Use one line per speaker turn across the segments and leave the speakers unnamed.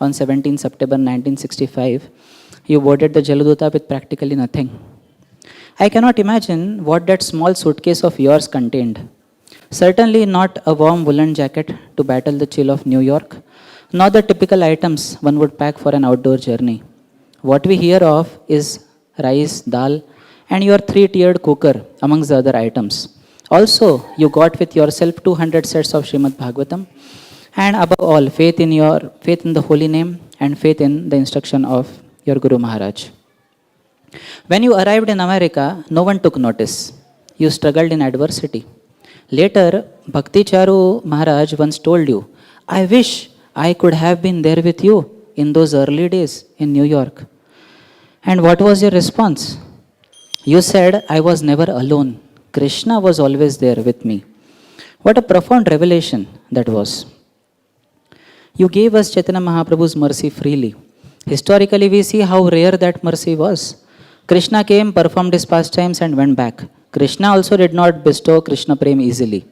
on 17 September 1965, you boarded the Jaladuta with practically nothing. I cannot imagine what that small suitcase of yours contained. Certainly not a warm woolen jacket to battle the chill of New York, nor the typical items one would pack for an outdoor journey. What we hear of is rice, dal, and your three-tiered cooker amongst the other items. Also, you got with yourself 200 sets of Srimad Bhagavatam, and above all, faith in the holy name and faith in the instruction of your Guru Maharaj. When you arrived in America, no one took notice. You struggled in adversity. Later, Bhakti Charu Maharaj once told you, I wish I could have been there with you in those early days in New York. And what was your response? You said, I was never alone. Krishna was always there with me. What a profound revelation that was. You gave us Chaitanya Mahaprabhu's mercy freely. Historically, we see how rare that mercy was. Krishna came, performed his pastimes, and went back. Krishna also did not bestow Krishna Prem easily.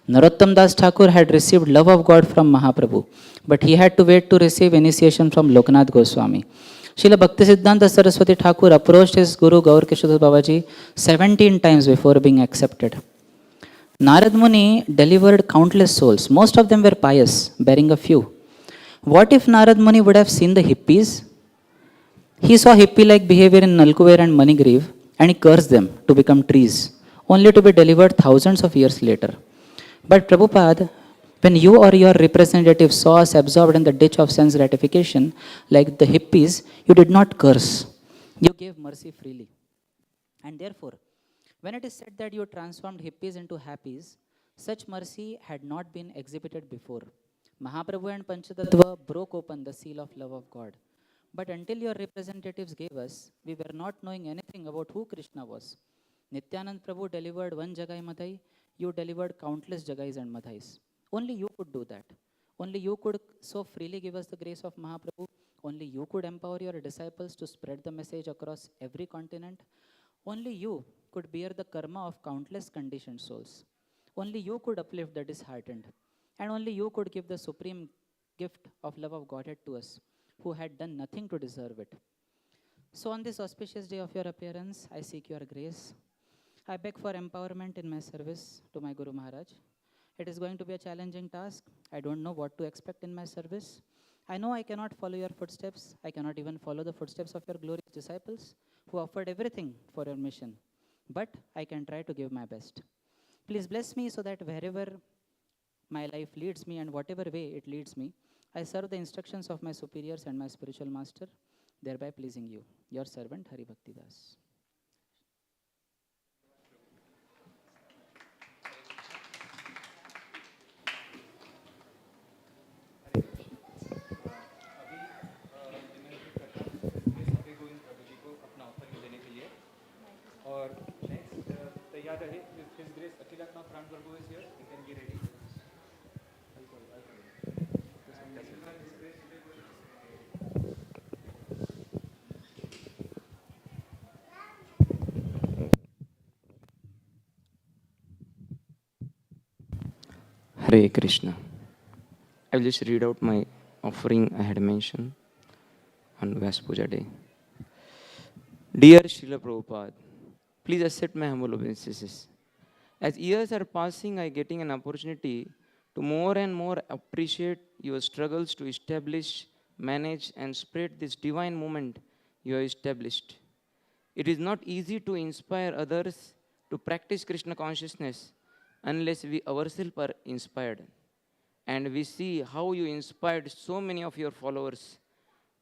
Narottam Das Thakur had received love of God from Mahaprabhu, but he had to wait to receive initiation from Lokanath Goswami. Srila Bhaktisiddhanta Saraswati Thakur approached his Guru Gaur Kishodas Babaji 17 times before being accepted. Narad Muni delivered countless souls. Most of them were pious, bearing a few. What if Narad Muni would have seen the hippies? He saw hippie-like behavior in Nalkuver and Manigriv, and he cursed them to become trees, only to be delivered thousands of years later. But Prabhupada, when you or your representative saw us absorbed in the ditch of sense gratification, like the hippies, you did not curse. You gave mercy freely. And therefore, when it is said that you transformed hippies into happies, such mercy had not been exhibited before. Mahaprabhu and Panchatattva broke open the seal of love of God. But until your representatives gave us, we were not knowing anything about who Krishna was. Nityanand Prabhu delivered one Jagai Madhai, you delivered countless Jagais and Madhais. Only you could do that. Only you could so freely give us the grace of Mahaprabhu. Only you could empower your disciples to spread the message across every continent. Only you could bear the karma of countless conditioned souls. Only you could uplift the disheartened. And only you could give the supreme gift of love of Godhead to us, who had done nothing to deserve it. So on this auspicious day of your appearance, I seek your grace. I beg for empowerment in my service to my Guru Maharaj. It is going to be a challenging task. I don't know what to expect in my service. I know I cannot follow your footsteps. I cannot even follow the footsteps of your glorious disciples who offered everything for your mission. But I can try to give my best. Please bless me so that wherever my life leads me and whatever way it leads me, I serve the instructions of my superiors and my spiritual master, thereby pleasing you. Your servant, Hari Bhakti Das.
और next तैयार रहे his grace Akhilatma Pran Prabhu is here you can be ready Hare Krishna. I will just read out my offering I had mentioned on Vyasapuja day. Dear Srila Prabhupada, please accept my humble obeisances. As years are passing, I am getting an opportunity to more and more appreciate your struggles to establish, manage, and spread this divine movement you have established. It is not easy to inspire others to practice Krishna consciousness unless we ourselves are inspired. And we see how you inspired so many of your followers,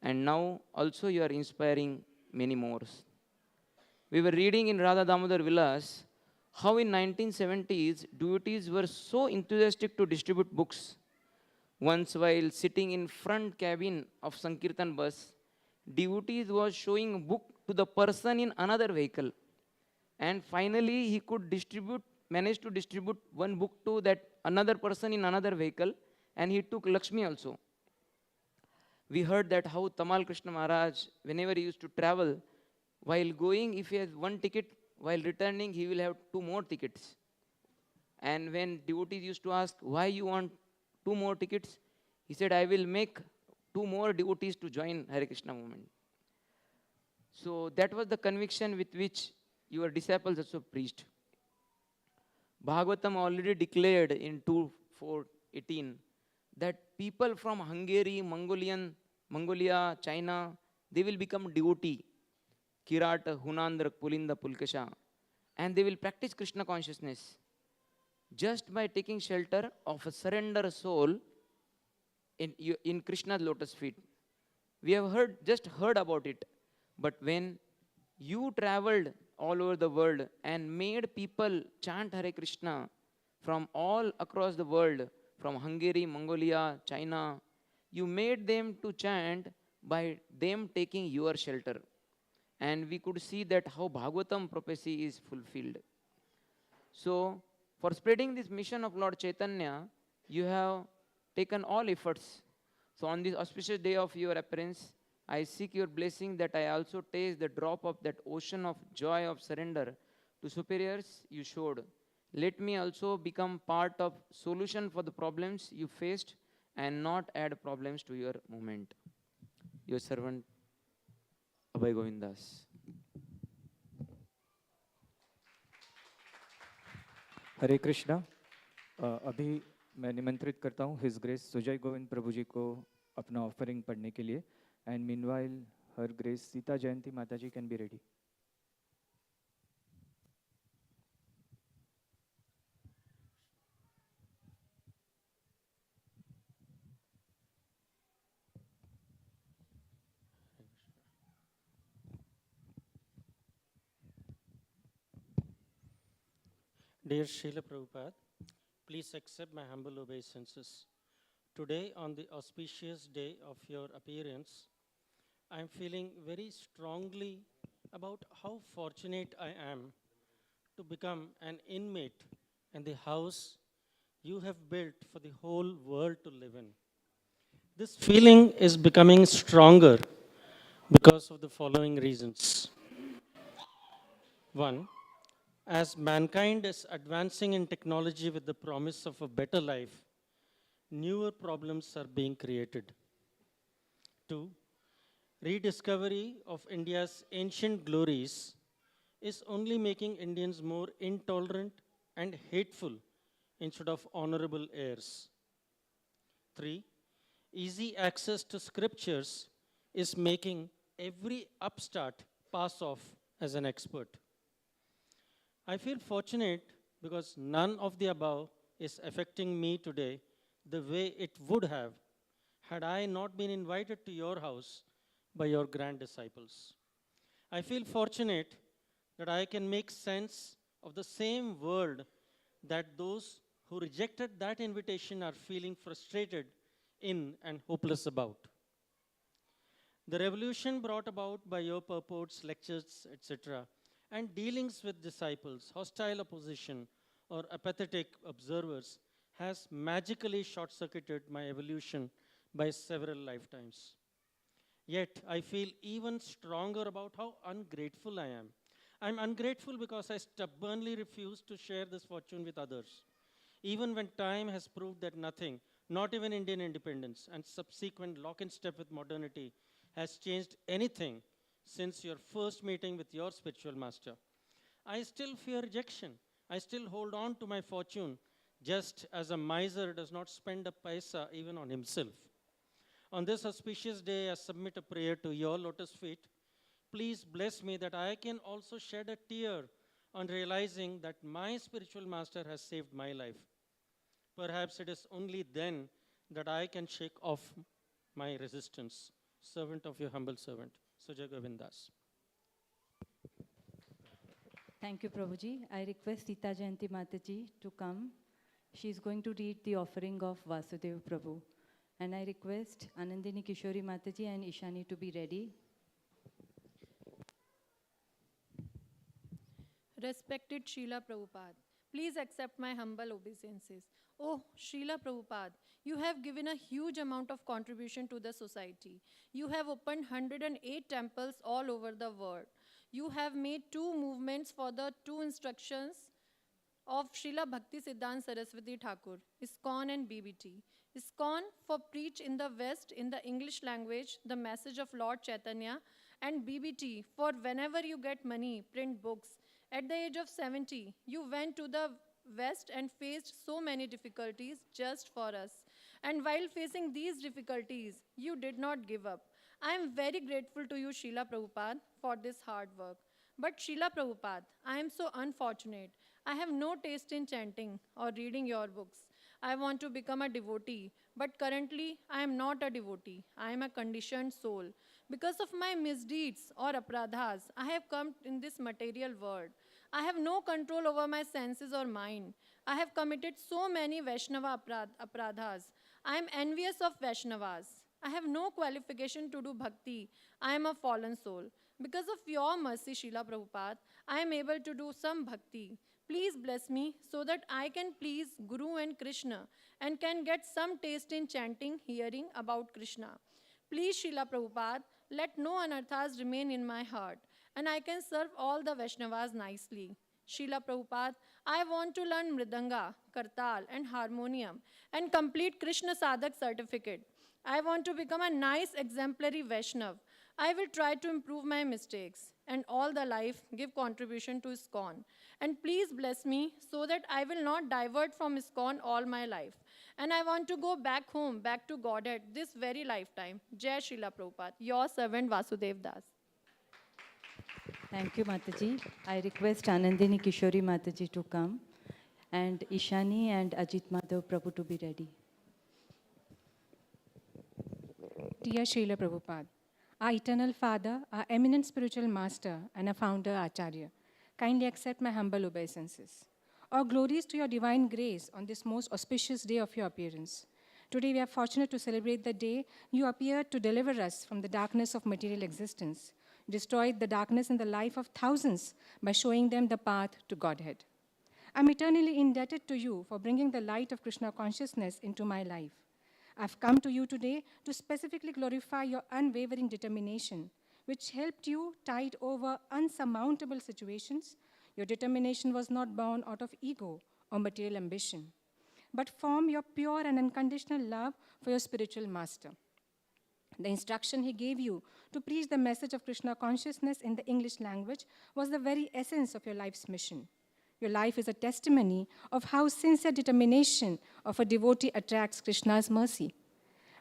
and now also you are inspiring many more. We were reading in Radha Damodar Vilas how in 1970s devotees were so enthusiastic to distribute books. Once while sitting in front cabin of Sankirtan bus, devotees was showing a book to the person in another vehicle. And finally he could managed to distribute one book to that another person in another vehicle, and he took Lakshmi also. We heard that how Tamal Krishna Maharaj, whenever he used to travel, while going, if he has one ticket, while returning, he will have 2 more tickets. And when devotees used to ask, why you want 2 more tickets? He said, I will make two more devotees to join Hare Krishna movement. So that was the conviction with which your disciples also preached. Bhagavatam already declared in 2:4:18 that people from Hungary, Mongolia, China, they will become devotee. Kirat, Hunandra, Pulinda, Pulkasha, and they will practice Krishna consciousness just by taking shelter of a surrender soul in Krishna's lotus feet. We have just heard about it, but when you traveled all over the world and made people chant Hare Krishna from all across the world, from Hungary, Mongolia, China, you made them to chant by them taking your shelter. And we could see that how Bhagavatam prophecy is fulfilled. So, for spreading this mission of Lord Chaitanya, you have taken all efforts. So, on this auspicious day of your appearance, I seek your blessing that I also taste the drop of that ocean of joy of surrender to superiors you showed. Let me also become part of solution for the problems you faced and not add problems to your movement. Your servant, Abhay Govindas.
Hare Krishna. अभी मैं निमंत्रित करता हूँ his grace Sujay Govind Prabhu ji को अपना offering पढ़ने के लिए। And meanwhile her grace Sita Jayanti Mata ji can be ready.
Dear Srila Prabhupada, please accept my humble obeisances. Today, on the auspicious day of your appearance, I am feeling very strongly about how fortunate I am to become an inmate in the house you have built for the whole world to live in. This feeling is becoming stronger because of the following reasons. One, as mankind is advancing in technology with the promise of a better life, newer problems are being created. Two, rediscovery of India's ancient glories is only making Indians more intolerant and hateful instead of honorable heirs. Three, easy access to scriptures is making every upstart pass off as an expert. I feel fortunate because none of the above is affecting me today the way it would have had I not been invited to your house by your grand disciples. I feel fortunate that I can make sense of the same world that those who rejected that invitation are feeling frustrated in and hopeless about. The revolution brought about by your purports, lectures, etc., and dealings with disciples, hostile opposition, or apathetic observers has magically short-circuited my evolution by several lifetimes. Yet, I feel even stronger about how ungrateful I am. I'm ungrateful because I stubbornly refuse to share this fortune with others, even when time has proved that nothing, not even Indian independence and subsequent lock in step with modernity, has changed anything since your first meeting with your spiritual master. I still fear rejection. I still hold on to my fortune, just as a miser does not spend a paisa even on himself. On this auspicious day, I submit a prayer to your lotus feet. Please bless me that I can also shed a tear on realizing that my spiritual master has saved my life. Perhaps it is only then that I can shake off my resistance. Servant of your humble servant, Sujay Govindas.
Thank you, Prabhuji. I request Sita Jayanti Mataji to come. She is going to read the offering of Vasudev Prabhu. And I request Anandini Kishori Mataji and Ishani to be ready.
Respected Srila Prabhupada, please accept my humble obeisances. Oh, Srila Prabhupada, you have given a huge amount of contribution to the society. You have opened 108 temples all over the world. You have made 2 movements for the 2 instructions of Srila Bhaktivedanta Saraswati Thakur, ISKCON and BBT. ISKCON for preach in the West in the English language the message of Lord Chaitanya, and BBT for whenever you get money, print books. At the age of 70, you went to the West and faced so many difficulties just for us. And while facing these difficulties, you did not give up. I am very grateful to you, Srila Prabhupada, for this hard work. But Srila Prabhupada, I am so unfortunate. I have no taste in chanting or reading your books. I want to become a devotee, but currently I am not a devotee. I am a conditioned soul. Because of my misdeeds or apradhas, I have come in this material world. I have no control over my senses or mind. I have committed so many Vaishnava apradhas. I am envious of Vaishnavas. I have no qualification to do bhakti. I am a fallen soul. Because of your mercy, Srila Prabhupada, I am able to do some bhakti. Please bless me so that I can please Guru and Krishna and can get some taste in chanting, hearing about Krishna. Please, Srila Prabhupada, let no anarthas remain in my heart and I can serve all the Vaishnavas nicely. Srila Prabhupada, I want to learn Mridanga, Kartal and Harmonium and complete Krishna Sadhak certificate. I want to become a nice exemplary Vaishnav. I will try to improve my mistakes and all the life give contribution to ISKCON. And please bless me so that I will not divert from ISKCON all my life. And I want to go back home, back to Godhead this very lifetime. Jai Srila Prabhupada, your servant Vasudev Das.
Thank you, Mataji. I request Anandini Kishori Mataji to come and Ishani and Ajit Madhav Prabhu to be ready.
Dear Srila Prabhupada, our eternal Father, our eminent spiritual master, and our founder, Acharya, kindly accept my humble obeisances. All glories to your divine grace on this most auspicious day of your appearance. Today we are fortunate to celebrate the day you appeared to deliver us from the darkness of material existence. You destroyed the darkness in the life of thousands by showing them the path to Godhead. I'm eternally indebted to you for bringing the light of Krishna consciousness into my life. I've come to you today to specifically glorify your unwavering determination, which helped you tide over unsurmountable situations. Your determination was not born out of ego or material ambition, but from your pure and unconditional love for your spiritual master. The instruction he gave you to preach the message of Krishna consciousness in the English language was the very essence of your life's mission. Your life is a testimony of how sincere determination of a devotee attracts Krishna's mercy.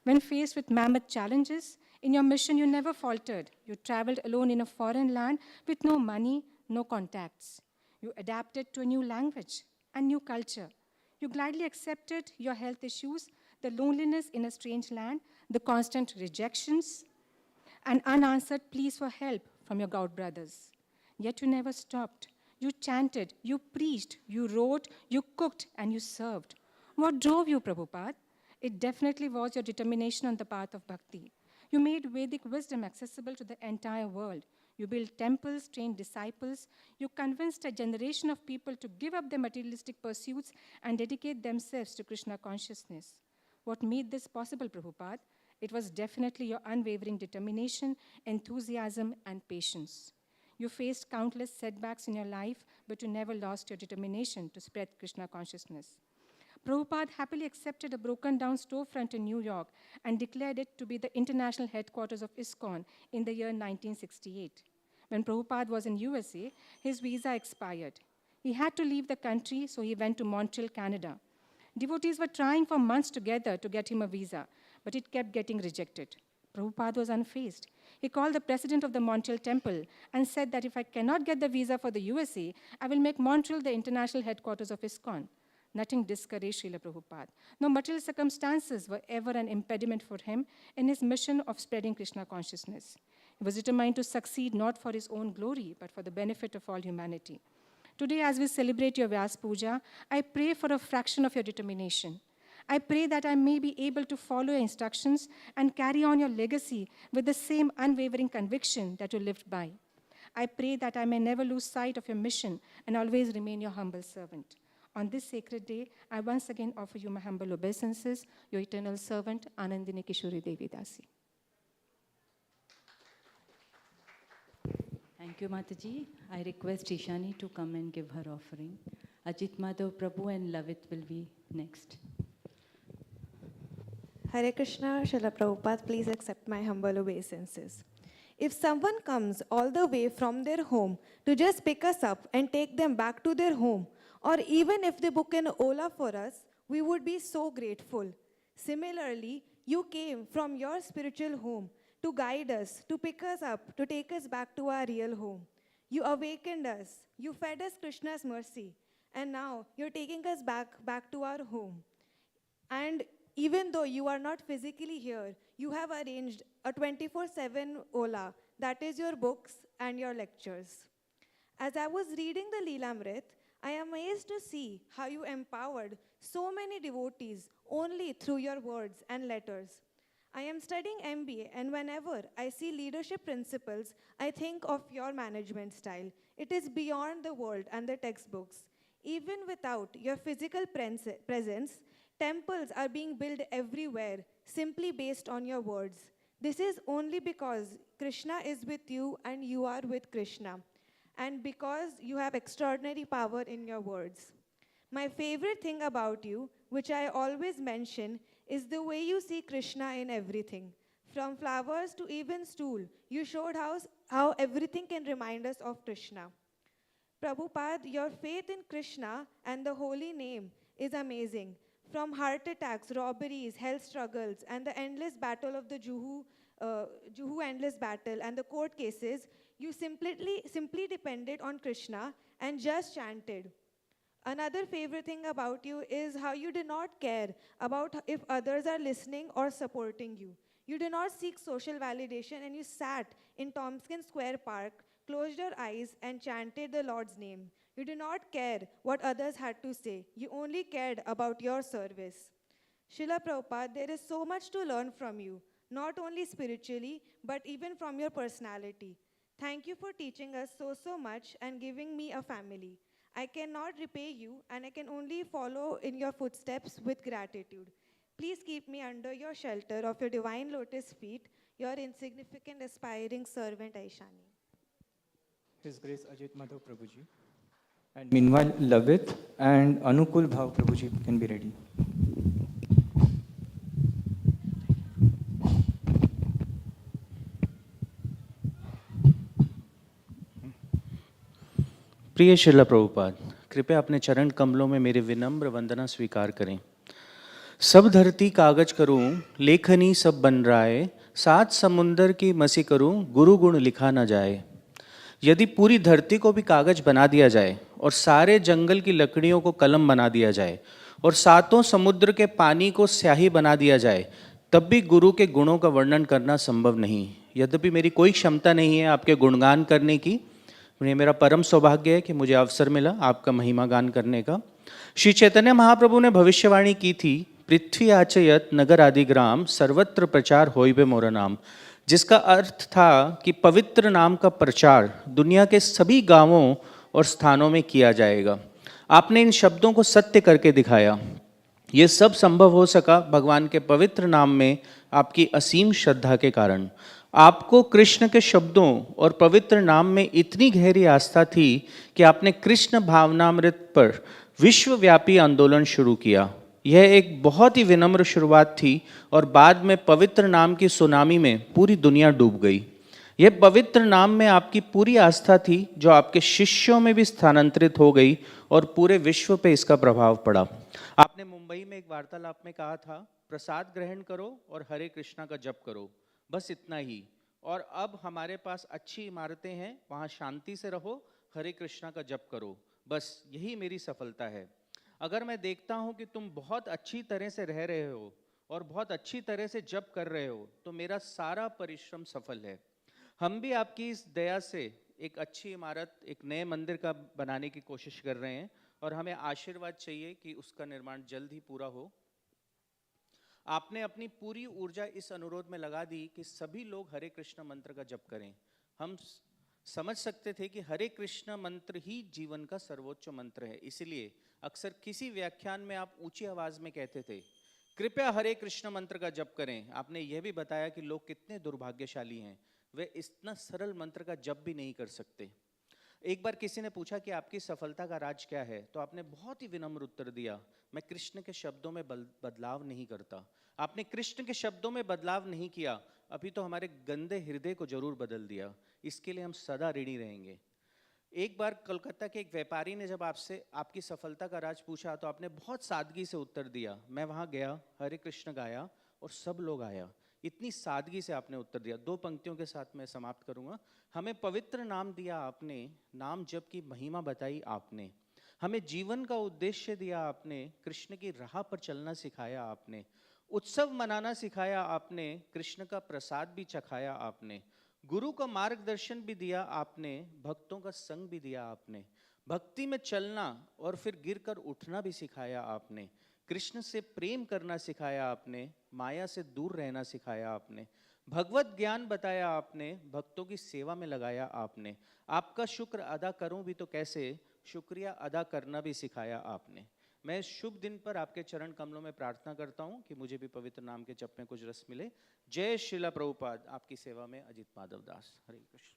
When faced with mammoth challenges, in your mission you never faltered. You traveled alone in a foreign land with no money, no contacts. You adapted to a new language and new culture. You gladly accepted your health issues, the loneliness in a strange land, the constant rejections, and unanswered pleas for help from your God brothers. Yet you never stopped. You chanted, you preached, you wrote, you cooked, and you served. What drove you, Prabhupada? It definitely was your determination on the path of bhakti. You made Vedic wisdom accessible to the entire world. You built temples, trained disciples. You convinced a generation of people to give up their materialistic pursuits and dedicate themselves to Krishna consciousness. What made this possible, Prabhupada? It was definitely your unwavering determination, enthusiasm, and patience. You faced countless setbacks in your life, but you never lost your determination to spread Krishna consciousness. Prabhupada happily accepted a broken-down storefront in New York and declared it to be the international headquarters of ISKCON in the year 1968. When Prabhupada was in USA, his visa expired. He had to leave the country, so he went to Montreal, Canada. Devotees were trying for months together to get him a visa, but it kept getting rejected. Prabhupada was unfazed. He called the president of the Montreal temple and said that if I cannot get the visa for the USA, I will make Montreal the international headquarters of ISKCON. Nothing discouraged Srila Prabhupada. No material circumstances were ever an impediment for him in his mission of spreading Krishna consciousness. He was determined to succeed not for his own glory, but for the benefit of all humanity. Today, as we celebrate your Vyasapuja, I pray for a fraction of your determination. I pray that I may be able to follow your instructions and carry on your legacy with the same unwavering conviction that you lived by. I pray that I may never lose sight of your mission and always remain your humble servant. On this sacred day, I once again offer you my humble obeisances, your eternal servant, Anandini Kishori Devi Dasi.
Thank you, Mataji. I request Ishani to come and give her offering. Ajit Madhav Prabhu and Lavit will be next.
Hare Krishna, Srila Prabhupada, please accept my humble obeisances. If someone comes all the way from their home to just pick us up and take them back to their home, or even if they book an Ola for us, we would be so grateful. Similarly, you came from your spiritual home to guide us, to pick us up, to take us back to our real home. You awakened us, you fed us Krishna's mercy, and now you're taking us back to our home. And even though you are not physically here, you have arranged a 24/7 Ola, that is your books and your lectures. As I was reading the Leelamrit, I am amazed to see how you empowered so many devotees only through your words and letters. I am studying MBA, and whenever I see leadership principles, I think of your management style. It is beyond the world and the textbooks. Even without your physical presence, temples are being built everywhere simply based on your words. This is only because Krishna is with you and you are with Krishna, and because you have extraordinary power in your words. My favorite thing about you, which I always mention, is the way you see Krishna in everything. From flowers to even stool, you showed how everything can remind us of Krishna. Prabhupada, your faith in Krishna and the holy name is amazing. From heart attacks, robberies, health struggles, and the endless battle of the Juhu endless battle and the court cases, you simply depended on Krishna and just chanted. Another favorite thing about you is how you do not care about if others are listening or supporting you. You do not seek social validation, and you sat in Tompkins Square Park, closed your eyes, and chanted the Lord's name. You do not care what others had to say. You only cared about your service. Srila Prabhupada, there is so much to learn from you, not only spiritually, but even from your personality. Thank you for teaching us so much and giving me a family. I cannot repay you, and I can only follow in your footsteps with gratitude. Please keep me under your shelter of your divine lotus feet, your insignificant aspiring servant Aishani.
His Grace Ajit Madhav Prabhuji. And meanwhile, Lavit and Anukul Bhav Prabhuji can be ready.
प्रिय श्रीला प्रभुपाद, कृपया अपने चरण कमलों में मेरे विनम्र वंदना स्वीकार करें। सब धरती कागज करूं, लेखनी सब बन राय, सात समुंदर की मसी करूं, गुरु गुण लिखा न जाए। यदि पूरी धरती को भी कागज बना दिया जाए और सारे जंगल की लकड़ियों को कलम बना दिया जाए और सातों समुद्र के पानी को स्याही बना दिया जाए, तब भी गुरु के गुणों का वर्णन करना संभव नहीं। यद्यपि मेरी कोई क्षमता नहीं है आपके गुणगान करने की, मेरा परम सौभाग्य है कि मुझे अवसर मिला आपका महिमा गान करने का। श्री चैतन्य महाप्रभु ने भविष्यवाणी की थी, पृथ्वी आचयत नगर आदि ग्राम, सर्वत्र प्रचार होइबे मोरा नाम, जिसका अर्थ था कि पवित्र नाम का प्रचार दुनिया के सभी गांवों और स्थानों में किया जाएगा। आपने इन शब्दों को सत्य करके दिखाया। ये सब संभव हो सका भगवान के पवित्र नाम में आपकी असीम श्रद्धा के कारण। आपको कृष्ण के शब्दों और पवित्र नाम में इतनी गहरी आस्था थी कि आपने कृष्ण भावनामृत पर विश्वव्यापी आंदोलन शुरू किया। यह एक बहुत ही विनम्र शुरुआत थी और बाद में पवित्र नाम की सुनामी में पूरी दुनिया डूब गई। यह पवित्र नाम में आपकी पूरी आस्था थी जो आपके शिष्यों में भी स्थानांतरित हो गई और पूरे विश्व पे इसका प्रभाव पड़ा। आपने मुंबई में एक वार्तालाप में कहा था, प्रसाद ग्रहण करो और हरे कृष्णा का जप करो, बस इतना ही। और अब हमारे पास अच्छी इमारतें हैं, वहाँ शांति से रहो, हरे कृष्णा का जप करो, बस यही मेरी सफलता है। अगर मैं देखता हूँ कि तुम बहुत अच्छी तरह से रह रहे हो और बहुत अच्छी तरह से जप कर रहे हो, तो मेरा सारा परिश्रम सफल है। हम भी आपकी इस दया से एक अच्छी इमारत, एक नए मंदिर का बनाने की कोशिश कर रहे हैं और हमें आशीर्वाद चाहिए कि उसका निर्माण जल्द ही पूरा हो। आपने अपनी पूरी ऊर्जा इस अनुरोध में लगा दी कि सभी लोग हरे कृष्ण मंत्र का जप करें। हम समझ सकते थे कि हरे कृष्ण मंत्र ही जीवन का सर्वोच्च मंत्र है, इसलिए अक्सर किसी व्याख्यान में आप ऊंची आवाज में कहते थे, कृपया हरे कृष्ण मंत्र का जप करें। आपने यह भी बताया कि लोग कितने दुर्भाग्यशाली हैं, वे इतना सरल मंत्र का जप भी नहीं कर सकते। एक बार किसी ने पूछा कि आपकी सफलता का राज क्या है, तो आपने बहुत ही विनम्र उत्तर दिया, मैं कृष्ण के शब्दों में बदलाव नहीं करता। आपने कृष्ण के शब्दों में बदलाव नहीं किया, अभी तो हमारे गंदे हृदय को जरूर बदल दिया। इसके लिए हम सदा ऋणी रहेंगे। एक बार कोलकाता के एक व्यापारी ने जब आपसे आपकी सफलता का राज पूछा तो आपने बहुत सादगी से उत्तर दिया। मैं वहाँ गया, हरे कृष्ण गाया और सब लोग आया। इतनी सादगी से आपने उत्तर दिया। 2 पंक्तियों के साथ मैं समाप्त करूँगा। हमें पवित्र नाम दिया आपने, नाम जप की महिमा बताई आपने। हमें जीवन का उद्देश्य दिया आपने, कृष्ण की राह पर चलना सिखाया आपने। उत्सव मनाना सिखाया आपने, कृष्ण का प्रसाद भी चखाया आपने। गुरु का मार्गदर्शन भी दिया आपने, भक्तों का संग भी दिया आपने। भक्ति में चलना और फिर गिरकर उठना भी सिखाया आपने। कृष्ण से प्रेम करना सिखाया आपने, माया से दूर रहना सिखाया आपने। भगवत ज्ञान बताया आपने, भक्तों की सेवा में लगाया आपने। आपका शुक्र अदा करूं भी तो कैसे, शुक्रिया अदा करना भी सिखाया आपने। मैं इस शुभ दिन पर आपके चरण कमलों में प्रार्थना करता हूं कि मुझे भी पवित्र नाम के जप में कुछ रस मिले। जय श्रीला प्रभुपाद। आपकी सेवा में अजित माधव दास। हरे Krishna.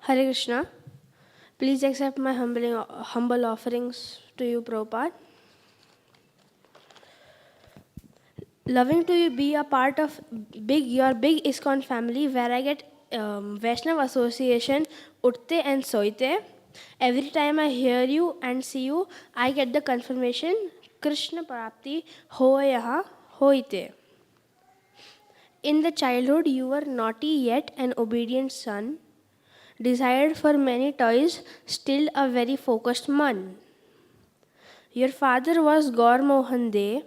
Hare Krishna. Please accept my humble offerings to you, Prabhupada. Loving to be a part of your big ISKCON family, where I get Vaishnav association, Utte and Soite. Every time I hear you and see you, I get the confirmation, Krishna Prapti Hoyaha Hoite. In the childhood, you were naughty yet an obedient son, desired for many toys, still a very focused man. Your father was Gaur Mohan De.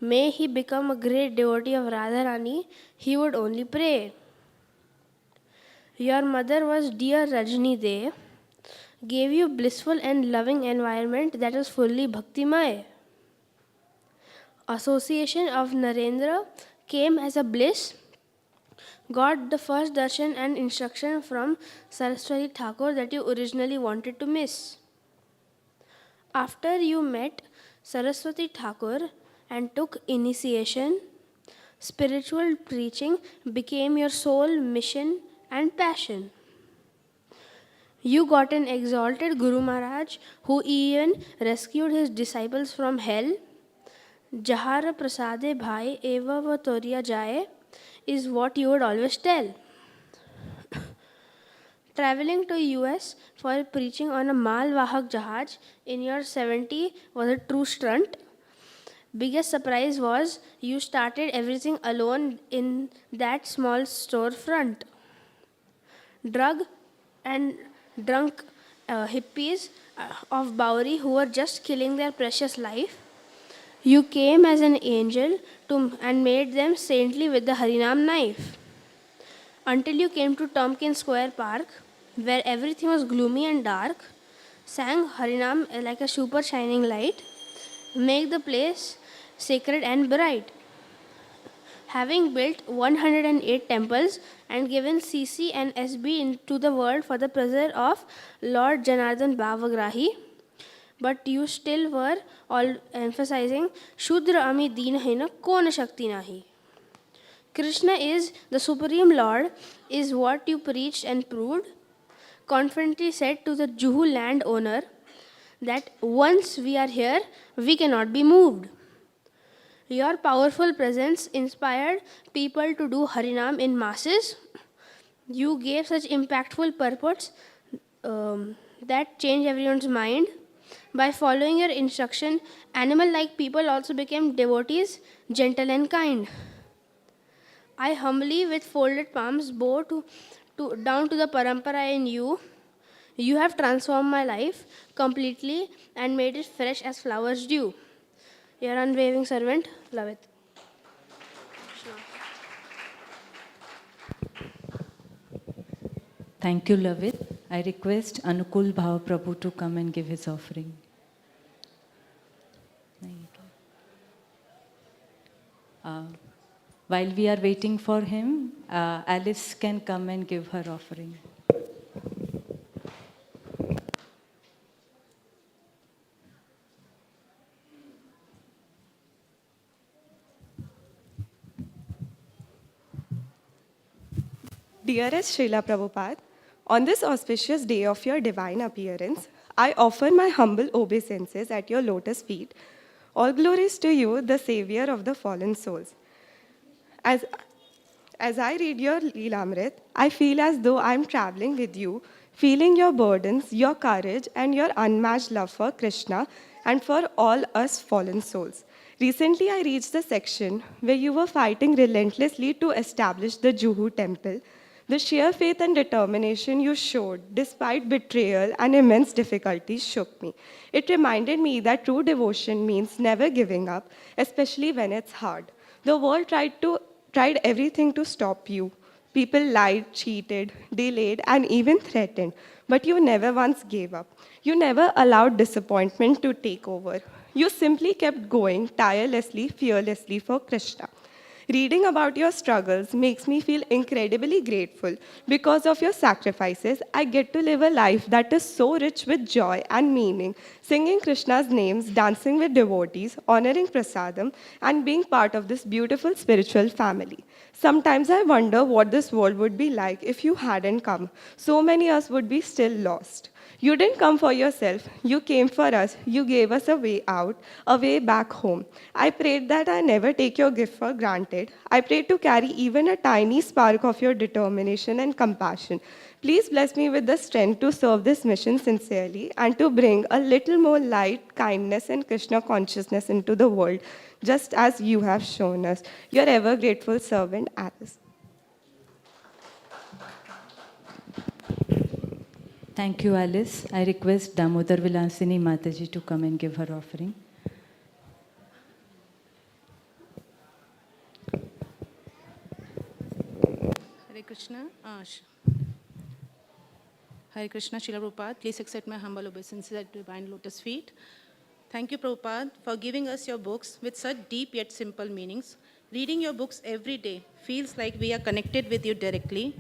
May he become a great devotee of Radharani, he would only pray. Your mother was dear Rajni De, gave you blissful and loving environment that was fully bhaktimay. Association of Narendra came as a bliss, got the first darshan and instruction from Saraswati Thakur that you originally wanted to miss. After you met Saraswati Thakur and took initiation, spiritual preaching became your sole mission and passion. You got an exalted Guru Maharaj who even rescued his disciples from hell. Jahara prasade bhai eva va toriya jaye is what you would always tell. Traveling to US for preaching on a Malwahak Jahaj in your 70 was a true stunt. Biggest surprise was you started everything alone in that small storefront. Drug and drunk hippies of Bowery who were just killing their precious life. You came as an angel and made them saintly with the Harinam knife. Until you came to Tompkins Square Park, where everything was gloomy and dark, sang Harinam like a super shining light, make the place sacred and bright. Having built 108 temples and given CC and SB into the world for the pleasure of Lord Janardhan Bhavagrahi, but you still were all emphasizing Shudra Ami Deenahina Kona Shakti Nahi. Krishna is the Supreme Lord, is what you preached and proved. Confidently said to the Juhu landowner that once we are here, we cannot be moved. Your powerful presence inspired people to do Harinam in masses. You gave such impactful purports that changed everyone's mind. By following your instruction, animal-like people also became devotees, gentle and kind. I humbly, with folded palms, bow down to the parampara in you. You have transformed my life completely and made it fresh as flowers dew. Your unwavering servant, Lavit.
Thank you, Lavit. I request Anukul Bhav Prabhu to come and give his offering. While we are waiting for him, Alice can come and give her offering.
Dearest Srila Prabhupada, on this auspicious day of your divine appearance, I offer my humble obeisances at your lotus feet. All glories to you, the savior of the fallen souls. As I read your Leelamrit, I feel as though I am traveling with you, feeling your burdens, your courage, and your unmatched love for Krishna and for all us fallen souls. Recently, I reached the section where you were fighting relentlessly to establish the Juhu temple. The sheer faith and determination you showed, despite betrayal and immense difficulties, shook me. It reminded me that true devotion means never giving up, especially when it's hard. The world tried everything to stop you. People lied, cheated, delayed, and even threatened. But you never once gave up. You never allowed disappointment to take over. You simply kept going tirelessly, fearlessly for Krishna. Reading about your struggles makes me feel incredibly grateful. Because of your sacrifices, I get to live a life that is so rich with joy and meaning, singing Krishna's names, dancing with devotees, honoring prasadam, and being part of this beautiful spiritual family. Sometimes I wonder what this world would be like if you hadn't come. So many of us would be still lost. You didn't come for yourself. You came for us. You gave us a way out, a way back home. I prayed that I never take your gift for granted. I prayed to carry even a tiny spark of your determination and compassion. Please bless me with the strength to serve this mission sincerely and to bring a little more light, kindness, and Krishna consciousness into the world, just as you have shown us. Your ever grateful servant, Alice.
Thank you, Alice. I request Damodar Vilasini Mataji to come and give her offering.
Hare Krishna. Hare Krishna, Srila Prabhupada. Please accept my humble obeisances at Divine Lotus feet. Thank you, Prabhupada, for giving us your books with such deep yet simple meanings. Reading your books every day feels like we are connected with you directly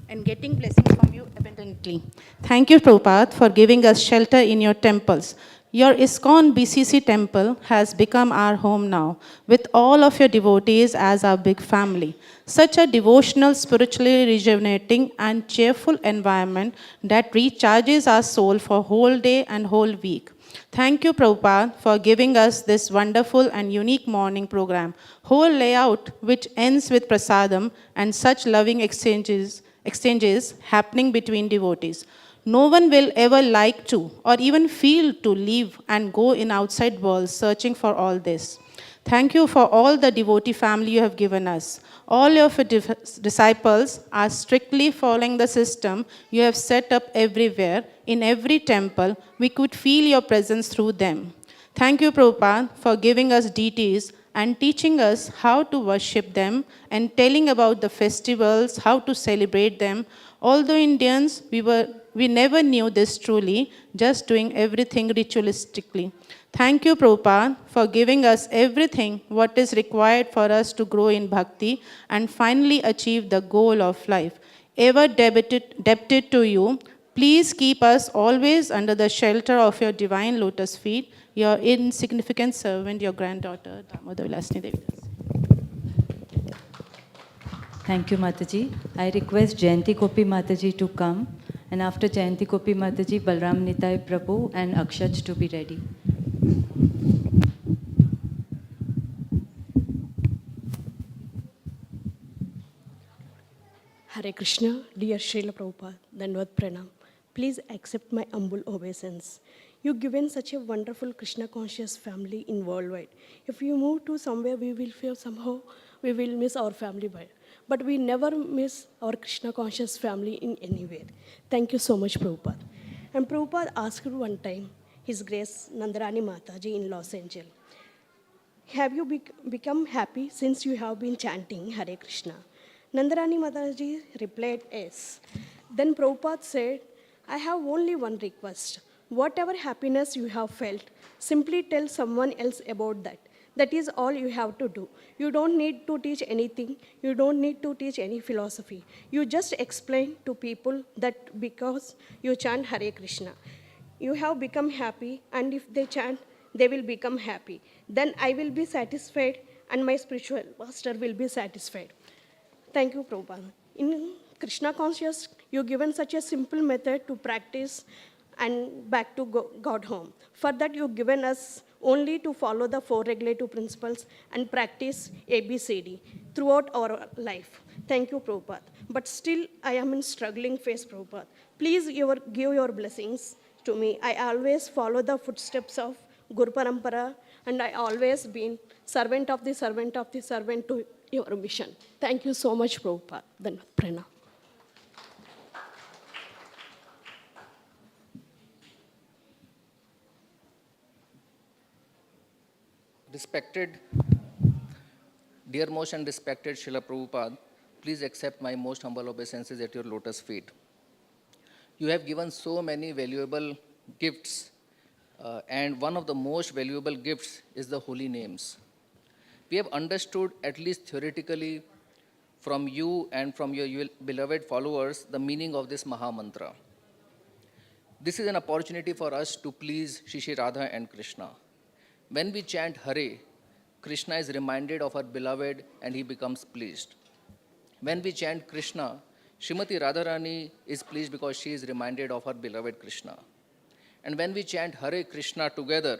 and getting blessings from you abundantly. Thank you, Prabhupada, for giving us shelter in your temples. Your ISKCON BCEC temple has become our home now, with all of your devotees as our big family. Such a devotional, spiritually rejuvenating, and cheerful environment that recharges our soul for whole day and whole week. Thank you, Prabhupada, for giving us this wonderful and unique morning program. Whole layout, which ends with prasadam and such loving exchanges happening between devotees. No one will ever like to or even feel to leave and go in outside world searching for all this. Thank you for all the devotee family you have given us. All your disciples are strictly following the system you have set up everywhere. In every temple, we could feel your presence through them. Thank you, Prabhupada, for giving us deities and teaching us how to worship them and telling about the festivals, how to celebrate them. Although Indians, we never knew this truly, just doing everything ritualistically. Thank you, Prabhupada, for giving us everything what is required for us to grow in bhakti and finally achieve the goal of life. Ever debted to you, please keep us always under the shelter of your divine lotus feet, your insignificant servant, your granddaughter, Damodar Vilasini Devi.
Thank you, Mataji. I request Jayanti Kopi Mataji to come, and after Jayanti Kopi Mataji, Balram Nitai Prabhu and Akshaj to be ready.
Hare Krishna, dear Srila Prabhupada, Dandavad Pranam. Please accept my humble obeisance. You've given such a wonderful Krishna conscious family in worldwide. If you move to somewhere, we will feel somehow we will miss our family, but we never miss our Krishna conscious family in any way. Thank you so much, Prabhupada. And Prabhupada asked one time, His Grace Nandarani Mataji in Los Angeles, have you become happy since you have been chanting Hare Krishna? Nandarani Mataji replied, yes. Then Prabhupada said, I have only one request. Whatever happiness you have felt, simply tell someone else about that. That is all you have to do. You don't need to teach anything. You don't need to teach any philosophy. You just explain to people that because you chant Hare Krishna, you have become happy, and if they chant, they will become happy. Then I will be satisfied, and my spiritual master will be satisfied. Thank you, Prabhupada. In Krishna conscious, you've given such a simple method to practice and back to God home. For that, you've given us only to follow the 4 regulative principles and practice ABCD throughout our life. Thank you, Prabhupada. But still, I am in struggling phase, Prabhupada. Please give your blessings to me. I always follow the footsteps of Guru Parampara, and I always been servant of the servant of the servant to your mission. Thank you so much, Prabhupada. Then Pranam.
Respected, dear most and respected Srila Prabhupada, please accept my most humble obeisances at your lotus feet. You have given so many valuable gifts, and one of the most valuable gifts is the holy names. We have understood, at least theoretically, from you and from your beloved followers, the meaning of this Maha Mantra. This is an opportunity for us to please Shri Radha and Krishna. When we chant Hare, Krishna is reminded of her beloved and he becomes pleased. When we chant Krishna, Srimati Radharani is pleased because she is reminded of her beloved Krishna. And when we chant Hare Krishna together,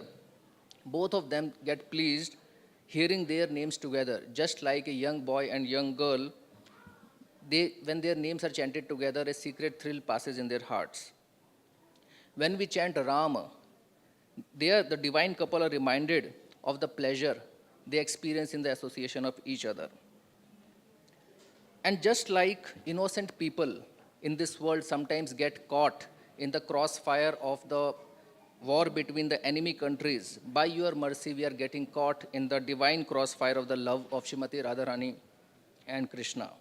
both of them get pleased hearing their names together, just like a young boy and young girl. When their names are chanted together, a secret thrill passes in their hearts. When we chant Rama, there the divine couple are reminded of the pleasure they experience in the association of each other. And just like innocent people in this world sometimes get caught in the crossfire of the war between the enemy countries, by your mercy we are getting caught in the divine crossfire of the love of Srimati Radharani and Krishna.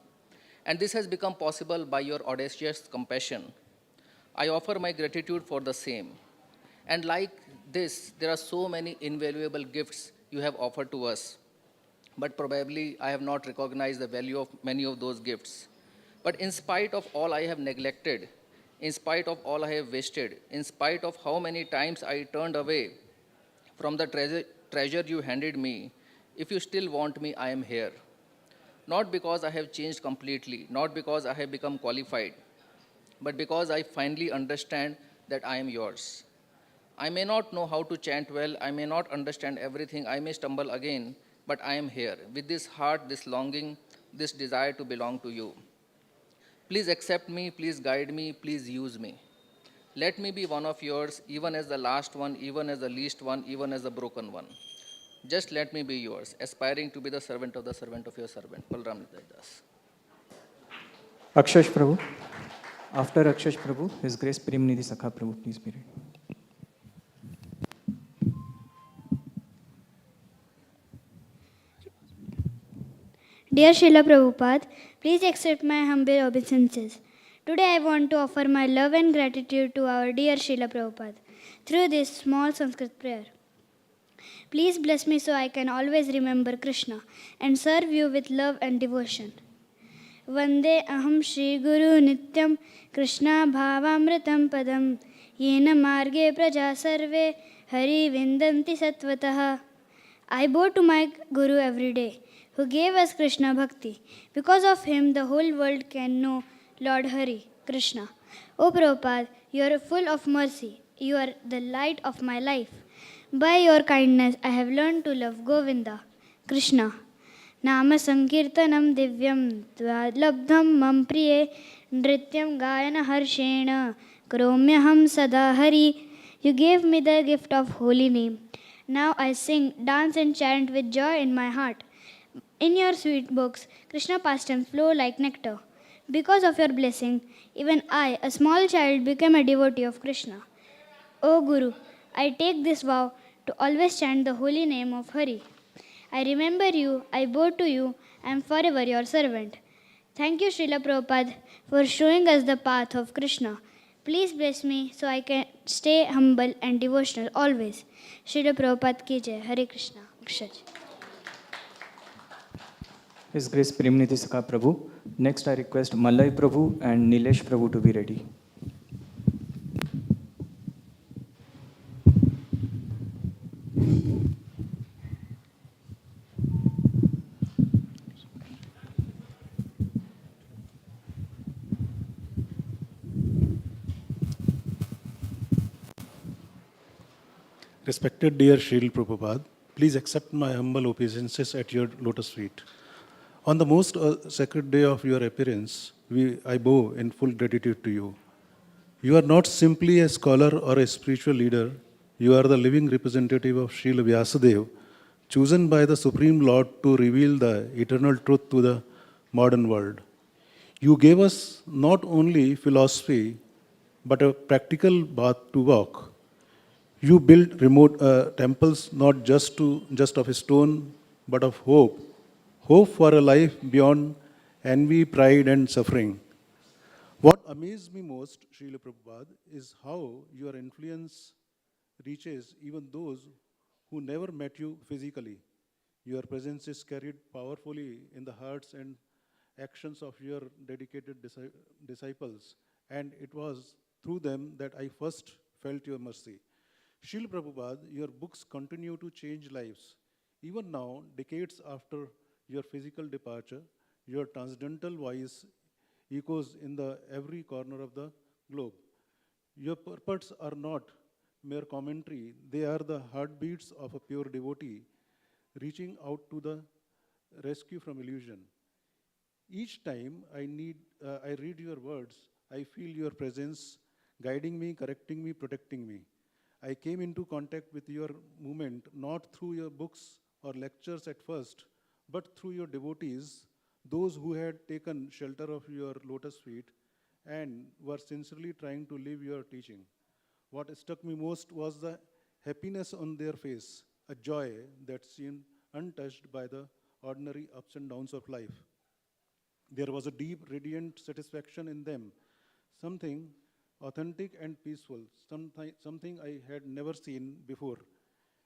And this has become possible by your audacious compassion. I offer my gratitude for the same. And like this, there are so many invaluable gifts you have offered to us. But probably I have not recognized the value of many of those gifts. But in spite of all I have neglected, in spite of all I have wasted, in spite of how many times I turned away from the treasure you handed me, if you still want me, I am here. Not because I have changed completely, not because I have become qualified, but because I finally understand that I am yours. I may not know how to chant well, I may not understand everything, I may stumble again, but I am here with this heart, this longing, this desire to belong to you. Please accept me, please guide me, please use me. Let me be one of yours, even as the last one, even as the least one, even as the broken one. Just let me be yours, aspiring to be the servant of your servant. Balram Das.
Akshash Prabhu. After Akshash Prabhu, His Grace Premnidhi Sakha Prabhu, please be ready.
Dear Srila Prabhupada, please accept my humble obeisances. Today I want to offer my love and gratitude to our dear Srila Prabhupada through this small Sanskrit prayer. Please bless me so I can always remember Krishna and serve you with love and devotion. Vande aham Shri Guru Nityam Krishna Bhavamritam Padam Yena Marge Praja Sarve Hari Vindanti Satvataha. I bow to my Guru every day, who gave us Krishna Bhakti. Because of him, the whole world can know Lord Hari, Krishna. O Prabhupada, you are full of mercy. You are the light of my life. By your kindness, I have learned to love Govinda, Krishna. Nama Sankirtanam Divyam Dvalabdham Mam Priye Nrityam Gayana Harshena Kromyaham Sada Hari. You gave me the gift of holy name. Now I sing, dance and chant with joy in my heart. In your sweet books, Krishna pastimes flow like nectar. Because of your blessing, even I, a small child, became a devotee of Krishna. O Guru, I take this vow to always chant the holy name of Hari. I remember you, I bow to you, I am forever your servant. Thank you, Srila Prabhupada, for showing us the path of Krishna. Please bless me so I can stay humble and devotional always. Srila Prabhupada ki jai. Hare Krishna. Akshay.
His Grace Premniti Sakha Prabhu. Next, I request Malay Prabhu and Nilesh Prabhu to be ready.
Respected dear Srila Prabhupada, please accept my humble obeisances at your lotus feet. On the most sacred day of your appearance, I bow in full gratitude to you. You are not simply a scholar or a spiritual leader, you are the living representative of Srila Vyasadeva, chosen by the Supreme Lord to reveal the eternal truth to the modern world. You gave us not only philosophy, but a practical path to walk. You built remote temples not just of stone, but of hope. Hope for a life beyond envy, pride, and suffering. What amazed me most, Srila Prabhupada, is how your influence reaches even those who never met you physically. Your presence is carried powerfully in the hearts and actions of your dedicated disciples, and it was through them that I first felt your mercy. Srila Prabhupada, your books continue to change lives. Even now, decades after your physical departure, your transcendental voice echoes in every corner of the globe. Your purports are not mere commentary, they are the heartbeats of a pure devotee reaching out to the rescue from illusion. Each time I read your words, I feel your presence guiding me, correcting me, protecting me. I came into contact with your movement not through your books or lectures at first, but through your devotees, those who had taken shelter of your lotus feet and were sincerely trying to live your teaching. What struck me most was the happiness on their face, a joy that seemed untouched by the ordinary ups and downs of life. There was a deep, radiant satisfaction in them, something authentic and peaceful, something I had never seen before.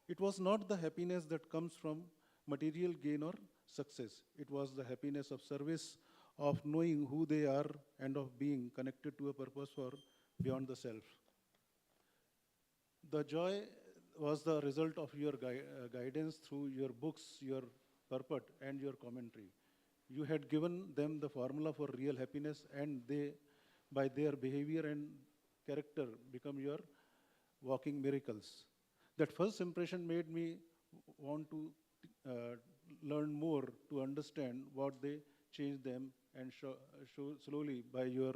It was not the happiness that comes from material gain or success. It was the happiness of service, of knowing who they are, and of being connected to a purpose for beyond the self. The joy was the result of your guidance through your books, your purport, and your commentary. You had given them the formula for real happiness, and they, by their behavior and character, become your walking miracles. That first impression made me want to learn more, to understand what they changed them, and slowly, by your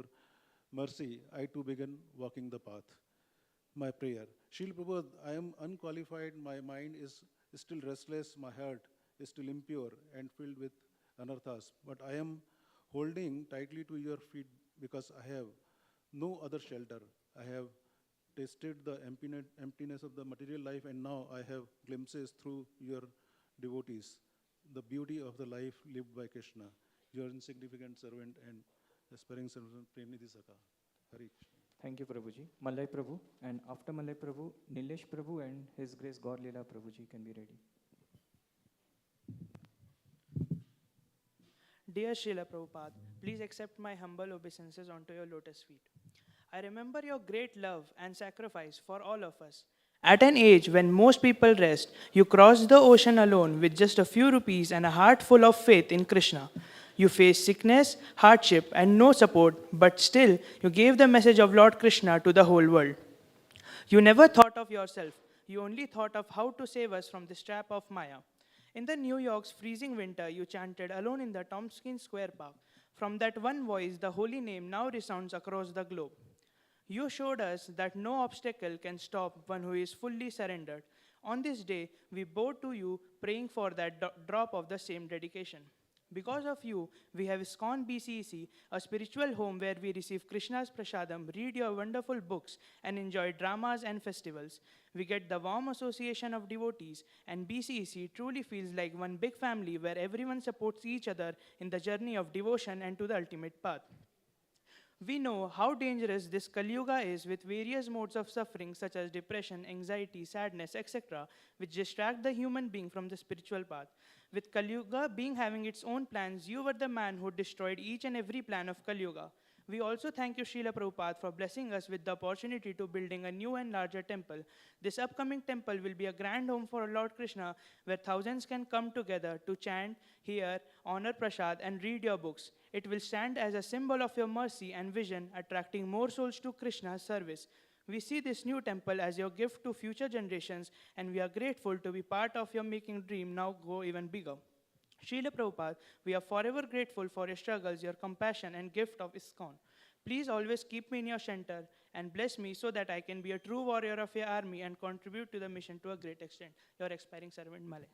mercy, I too began walking the path. My prayer. Srila Prabhupada, I am unqualified, my mind is still restless, my heart is still impure and filled with anarthas, but I am holding tightly to your feet because I have no other shelter. I have tasted the emptiness of the material life, and now I have glimpses through your devotees, the beauty of the life lived by Krishna, your insignificant servant and aspiring servant, Premniti Sakha. Hari Krishna.
Thank you, Prabhuji. Malay Prabhu, and after Malay Prabhu, Nilesh Prabhu and His Grace Gaur Leela Prabhuji can be ready.
Dear Srila Prabhupada, please accept my humble obeisances onto your lotus feet. I remember your great love and sacrifice for all of us. At an age when most people rest, you crossed the ocean alone with just a few rupees and a heart full of faith in Krishna. You faced sickness, hardship, and no support, but still you gave the message of Lord Krishna to the whole world. You never thought of yourself, you only thought of how to save us from this trap of Maya. In the New York's freezing winter, you chanted alone in the Tompkins Square Park. From that one voice, the holy name now resounds across the globe. You showed us that no obstacle can stop one who is fully surrendered. On this day, we bow to you, praying for that drop of the same dedication. Because of you, we have ISKCON BCEC, a spiritual home where we receive Krishna's prasadam, read your wonderful books, and enjoy dramas and festivals. We get the warm association of devotees, and BCEC truly feels like one big family where everyone supports each other in the journey of devotion and to the ultimate path. We know how dangerous this Kali Yuga is with various modes of suffering such as depression, anxiety, sadness, etc., which distract the human being from the spiritual path. With Kali Yuga being having its own plans, you were the man who destroyed each and every plan of Kali Yuga. We also thank you, Srila Prabhupada, for blessing us with the opportunity to building a new and larger temple. This upcoming temple will be a grand home for Lord Krishna, where thousands can come together to chant, hear, honor Prasad, and read your books. It will stand as a symbol of your mercy and vision, attracting more souls to Krishna's service. We see this new temple as your gift to future generations, and we are grateful to be part of your making dream now go even bigger. Srila Prabhupada, we are forever grateful for your struggles, your compassion, and gift of ISKCON. Please always keep me in your center and bless me so that I can be a true warrior of your army and contribute to the mission to a great extent. Your expiring servant, Malay.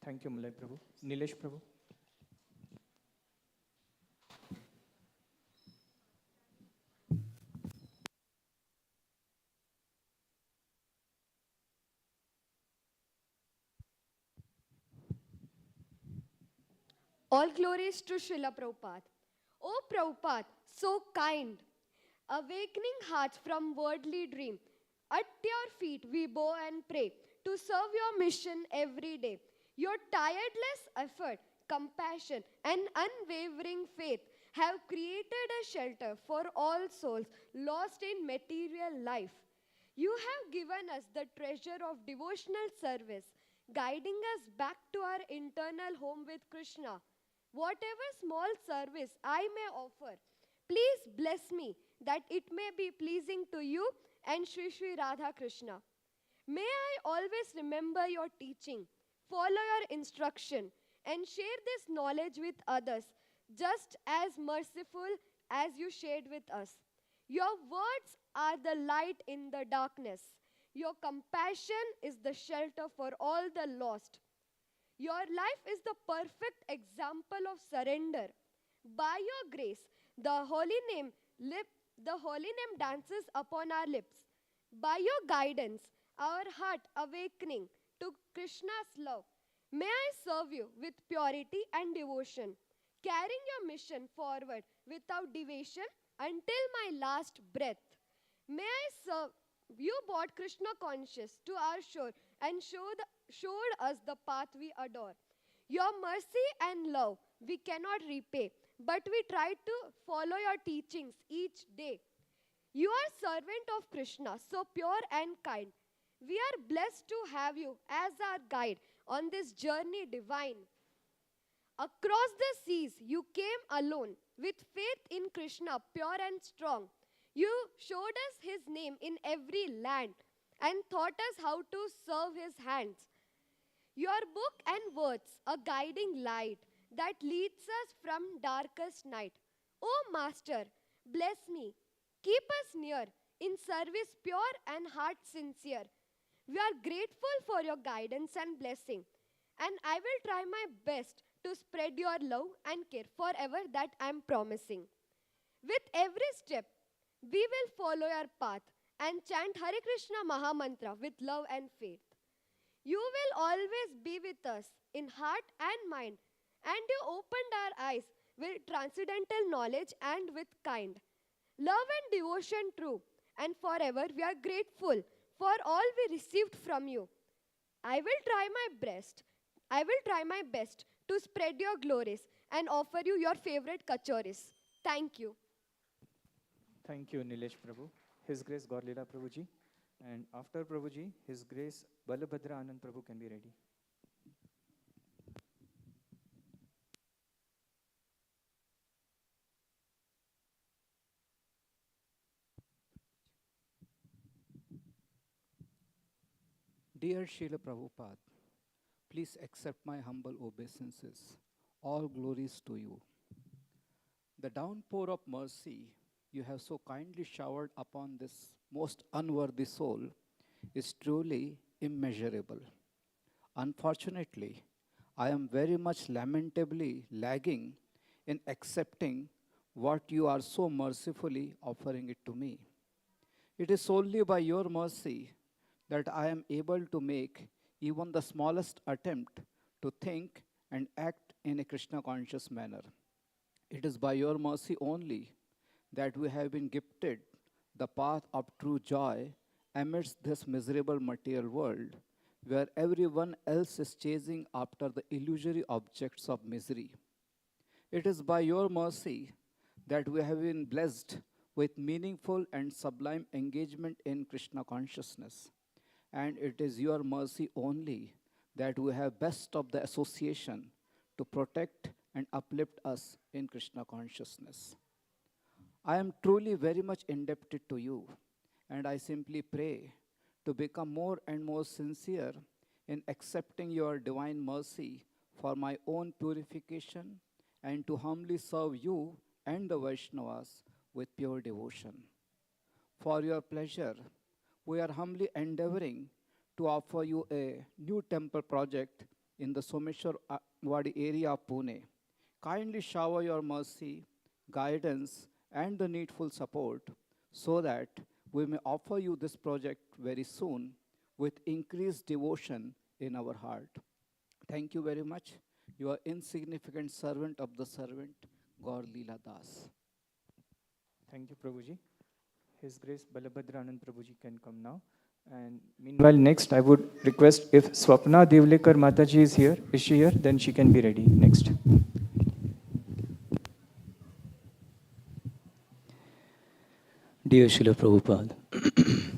Thank you, Malay Prabhu. Nilesh Prabhu.
All glories to Srila Prabhupada. Oh Prabhupada, so kind, awakening hearts from worldly dream. At your feet we bow and pray to serve your mission every day. Your tireless effort, compassion, and unwavering faith have created a shelter for all souls lost in material life. You have given us the treasure of devotional service, guiding us back to our internal home with Krishna. Whatever small service I may offer, please bless me that it may be pleasing to you and Sri Sri Radha Krishna. May I always remember your teaching, follow your instruction, and share this knowledge with others, just as merciful as you shared with us. Your words are the light in the darkness. Your compassion is the shelter for all the lost. Your life is the perfect example of surrender. By your grace, the holy name dances upon our lips. By your guidance, our heart awakening to Krishna's love. May I serve you with purity and devotion, carrying your mission forward without deviation until my last breath. May I serve. You brought Krishna conscious to our shore and showed us the path we adore. Your mercy and love we cannot repay, but we try to follow your teachings each day. You are servant of Krishna, so pure and kind. We are blessed to have you as our guide on this journey divine. Across the seas, you came alone with faith in Krishna, pure and strong. You showed us his name in every land and taught us how to serve his hands. Your book and words, a guiding light that leads us from darkest night. O Master, bless me. Keep us near, in service pure and heart sincere. We are grateful for your guidance and blessing, and I will try my best to spread your love and care forever that I am promising. With every step, we will follow your path and chant Hare Krishna Maha Mantra with love and faith. You will always be with us in heart and mind, and you opened our eyes with transcendental knowledge and with kind. Love and devotion true, and forever we are grateful for all we received from you. I will try my best to spread your glories and offer you your favorite kachoris. Thank you.
Thank you, Nilesh Prabhu. His Grace Gaurlila Prabhuji. And after Prabhuji, His Grace Balabhadra Anand Prabhu can be ready.
Dear Srila Prabhupada, please accept my humble obeisances. All glories to you. The downpour of mercy you have so kindly showered upon this most unworthy soul is truly immeasurable. Unfortunately, I am very much lamentably lagging in accepting what you are so mercifully offering it to me. It is solely by your mercy that I am able to make even the smallest attempt to think and act in a Krishna conscious manner. It is by your mercy only that we have been gifted the path of true joy amidst this miserable material world, where everyone else is chasing after the illusory objects of misery. It is by your mercy that we have been blessed with meaningful and sublime engagement in Krishna consciousness. And it is your mercy only that we have best of the association to protect and uplift us in Krishna consciousness. I am truly very much indebted to you, and I simply pray to become more and more sincere in accepting your divine mercy for my own purification and to humbly serve you and the Vaishnavas with pure devotion. For your pleasure, we are humbly endeavoring to offer you a new temple project in the Someshwar Wadi area of Pune. Kindly shower your mercy, guidance, and the needful support so that we may offer you this project very soon with increased devotion in our heart. Thank you very much. Your insignificant servant of the servant, Gaur Leela Das.
Thank you, Prabhuji. His Grace Balabhadranand Prabhuji can come now. And meanwhile, next I would request if Swapna Devlekar Mataji is here. Is she here? Then she can be ready next.
Dear Srila Prabhupada,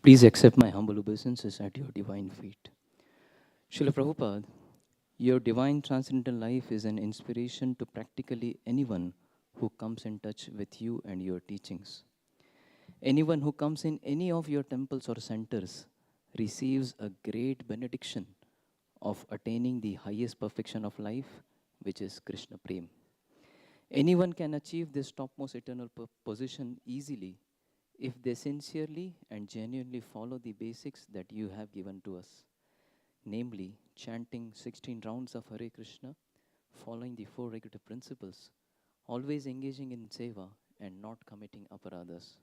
please accept my humble obeisances at your divine feet. Srila Prabhupada, your divine transcendental life is an inspiration to practically anyone who comes in touch with you and your teachings. Anyone who comes in any of your temples or centers receives a great benediction of attaining the highest perfection of life, which is Krishna Prem. Anyone can achieve this topmost eternal position easily if they sincerely and genuinely follow the basics that you have given to us, namely chanting 16 rounds of Hare Krishna, following the 4 regulative principles, always engaging in seva and not committing aparadhas.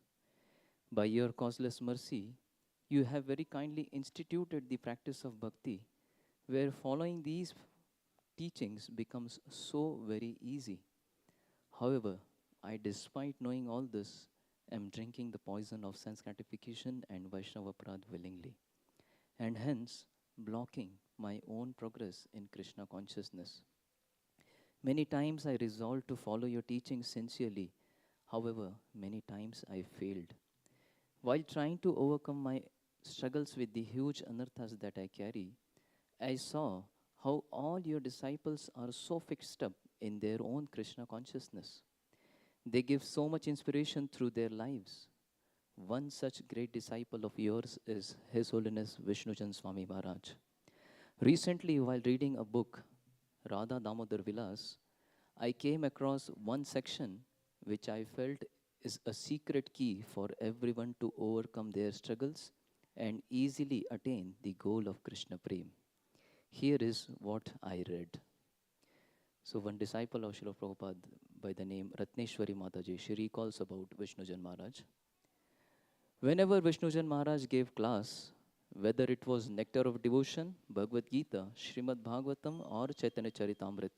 By your causeless mercy, you have very kindly instituted the practice of bhakti, where following these teachings becomes so very easy. However, I, despite knowing all this, am drinking the poison of sense gratification and Vaishnava aparadha willingly, and hence blocking my own progress in Krishna consciousness. Many times I resolved to follow your teachings sincerely. However, many times I failed. While trying to overcome my struggles with the huge anarthas that I carry, I saw how all your disciples are so fixed up in their own Krishna consciousness. They give so much inspiration through their lives. One such great disciple of yours is His Holiness Vishnujan Swami Maharaj. Recently, while reading a book, Radha Damodar Vilas, I came across one section which I felt is a secret key for everyone to overcome their struggles and easily attain the goal of Krishna Prem. Here is what I read. So one disciple of Srila Prabhupada by the name Ratneshwari Mataji, she recalls about Vishnujan Maharaj. Whenever Vishnujan Maharaj gave class, whether it was Nectar of Devotion, Bhagavad Gita, Srimad Bhagavatam or Chaitanya Charitamrit,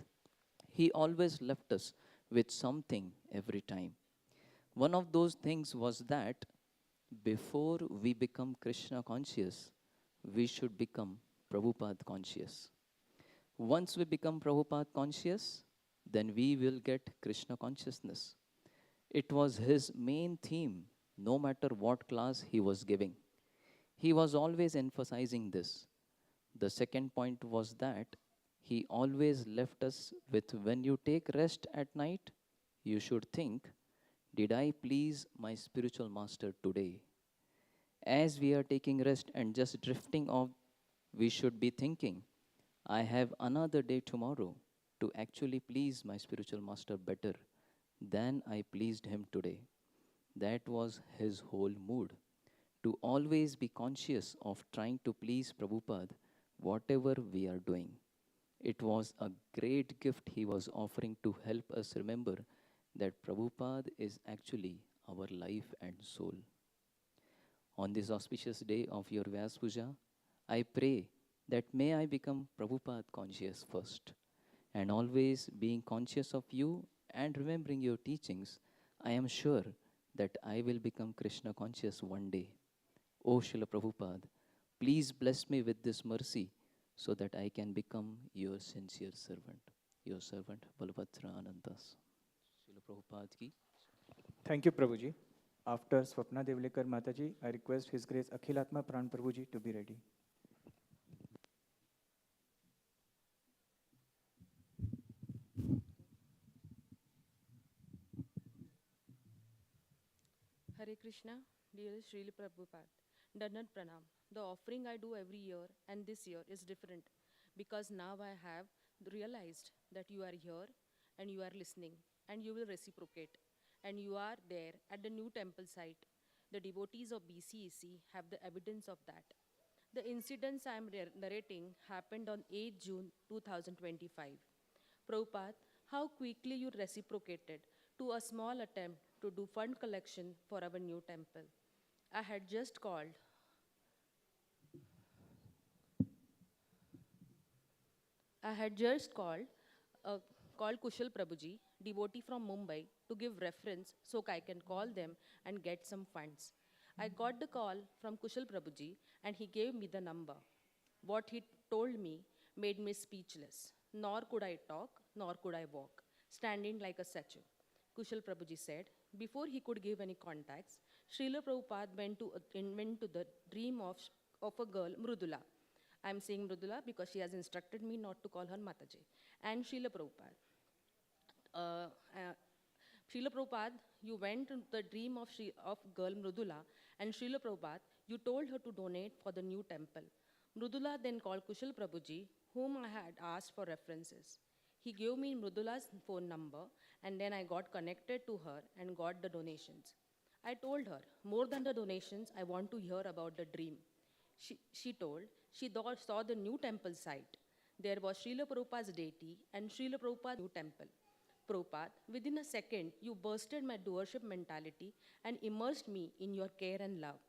he always left us with something every time. One of those things was that before we become Krishna conscious, we should become Prabhupada conscious. Once we become Prabhupada conscious, then we will get Krishna consciousness. It was his main theme, no matter what class he was giving. He was always emphasizing this. The second point was that he always left us with, when you take rest at night, you should think, did I please my spiritual master today? As we are taking rest and just drifting off, we should be thinking, I have another day tomorrow to actually please my spiritual master better than I pleased him today. That was his whole mood, to always be conscious of trying to please Prabhupada whatever we are doing. It was a great gift he was offering to help us remember that Prabhupada is actually our life and soul. On this auspicious day of your Vyasapuja, I pray that may I become Prabhupada conscious first, and always being conscious of you and remembering your teachings, I am sure that I will become Krishna conscious one day. O Srila Prabhupada, please bless me with this mercy so that I can become your sincere servant. Your servant, Balabhadra Anandas. Srila Prabhupada ki.
Thank you, Prabhuji. After Swapna Devlekar Mataji, I request His Grace Akhilatma Pran Prabhuji to be ready.
Hare Krishna, dear Srila Prabhupada, Dandan Pranam. The offering I do every year and this year is different because now I have realized that you are here and you are listening and you will reciprocate and you are there at the new temple site. The devotees of BCEC have the evidence of that. The incidents I am narrating happened on 8 June 2025. Prabhupada, how quickly you reciprocated to a small attempt to do fund collection for our new temple. I had just called Kushal Prabhuji, devotee from Mumbai, to give reference so I can call them and get some funds. I got the call from Kushal Prabhuji and he gave me the number. What he told me made me speechless. Nor could I talk, nor could I walk, standing like a statue. Kushal Prabhuji said, before he could give any contacts, Srila Prabhupada went to the dream of a girl, Mrudula. I am saying Mrudula because she has instructed me not to call her Mataji. And Srila Prabhupada. Srila Prabhupada, you went to the dream of girl Mrudula, and Srila Prabhupada, you told her to donate for the new temple. Mrudula then called Kushal Prabhuji, whom I had asked for references. He gave me Mrudula's phone number, and then I got connected to her and got the donations. I told her, more than the donations, I want to hear about the dream. She told she saw the new temple site. There was Srila Prabhupada's deity and Srila Prabhupada's new temple. Prabhupada, within a second, you bursted my doership mentality and immersed me in your care and love.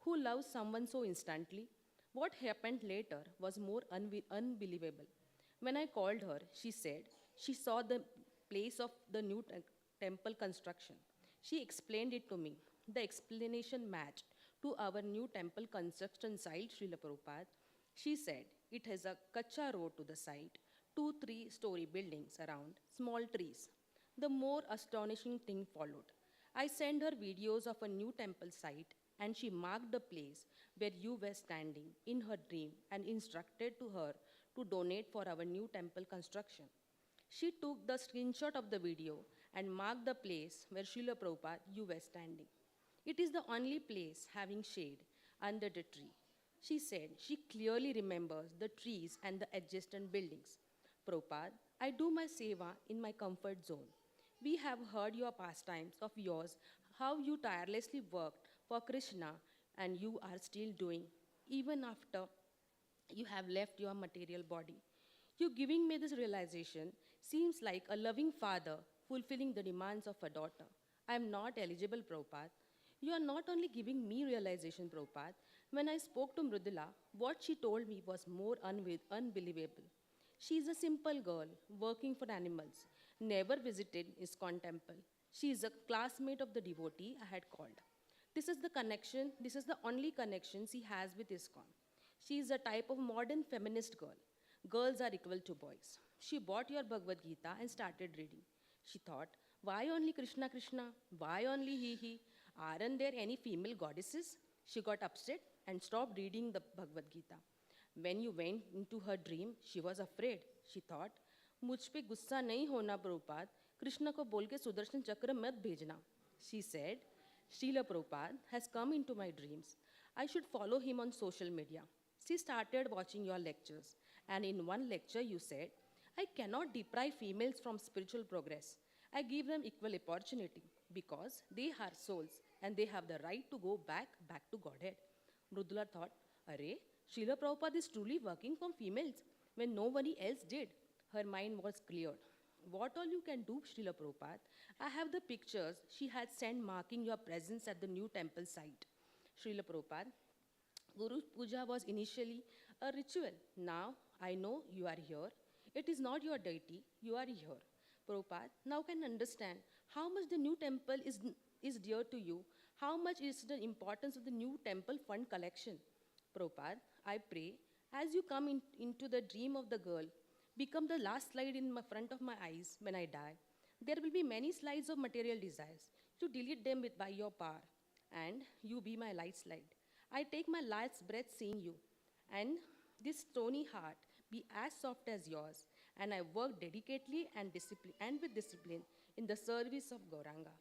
Who loves someone so instantly? What happened later was more unbelievable. When I called her, she said she saw the place of the new temple construction. She explained it to me. The explanation matched to our new temple construction site, Srila Prabhupada. She said it has a kacha road to the site, 2 3-story buildings around, small trees. The more astonishing thing followed. I sent her videos of a new temple site and she marked the place where you were standing in her dream and instructed to her to donate for our new temple construction. She took the screenshot of the video and marked the place where Srila Prabhupada you were standing. It is the only place having shade under the tree. She said she clearly remembers the trees and the adjacent buildings. Prabhupada, I do my seva in my comfort zone. We have heard your pastimes of yours, how you tirelessly worked for Krishna and you are still doing, even after you have left your material body. You giving me this realization seems like a loving father fulfilling the demands of a daughter. I am not eligible, Prabhupada. You are not only giving me realization, Prabhupada. When I spoke to Mrudula, what she told me was more unbelievable. She is a simple girl working for animals, never visited ISKCON temple. She is a classmate of the devotee I had called. This is the connection, this is the only connection she has with ISKCON. She is a type of modern feminist girl. Girls are equal to boys. She bought your Bhagavad Gita and started reading. She thought, why only Krishna Krishna? Why only he? Aren't there any female goddesses? She got upset and stopped reading the Bhagavad Gita. When you went into her dream, she was afraid. She thought, मुझ पे गुस्सा नहीं होना प्रभुपाद, कृष्ण को बोल के सुदर्शन चक्र मत भेजना. She said, Srila Prabhupada has come into my dreams. I should follow him on social media. She started watching your lectures, and in one lecture you said, I cannot deprive females from spiritual progress. I give them equal opportunity because they are souls and they have the right to go back to Godhead. Mrudula thought, Array, Srila Prabhupada is truly working for females when nobody else did. Her mind was cleared. What all you can do, Srila Prabhupada? I have the pictures she had sent marking your presence at the new temple site. Srila Prabhupada, Guru Puja was initially a ritual. Now I know you are here. It is not your deity, you are here. Prabhupada now can understand how much the new temple is dear to you, how much is the importance of the new temple fund collection. Prabhupada, I pray, as you come into the dream of the girl, become the last slide in front of my eyes when I die. There will be many slides of material desires. You delete them by your power, and you be my light slide. I take my last breath seeing you, and this stony heart be as soft as yours, and I work dedicatedly and with discipline in the service of Gauranga.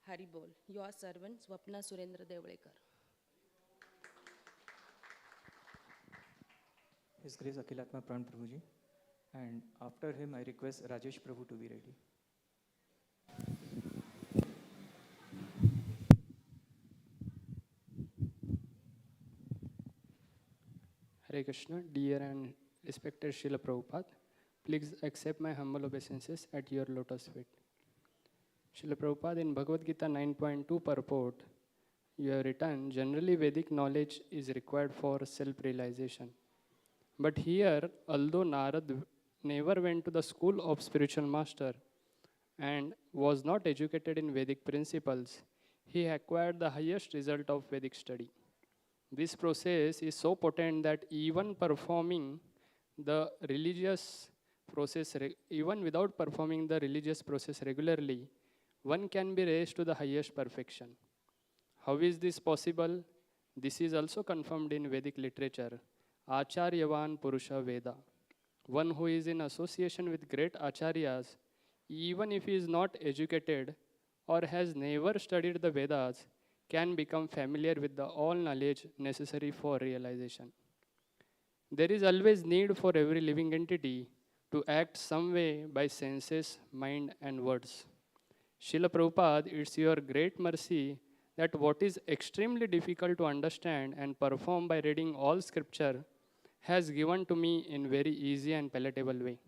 Hari Bol, your servant Swapna Surendra Devlekar.
His Grace Akhilatma Pran Prabhuji. And after him, I request Rajesh Prabhu to be ready.
Hare Krishna, dear and respected Srila Prabhupada, please accept my humble obeisances at your lotus feet. Srila Prabhupada, in Bhagavad Gita 9.2 purport, you have written, generally Vedic knowledge is required for self-realization. But here, although Narad never went to the school of spiritual master and was not educated in Vedic principles, he acquired the highest result of Vedic study. This process is so potent that even performing the religious process, even without performing the religious process regularly, one can be raised to the highest perfection. How is this possible? This is also confirmed in Vedic literature. Acharyavan Purusha Veda. One who is in association with great Acharyas, even if he is not educated or has never studied the Vedas, can become familiar with the all knowledge necessary for realization. There is always need for every living entity to act some way by senses, mind, and words. Srila Prabhupada, it's your great mercy that what is extremely difficult to understand and perform by reading all scripture has given to me in very easy and palatable way.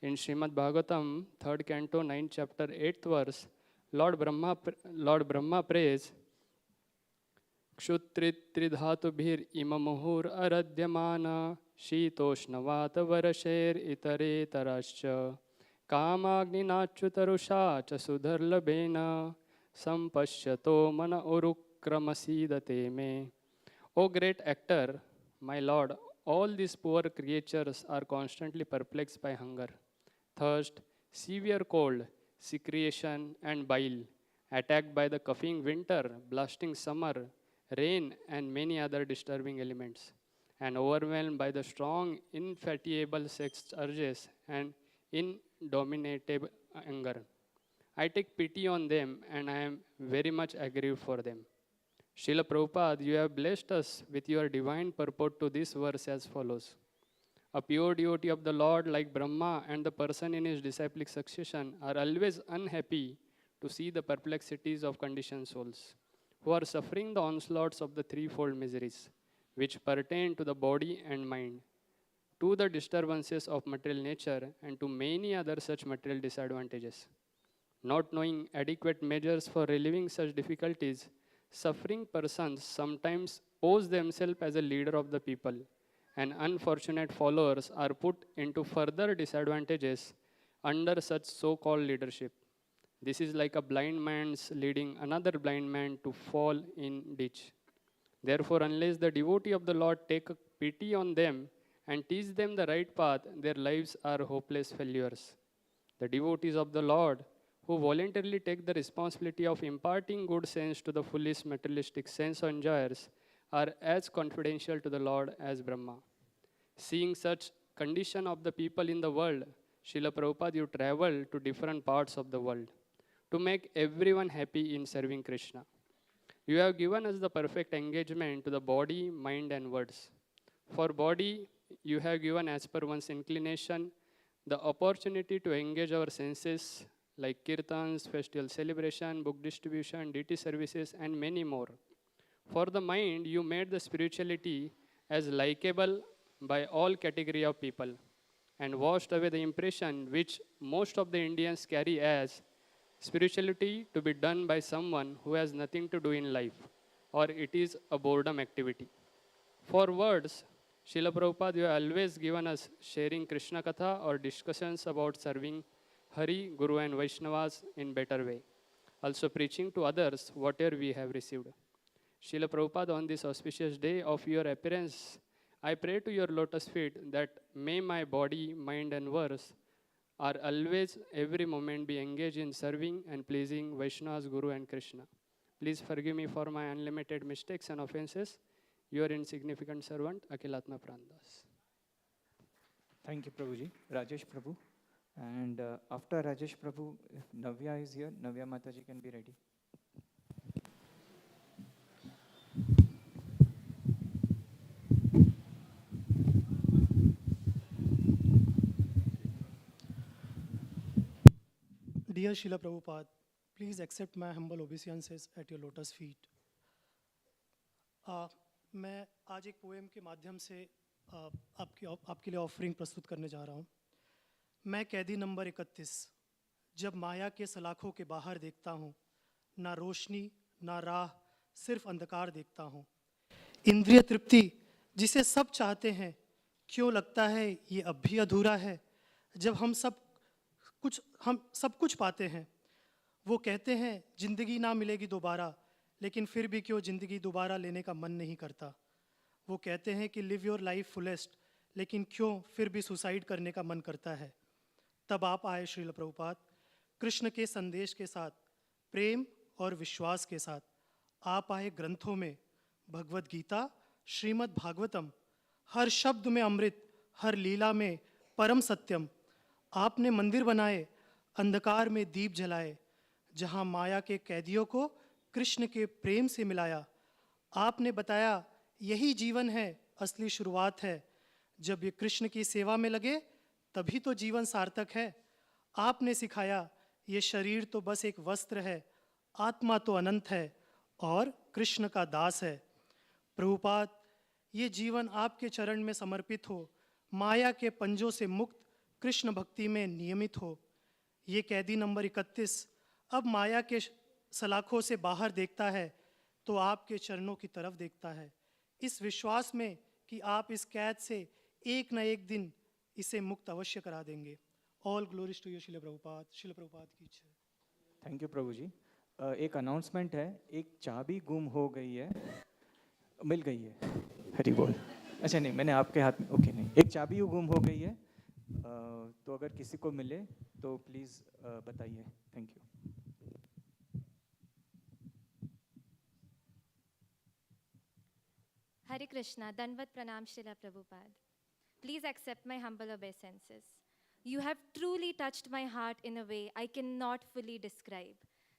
In Srimad Bhagavatam, 3rd canto, 9th chapter, 8th verse, Lord Brahma prays, Kshutrit tridhatubhir imamuhur aradyamana shitoshnavata varasher itare tarascha kamagni nachutarusha cha sudharlabena sampashyato mana urukramasidate me. O great actor, my Lord, all these poor creatures are constantly perplexed by hunger, thirst, severe cold, secretion, and bile, attacked by the coughing winter, blasting summer, rain, and many other disturbing elements, and overwhelmed by the strong, infatigable sex urges and indomitable anger. I take pity on them, and I am very much aggrieved for them. Srila Prabhupada, you have blessed us with your divine purport to this verse as follows. A pure devotee of the Lord like Brahma and the person in his disciplic succession are always unhappy to see the perplexities of conditioned souls who are suffering the onslaughts of the threefold miseries which pertain to the body and mind, to the disturbances of material nature, and to many other such material disadvantages. Not knowing adequate measures for relieving such difficulties, suffering persons sometimes pose themselves as a leader of the people, and unfortunate followers are put into further disadvantages under such so-called leadership. This is like a blind man's leading another blind man to fall in ditch. Therefore, unless the devotee of the Lord take pity on them and teach them the right path, their lives are hopeless failures. The devotees of the Lord who voluntarily take the responsibility of imparting good sense to the foolish materialistic sense enjoyers are as confidential to the Lord as Brahma. Seeing such condition of the people in the world, Srila Prabhupada, you travel to different parts of the world to make everyone happy in serving Krishna. You have given us the perfect engagement to the body, mind, and words. For body, you have given as per one's inclination the opportunity to engage our senses like kirtans, festival celebration, book distribution, deity services, and many more. For the mind, you made the spirituality as likable by all category of people and washed away the impression which most of the Indians carry as spirituality to be done by someone who has nothing to do in life, or it is a boredom activity. For words, Srila Prabhupada, you have always given us sharing Krishna Katha or discussions about serving Hari, Guru and Vaishnavas in better way. Also preaching to others whatever we have received. Srila Prabhupada, on this auspicious day of your appearance, I pray to your lotus feet that may my body, mind and words are always, every moment be engaged in serving and pleasing Vaishnavas, Guru and Krishna. Please forgive me for my unlimited mistakes and offenses. Your insignificant servant, Akhilatma Prandas.
Thank you, Prabhuji. Rajesh Prabhu. And after Rajesh Prabhu, if Navya is here, Navya Mataji can be ready.
Dear Srila Prabhupada, please accept my humble obeisances at your lotus feet. मैं आज एक poem के माध्यम से आपके लिए offering प्रस्तुत करने जा रहा हूँ। मैं कैदी नंबर 31, जब माया के सलाखों के बाहर देखता हूँ, ना रोशनी ना राह, सिर्फ अंधकार देखता हूँ। इंद्रिय तृप्ति जिसे सब चाहते हैं, क्यों लगता है ये अब भी अधूरा है? जब हम सब कुछ पाते हैं। वो कहते हैं जिंदगी ना मिलेगी दोबारा, लेकिन फिर भी क्यों ज़िंदगी दोबारा लेने का मन नहीं करता। वो कहते हैं कि लिव योर लाइफ फुलेस्ट, लेकिन क्यों फिर भी सुसाइड करने का मन करता है। तब आप आए श्रील प्रभुपाद, कृष्ण के संदेश के साथ, प्रेम और विश्वास के साथ। आप आए ग्रंथों में, भगवद गीता, श्रीमद् भागवतम, हर शब्द में अमृत, हर लीला में परम सत्यम। आपने मंदिर बनाए, अंधकार में दीप जलाए, जहाँ माया के कैदियों को कृष्ण के प्रेम से मिलाया। आपने बताया यही जीवन है, असली शुरुआत है। जब ये कृष्ण की सेवा में लगे तभी तो जीवन सार्थक है। आपने सिखाया ये शरीर तो बस एक वस्त्र है, आत्मा तो अनंत है और कृष्ण का दास है। प्रभुपाद, ये जीवन आपके चरण में समर्पित हो, माया के पंजों से मुक्त कृष्ण भक्ति में नियमित हो। ये कैदी नंबर 31 अब माया के सलाखों से बाहर देखता है तो आपके चरणों की तरफ देखता है, इस विश्वास में कि आप इस कैद से एक न एक दिन इसे मुक्त अवश्य करा देंगे। All glories to you Srila Prabhupada. Srila Prabhupada की जय।
थैंक यू प्रभु जी। एक अनाउंसमेंट है, एक चाबी गुम हो गई है, मिल गई है। हरी बोल। अच्छा नहीं, मैंने आपके हाथ में, ओके नहीं, एक चाबी गुम हो गई है, तो अगर किसी को मिले तो प्लीज़ बताइए। Thank you.
Hare Krishna, Danvat Pranam Srila Prabhupada. Please accept my humble obeisances. You have truly touched my heart in a way I cannot fully describe.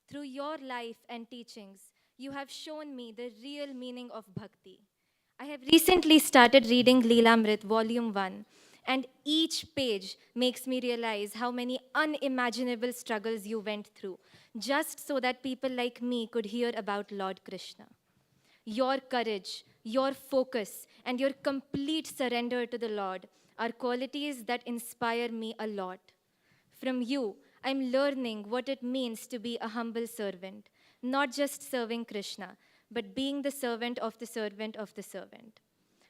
Through your life and teachings, you have shown me the real meaning of bhakti. I have recently started reading Leelamrit Volume 1, and each page makes me realize how many unimaginable struggles you went through, just so that people like me could hear about Lord Krishna. Your courage, your focus, and your complete surrender to the Lord are qualities that inspire me a lot. From you, I'm learning what it means to be a humble servant, not just serving Krishna, but being the servant of the servant of the servant.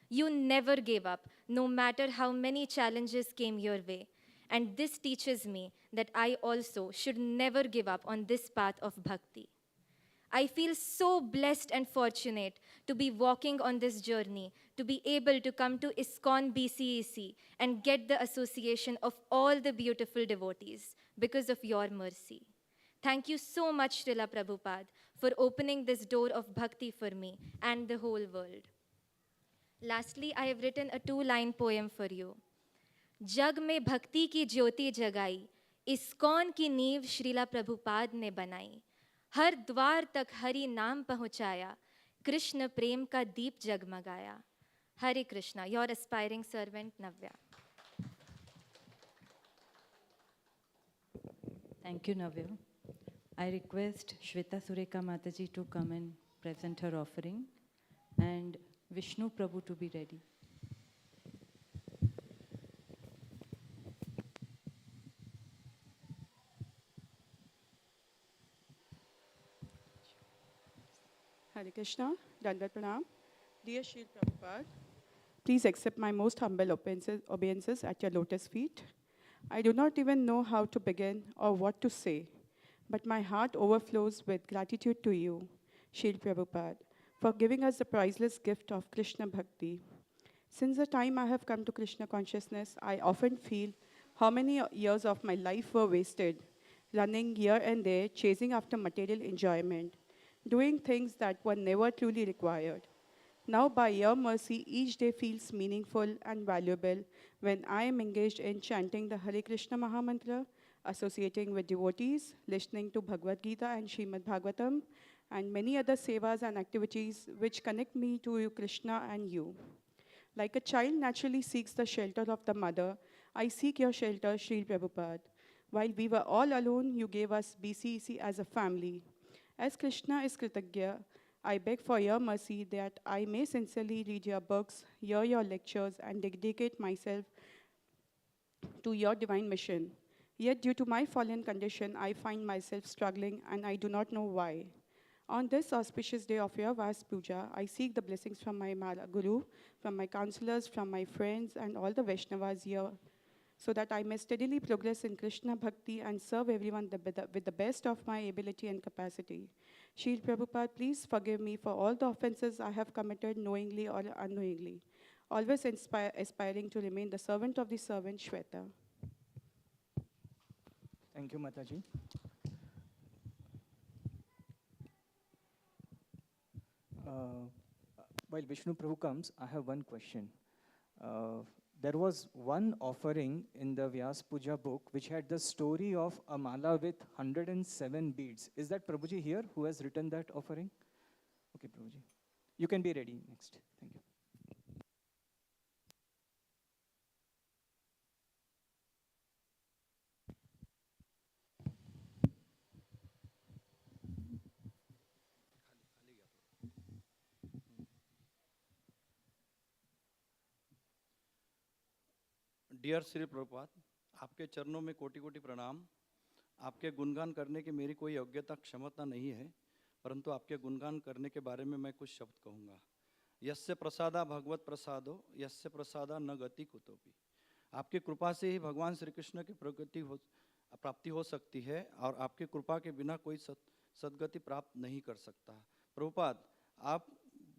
You never gave up, no matter how many challenges came your way. And this teaches me that I also should never give up on this path of bhakti. I feel so blessed and fortunate to be walking on this journey, to be able to come to ISKCON BCEC and get the association of all the beautiful devotees because of your mercy. Thank you so much, Srila Prabhupada, for opening this door of bhakti for me and the whole world. Lastly, I have written a 2-line poem for you. जग में भक्ति की ज्योति जगाई, ISKCON की नींव श्रीला प्रभुपाद ने बनाई। हर द्वार तक हरि नाम पहुंचाया, कृष्ण प्रेम का दीप जगमगाया। हरे Krishna, your aspiring servant Navya.
Thank you, Navya. I request Shweta Sureka Mataji to come and present her offering, and Vishnu Prabhu to be ready.
Hare Krishna, Dandat Pranam. Dear Srila Prabhupada, please accept my most humble obeisances at your lotus feet. I do not even know how to begin or what to say, but my heart overflows with gratitude to you, Srila Prabhupada, for giving us the priceless gift of Krishna Bhakti. Since the time I have come to Krishna consciousness, I often feel how many years of my life were wasted, running here and there, chasing after material enjoyment, doing things that were never truly required. Now, by your mercy, each day feels meaningful and valuable when I am engaged in chanting the Hare Krishna Mahamantra, associating with devotees, listening to Bhagavad Gita and Srimad Bhagavatam, and many other sevas and activities which connect me to you, Krishna and you. Like a child naturally seeks the shelter of the mother, I seek your shelter, Srila Prabhupada. While we were all alone, you gave us BCEC as a family. As Krishna is Kritagya, I beg for your mercy that I may sincerely read your books, hear your lectures, and dedicate myself to your divine mission. Yet, due to my fallen condition, I find myself struggling, and I do not know why. On this auspicious day of your Vyasapuja, I seek the blessings from my Guru, from my counselors, from my friends, and all the Vaishnavas here, so that I may steadily progress in Krishna Bhakti and serve everyone with the best of my ability and capacity. Srila Prabhupada, please forgive me for all the offenses I have committed knowingly or unknowingly, always aspiring to remain the servant of the servant, Shweta.
Thank you, Mataji. While Vishnu Prabhu comes, I have one question. There was one offering in the Vyasapuja book which had the story of a mala with 107 beads. Is that Prabhuji here who has written that offering? Okay, Prabhuji. You can be ready next. Thank you.
Dear Shri Prabhupada, आपके चरणों में कोटि कोटि प्रणाम। आपके गुणगान करने की मेरी कोई योग्यता क्षमता नहीं है, परंतु आपके गुणगान करने के बारे में मैं कुछ शब्द कहूँगा। यस्य प्रसादा भगवत प्रसादो यस्य प्रसादा न गति कुतोपि। आपकी कृपा से ही भगवान श्री कृष्ण की प्राप्ति हो सकती है, और आपकी कृपा के बिना कोई सद्गति प्राप्त नहीं कर सकता। प्रभुपाद, आप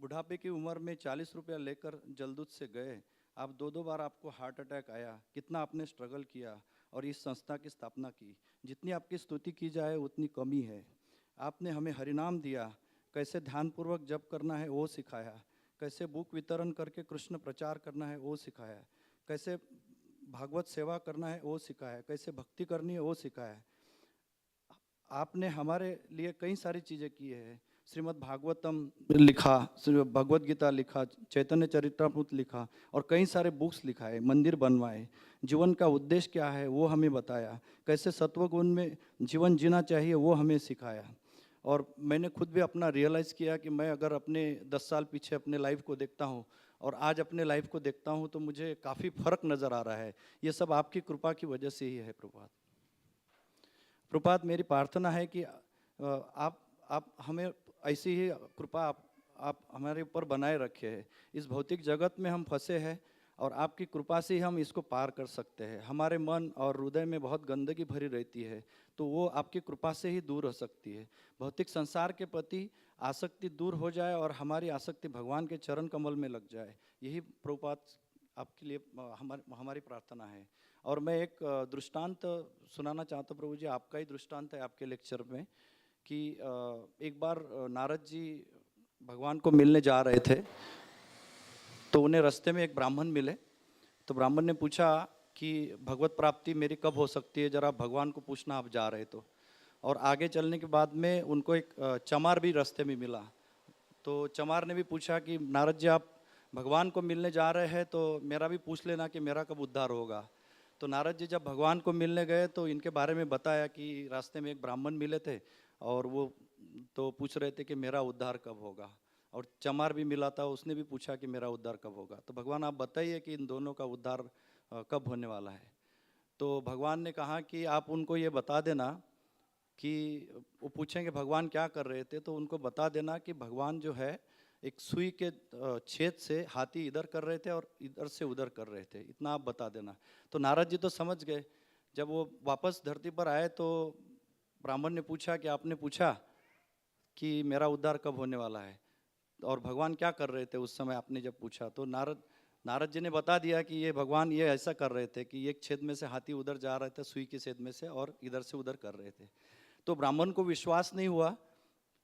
बुढ़ापे की उम्र में 40 रुपया लेकर जलदूत से गए। आप दो बार आपको हार्ट अटैक आया, कितना आपने स्ट्रगल किया और इस संस्था की स्थापना की। जितनी आपकी स्तुति की जाए उतनी कमी है। आपने हमें हरिनाम दिया, कैसे ध्यानपूर्वक जप करना है वो सिखाया, कैसे बुक वितरण करके कृष्ण प्रचार करना है वो सिखाया, कैसे भागवत सेवा करना है वो सिखाया, कैसे भक्ति करनी है वो सिखाया। आपने हमारे लिए कई सारी चीज़ें की है। श्रीमद् भागवतम लिखा, भगवत गीता लिखा, चैतन्य चरितामृत लिखा, और कई सारे बुक्स लिखाए, मंदिर बनवाए। जीवन का उद्देश्य क्या है वो हमें बताया, कैसे सत्वगुण में जीवन जीना चाहिए वो हमें सिखाया। और मैंने खुद भी अपना रियलाइज़ किया कि मैं अगर अपने 10 साल पीछे अपने लाइफ को देखता हूँ और आज अपने लाइफ को देखता हूँ तो मुझे काफ़ी फ़र्क नज़र आ रहा है। ये सब आपकी कृपा की वजह से ही है। प्रभुपाद, मेरी प्रार्थना है कि आप हमें ऐसी ही कृपा आप हमारे ऊपर बनाए रखे हैं। इस भौतिक जगत में हम फंसे हैं और आपकी कृपा से ही हम इसको पार कर सकते हैं। हमारे मन और हृदय में बहुत गंदगी भरी रहती है, तो वो आपकी कृपा से ही दूर हो सकती है। भौतिक संसार के प्रति आसक्ति दूर हो जाए और हमारी आसक्ति भगवान के चरण कमल में लग जाए, यही प्रभुपाद आपके लिए हमारी प्रार्थना है। और मैं एक दृष्टांत सुनाना चाहता हूँ प्रभु जी, आपका ही दृष्टांत है आपके लेक्चर में, कि एक बार नारद जी भगवान को मिलने जा रहे थे, तो उन्हें रास्ते में एक ब्राह्मण मिले। तो ब्राह्मण ने पूछा कि भगवत प्राप्ति मेरी कब हो सकती है, जरा भगवान को पूछना आप जा रहे तो। और आगे चलने के बाद में उनको एक चमार भी रास्ते में मिला। तो चमार ने भी पूछा कि नारद जी आप भगवान को मिलने जा रहे हैं तो मेरा भी पूछ लेना कि मेरा कब उद्धार होगा। तो नारद जी जब भगवान को मिलने गए तो इनके बारे में बताया कि रास्ते में एक ब्राह्मण मिले थे और वो तो पूछ रहे थे कि मेरा उद्धार कब होगा। और चमार भी मिला था, उसने भी पूछा कि मेरा उद्धार कब होगा। तो भगवान आप बताइए कि इन दोनों का उद्धार कब होने वाला है। तो भगवान ने कहा कि आप उनको ये बता देना कि वो पूछेंगे भगवान क्या कर रहे थे, तो उनको बता देना कि भगवान जो है एक सुई के छेद से हाथी इधर कर रहे थे और इधर से उधर कर रहे थे, इतना आप बता देना। तो नारद जी तो समझ गए, जब वो वापस धरती पर आए तो ब्राह्मण ने पूछा कि आपने पूछा कि मेरा उद्धार कब होने वाला है और भगवान क्या कर रहे थे उस समय, आपने जब पूछा तो नारद जी ने बता दिया कि ये भगवान ये ऐसा कर रहे थे कि एक छेद में से हाथी उधर जा रहे थे सुई के छेद में से और इधर से उधर कर रहे थे। तो ब्राह्मण को विश्वास नहीं हुआ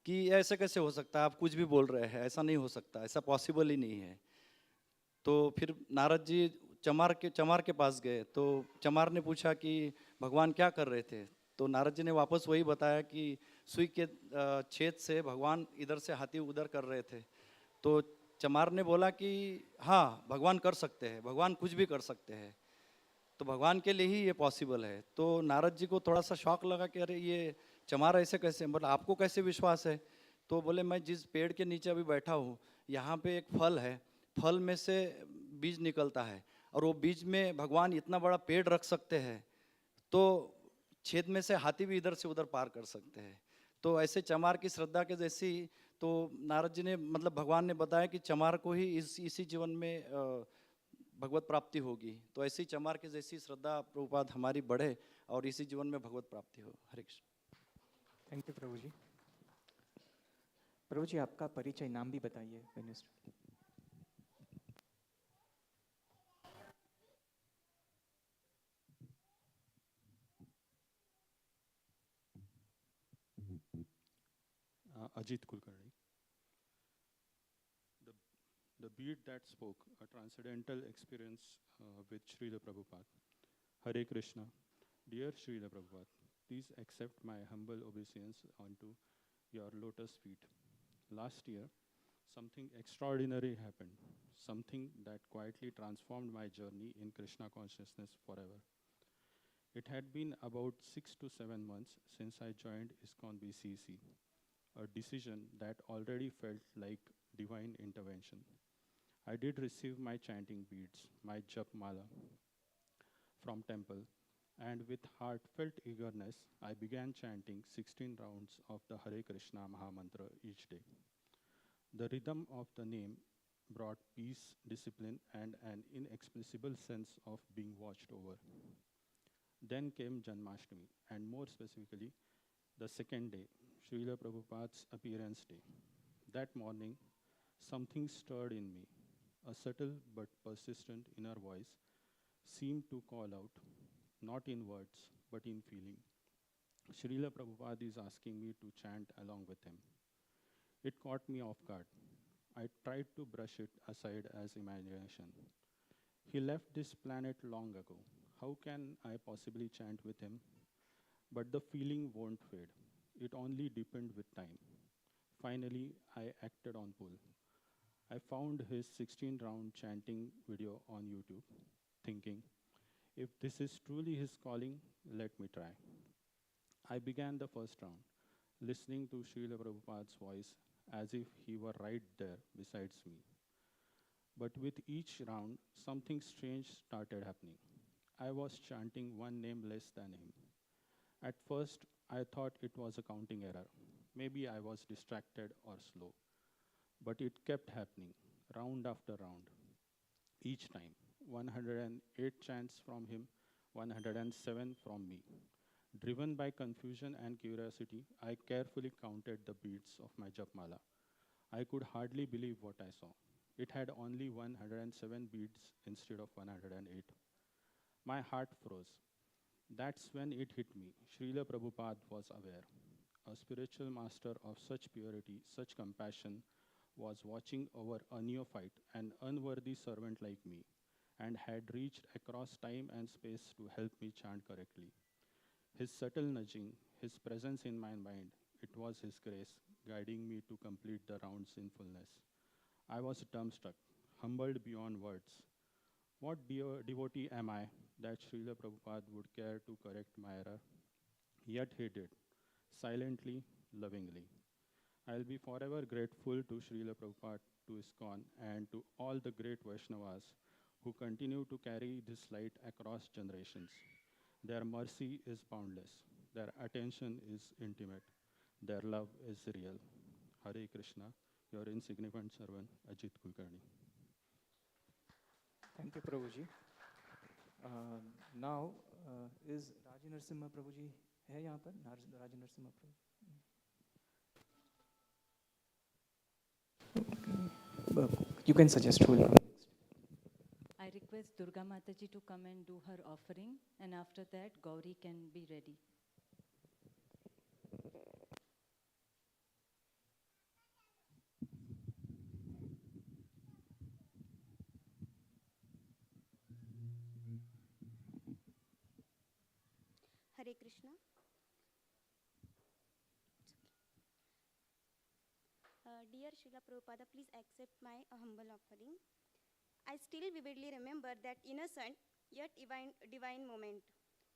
कि ऐसे कैसे हो सकता है, आप कुछ भी बोल रहे हैं, ऐसा नहीं हो सकता, ऐसा पॉसिबल ही नहीं है। तो फिर नारद जी चमार के पास गए तो चमार ने पूछा कि भगवान क्या कर रहे थे, तो नारद जी ने वापस वही बताया कि सुई के छेद से भगवान इधर से हाथी उधर कर रहे थे। तो चमार ने बोला कि हाँ भगवान कर सकते हैं, भगवान कुछ भी कर सकते हैं, तो भगवान के लिए ही ये पॉसिबल है। तो नारद जी को थोड़ा सा शौक लगा कि अरे ये चमार ऐसे कैसे, मतलब आपको कैसे विश्वास है? तो बोले मैं जिस पेड़ के नीचे अभी बैठा हूँ यहाँ पे एक फल है, फल में से बीज निकलता है और वो बीज में भगवान इतना बड़ा पेड़ रख सकते हैं, तो छेद में से हाथी भी इधर से उधर पार कर सकते हैं। तो ऐसे चमार की श्रद्धा के जैसी, तो नारद जी ने मतलब भगवान ने बताया कि चमार को ही इसी जीवन में भगवत प्राप्ति होगी। तो ऐसी चमार के जैसी श्रद्धा प्रभुपाद हमारी बढ़े और इसी जीवन में भगवत प्राप्ति हो। हरे कृष्ण।
थैंक यू प्रभु जी। प्रभु जी आपका परिचय, नाम भी बताइए। Minister
Ajit Kulkarni. The beat that spoke, a transcendental experience with Srila Prabhupada. Hare Krishna. Dear Srila Prabhupada, please accept my humble obeisance onto your lotus feet. Last year, something extraordinary happened, something that quietly transformed my journey in Krishna consciousness forever. It had been about 6 to 7 months since I joined ISKCON BCEC, a decision that already felt like divine intervention. I did receive my chanting beads, my jap mala from temple, and with heartfelt eagerness, I began chanting 16 rounds of the Hare Krishna Mahamantra each day. The rhythm of the name brought peace, discipline, and an inexpressible sense of being watched over. Then came Janmashtami, and more specifically, the second day, Srila Prabhupada's appearance day. That morning, something stirred in me. A subtle but persistent inner voice seemed to call out, not in words, but in feeling. Srila Prabhupada is asking me to chant along with him. It caught me off guard. I tried to brush it aside as imagination. He left this planet long ago. How can I possibly chant with him? But the feeling won't fade. It only deepened with time. Finally, I acted on pull. I found his 16-round chanting video on YouTube, thinking, if this is truly his calling, let me try. I began the first round, listening to Srila Prabhupada's voice as if he were right there besides me. But with each round, something strange started happening. I was chanting one name less than him. At first, I thought it was a counting error. Maybe I was distracted or slow. But it kept happening, round after round. Each time, 108 chants from him, 107 from me. Driven by confusion and curiosity, I carefully counted the beads of my japmala. I could hardly believe what I saw. It had only 107 beads instead of 108. My heart froze. That's when it hit me. Srila Prabhupada was aware. A spiritual master of such purity, such compassion, was watching over a neophyte, an unworthy servant like me, and had reached across time and space to help me chant correctly. His subtle nudging, his presence in my mind, it was his grace guiding me to complete the rounds in fullness. I was dumbstruck, humbled beyond words. What devotee am I that Srila Prabhupada would care to correct my error? Yet he did, silently, lovingly. I'll be forever grateful to Srila Prabhupada, to ISKCON, and to all the great Vaishnavas who continue to carry this light across generations. Their mercy is boundless. Their attention is intimate. Their love is real. Hare Krishna, your insignificant servant, Ajit Kulkarni.
Thank you, Prabhuji. Now, is Raj Narasimha Prabhu ji है यहाँ पर? Raj Narasimha Prabhu, you can suggest who will come next.
I request Durga Mataji to come and do her offering, and after that Gauri can be ready.
Hare Krishna. Dear Srila Prabhupada, please accept my humble offering. I still vividly remember that innocent yet divine moment.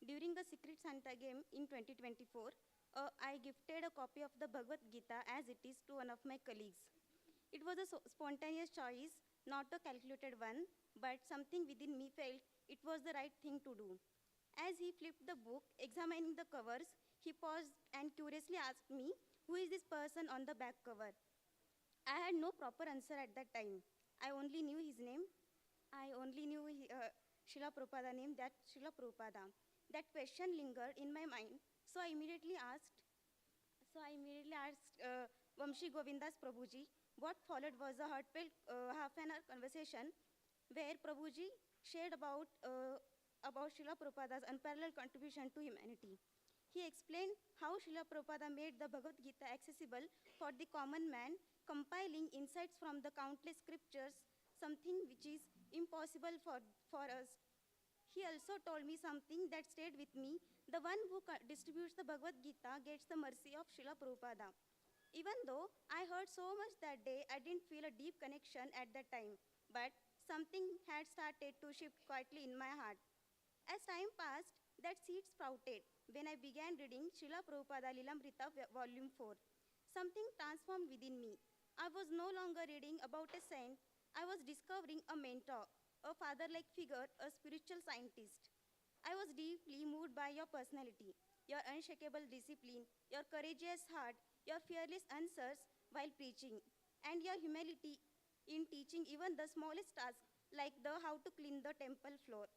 During the Secret Santa game in 2024, I gifted a copy of the Bhagavad Gita as it is to one of my colleagues. It was a spontaneous choice, not a calculated one, but something within me felt it was the right thing to do. As he flipped the book, examining the covers, he paused and curiously asked me, "Who is this person on the back cover?" I had no proper answer at that time. I only knew his name. I only knew Srila Prabhupada name, that Srila Prabhupada. That question lingered in my mind, so I immediately asked Vamshi Govindas Prabhuji. What followed was a heartfelt half-an-hour conversation where Prabhuji shared about Srila Prabhupada's unparalleled contribution to humanity. He explained how Srila Prabhupada made the Bhagavad Gita accessible for the common man, compiling insights from the countless scriptures, something which is impossible for us. He also told me something that stayed with me. The one who distributes the Bhagavad Gita gets the mercy of Srila Prabhupada. Even though I heard so much that day, I didn't feel a deep connection at that time. But something had started to shift quietly in my heart. As time passed, that seed sprouted when I began reading Srila Prabhupada Lilamrita Volume 4. Something transformed within me. I was no longer reading about a saint. I was discovering a mentor, a father-like figure, a spiritual scientist. I was deeply moved by your personality, your unshakable discipline, your courageous heart, your fearless answers while preaching, and your humility in teaching even the smallest task, like the how to clean the temple floor.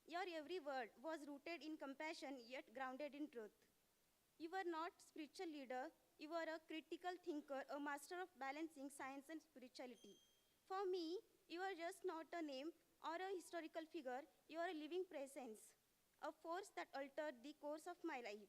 Your every word was rooted in compassion yet grounded in truth. You were not spiritual leader, you were a critical thinker, a master of balancing science and spirituality. For me, you are just not a name or a historical figure, you are a living presence, a force that altered the course of my life.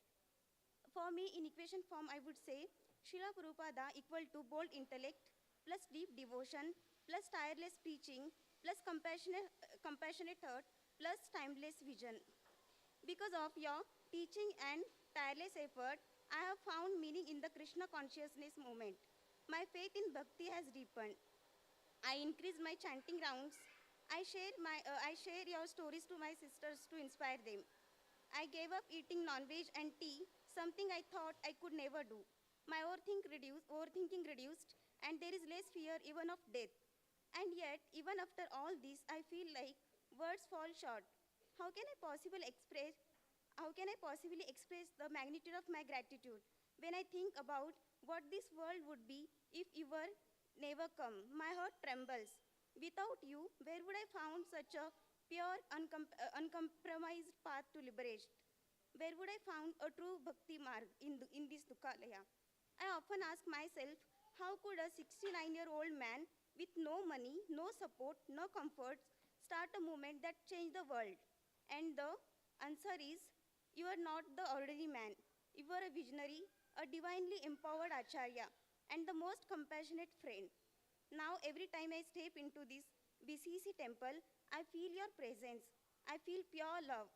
For me, in equation form, I would say, Srila Prabhupada equal to bold intellect, plus deep devotion, plus tireless preaching, plus compassionate heart, plus timeless vision. Because of your teaching and tireless effort, I have found meaning in the Krishna consciousness movement. My faith in Bhakti has deepened. I increased my chanting rounds. I share your stories to my sisters to inspire them. I gave up eating non-veg and tea, something I thought I could never do. My overthinking reduced, and there is less fear even of death. And yet, even after all this, I feel like words fall short. How can I possibly express the magnitude of my gratitude when I think about what this world would be if you were never come? My heart trembles. Without you, where would I found such a pure, uncompromised path to liberation? Where would I found a true bhakti marg in this Dukkalaya? I often ask myself, how could a 69-year-old man with no money, no support, no comforts start a movement that changed the world? And the answer is, you are not the ordinary man. You are a visionary, a divinely empowered Acharya, and the most compassionate friend. Now, every time I step into this BCEC temple, I feel your presence. I feel pure love.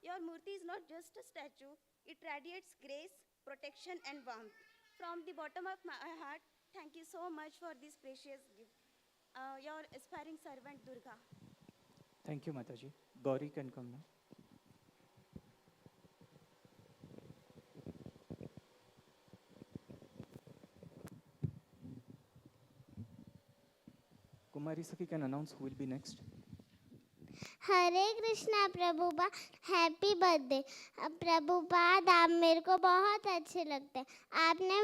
Your Murti is not just a statue, it radiates grace, protection, and warmth. From the bottom of my heart, thank you so much for this precious gift. Your aspiring servant, Durga.
Thank you, Mataji. Gauri can come now. Kumari Saki can announce who will be next.
Hare Krishna Prabhupada, happy birthday Prabhupada. आप मेरे को बहुत अच्छे लगते हैं। आपने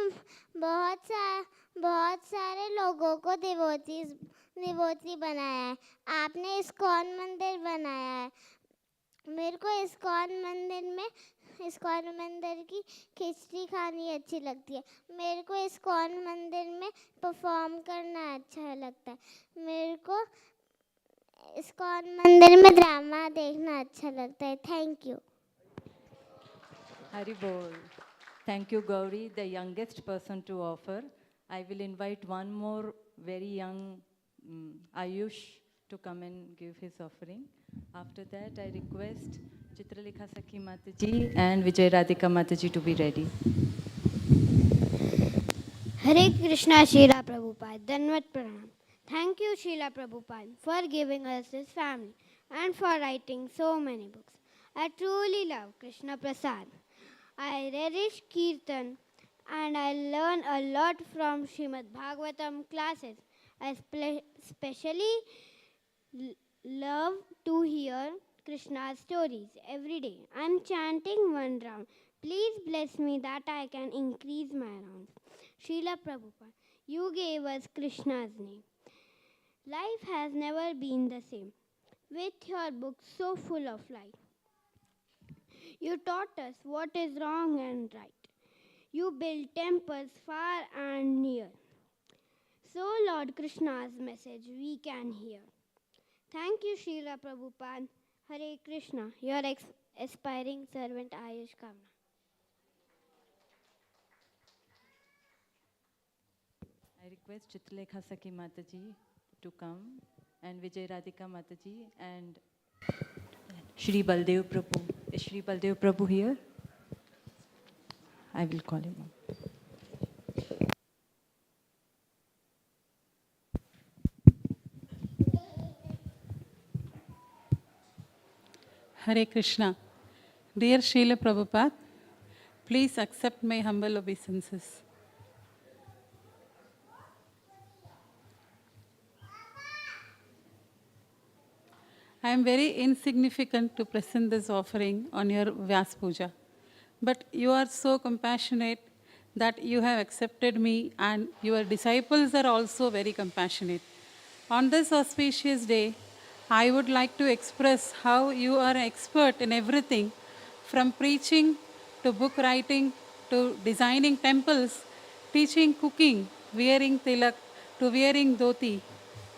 बहुत सारे लोगों को डिवोटी बनाया है। आपने इस्कॉन मंदिर बनाया है। मेरे मेरे को इस्कॉन मंदिर की खिचड़ी खानी अच्छी लगती है। मेरे को इस्कॉन मंदिर में परफॉर्म करना अच्छा लगता है। मेरे को इस्कॉन मंदिर में ड्रामा देखना अच्छा लगता है। Thank you.
Hari Bol. Thank you, Gauri, the youngest person to offer. I will invite one more very young Ayush to come and give his offering. After that, I request Chitralekha Sakhi Mataji and Vijay Radhika Mataji to be ready.
Hare Krishna Srila Prabhupada, Dandavat Pranam. Thank you Srila Prabhupada for giving us this family and for writing so many books. I truly love Krishna Prasad. I relish kirtan and I learn a lot from Srimad Bhagavatam classes. I especially love to hear Krishna's stories every day. I'm chanting one round. Please bless me that I can increase my rounds. Srila Prabhupada, you gave us Krishna's name. Life has never been the same. With your book so full of light, you taught us what is wrong and right. You built temples far and near. So Lord Krishna's message we can hear. Thank you Srila Prabhupada. Hare Krishna, your aspiring servant Ayush Kamna.
I request Chitralekha Sakhi Mataji to come and Vijay Radhika Mataji and Shri Baldev Prabhu. Is Shri Baldev Prabhu here? I will call him up.
Hare Krishna. Dear Srila Prabhupada, please accept my humble obeisances. I am very insignificant to present this offering on your Vyasapuja, but you are so compassionate that you have accepted me, and your disciples are also very compassionate. On this auspicious day, I would like to express how you are an expert in everything, from preaching to book writing to designing temples, teaching cooking, wearing tilak to wearing dhoti,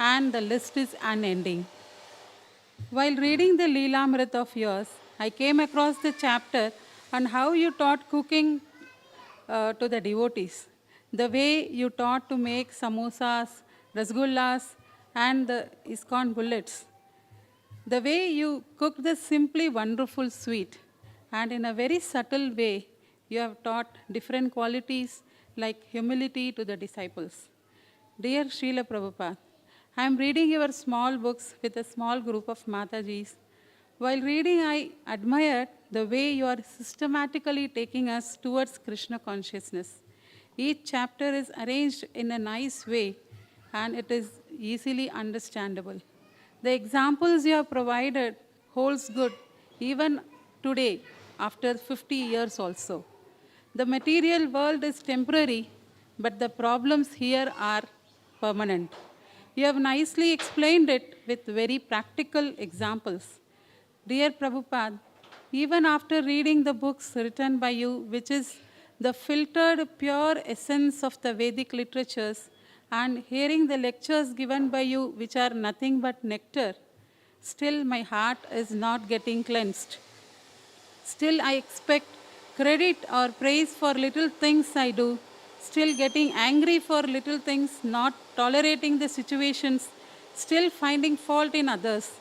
and the list is unending. While reading the Leelamrit of yours, I came across the chapter on how you taught cooking to the devotees. The way you taught to make samosas, rasgullas, and the ISKCON bullets. The way you cooked the simply wonderful sweet. And in a very subtle way, you have taught different qualities like humility to the disciples. Dear Srila Prabhupada, I am reading your small books with a small group of Matajis. While reading, I admired the way you are systematically taking us towards Krishna consciousness. Each chapter is arranged in a nice way and it is easily understandable. The examples you have provided holds good even today, after 50 years also. The material world is temporary, but the problems here are permanent. You have nicely explained it with very practical examples. Dear Prabhupada, even after reading the books written by you, which is the filtered, pure essence of the Vedic literatures, and hearing the lectures given by you, which are nothing but nectar, still my heart is not getting cleansed. Still I expect credit or praise for little things I do, still getting angry for little things, not tolerating the situations, still finding fault in others.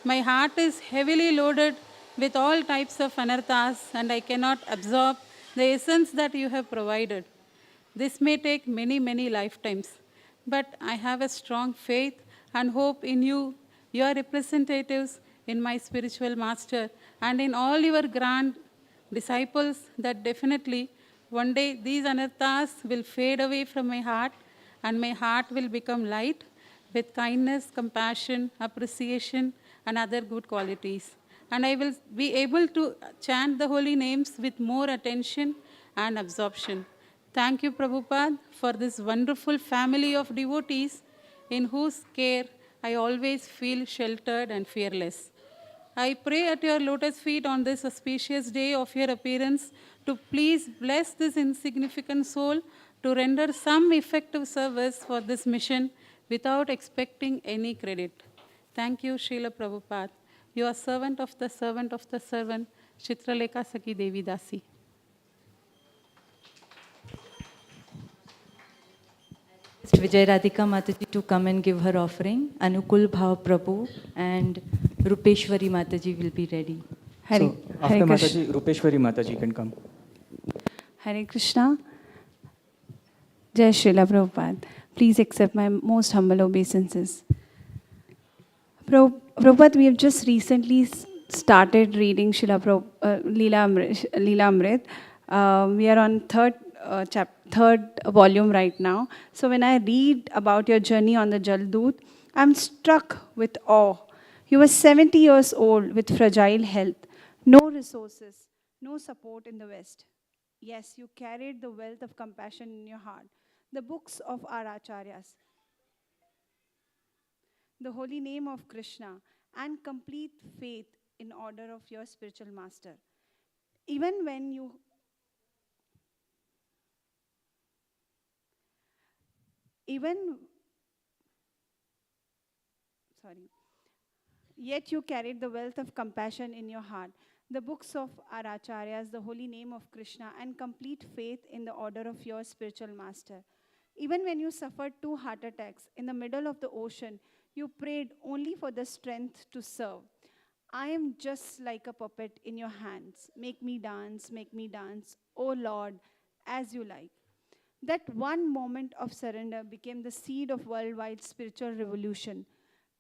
My heart is heavily loaded with all types of anarthas and I cannot absorb the essence that you have provided. This may take many, many lifetimes, but I have a strong faith and hope in you, your representatives, in my spiritual master, and in all your grand disciples, that definitely one day these anarthas will fade away from my heart and my heart will become light with kindness, compassion, appreciation, and other good qualities. And I will be able to chant the holy names with more attention and absorption. Thank you, Prabhupada, for this wonderful family of devotees in whose care I always feel sheltered and fearless. I pray at your lotus feet on this auspicious day of your appearance to please bless this insignificant soul to render some effective service for this mission without expecting any credit. Thank you, Srila Prabhupada. You are servant of the servant of the servant, Chitralekha Saki Devi Dasi.
Vijay Radhika Mataji to come and give her offering. Anukul Bhav Prabhu and Rupeshwari Mataji will be ready.
So after Mataji, Rupeshwari Mataji can come.
Hare Krishna. Jai Srila Prabhupada. Please accept my most humble obeisances. Prabhupada, we have just recently started reading Leela Amrit. We are on third volume right now. So when I read about your journey on the Jaldoot, I'm struck with awe. You were 70 years old with fragile health, no resources, no support in the West. Yes, you carried the wealth of compassion in your heart, the books of our Acharyas, the holy name of Krishna, and complete faith in order of your spiritual master. Even when you Yet you carried the wealth of compassion in your heart, the books of our Acharyas, the holy name of Krishna, and complete faith in the order of your spiritual master. Even when you suffered 2 heart attacks in the middle of the ocean, you prayed only for the strength to serve. I am just like a puppet in your hands. Make me dance, O Lord, as you like. That one moment of surrender became the seed of worldwide spiritual revolution.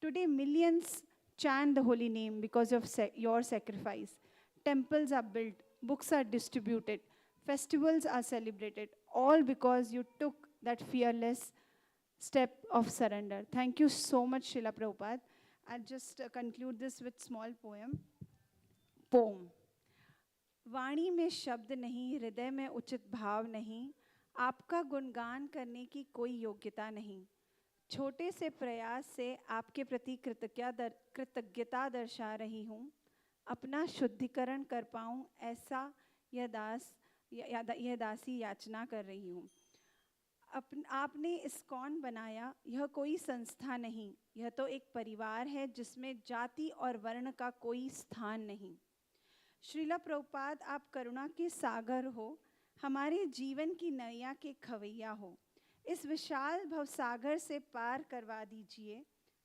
Today, millions chant the holy name because of your sacrifice. Temples are built, books are distributed, festivals are celebrated, all because you took that fearless step of surrender. Thank you so much, Srila Prabhupada. I'll just conclude this with small poem. वाणी में शब्द नहीं, हृदय में उचित भाव नहीं, आपका गुणगान करने की कोई योग्यता नहीं. छोटे से प्रयास से आपके प्रति कृतज्ञता दर्शा रही हूँ. अपना शुद्धिकरण कर पाऊँ ऐसा यह दासी याचना कर रही हूँ. आपने ISKCON बनाया, यह कोई संस्था नहीं, यह तो एक परिवार है जिसमें जाति और वर्ण का कोई स्थान नहीं. श्रीला प्रभुपाद, आप करुणा के सागर हो, हमारे जीवन की नैया के खवैया हो. इस विशाल भवसागर से पार करवा दीजिए.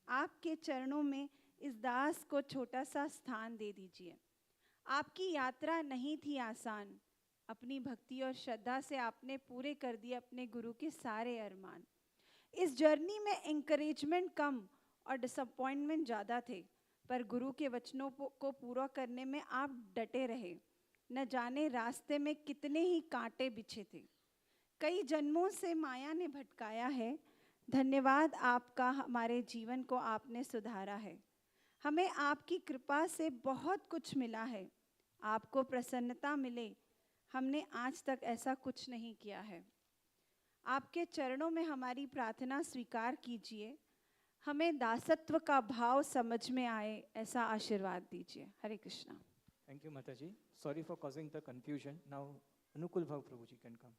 आपके चरणों में इस दास को छोटा सा स्थान दे दीजिए. आपकी यात्रा नहीं थी आसान. अपनी भक्ति और श्रद्धा से आपने पूरे कर दिए अपने गुरु के सारे अरमान. इस जर्नी में एंकरेजमेंट कम और डिसअपॉइंटमेंट ज़्यादा थे, पर गुरु के वचनों को पूरा करने में आप डटे रहे. न जाने रास्ते में कितने ही कांटे बिछे थे. कई जन्मों से माया ने भटकाया है. धन्यवाद आपका, हमारे जीवन को आपने सुधारा है. हमें आपकी कृपा से बहुत कुछ मिला है. आपको प्रसन्नता मिले, हमने आज तक ऐसा कुछ नहीं किया है. आपके चरणों में हमारी प्रार्थना स्वीकार कीजिए. हमें दासत्व का भाव समझ में आए, ऐसा आशीर्वाद दीजिए. हरे Krishna.
Thank you, Mataji. Sorry for causing the confusion. Now, Anukul Bhav Prabhuji can come.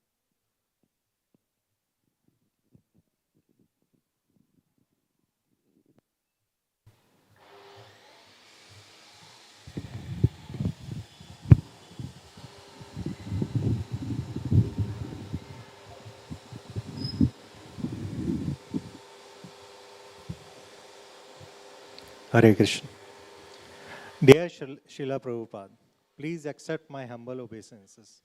Hare Krishna. Dear Srila Prabhupada, please accept my humble obeisances.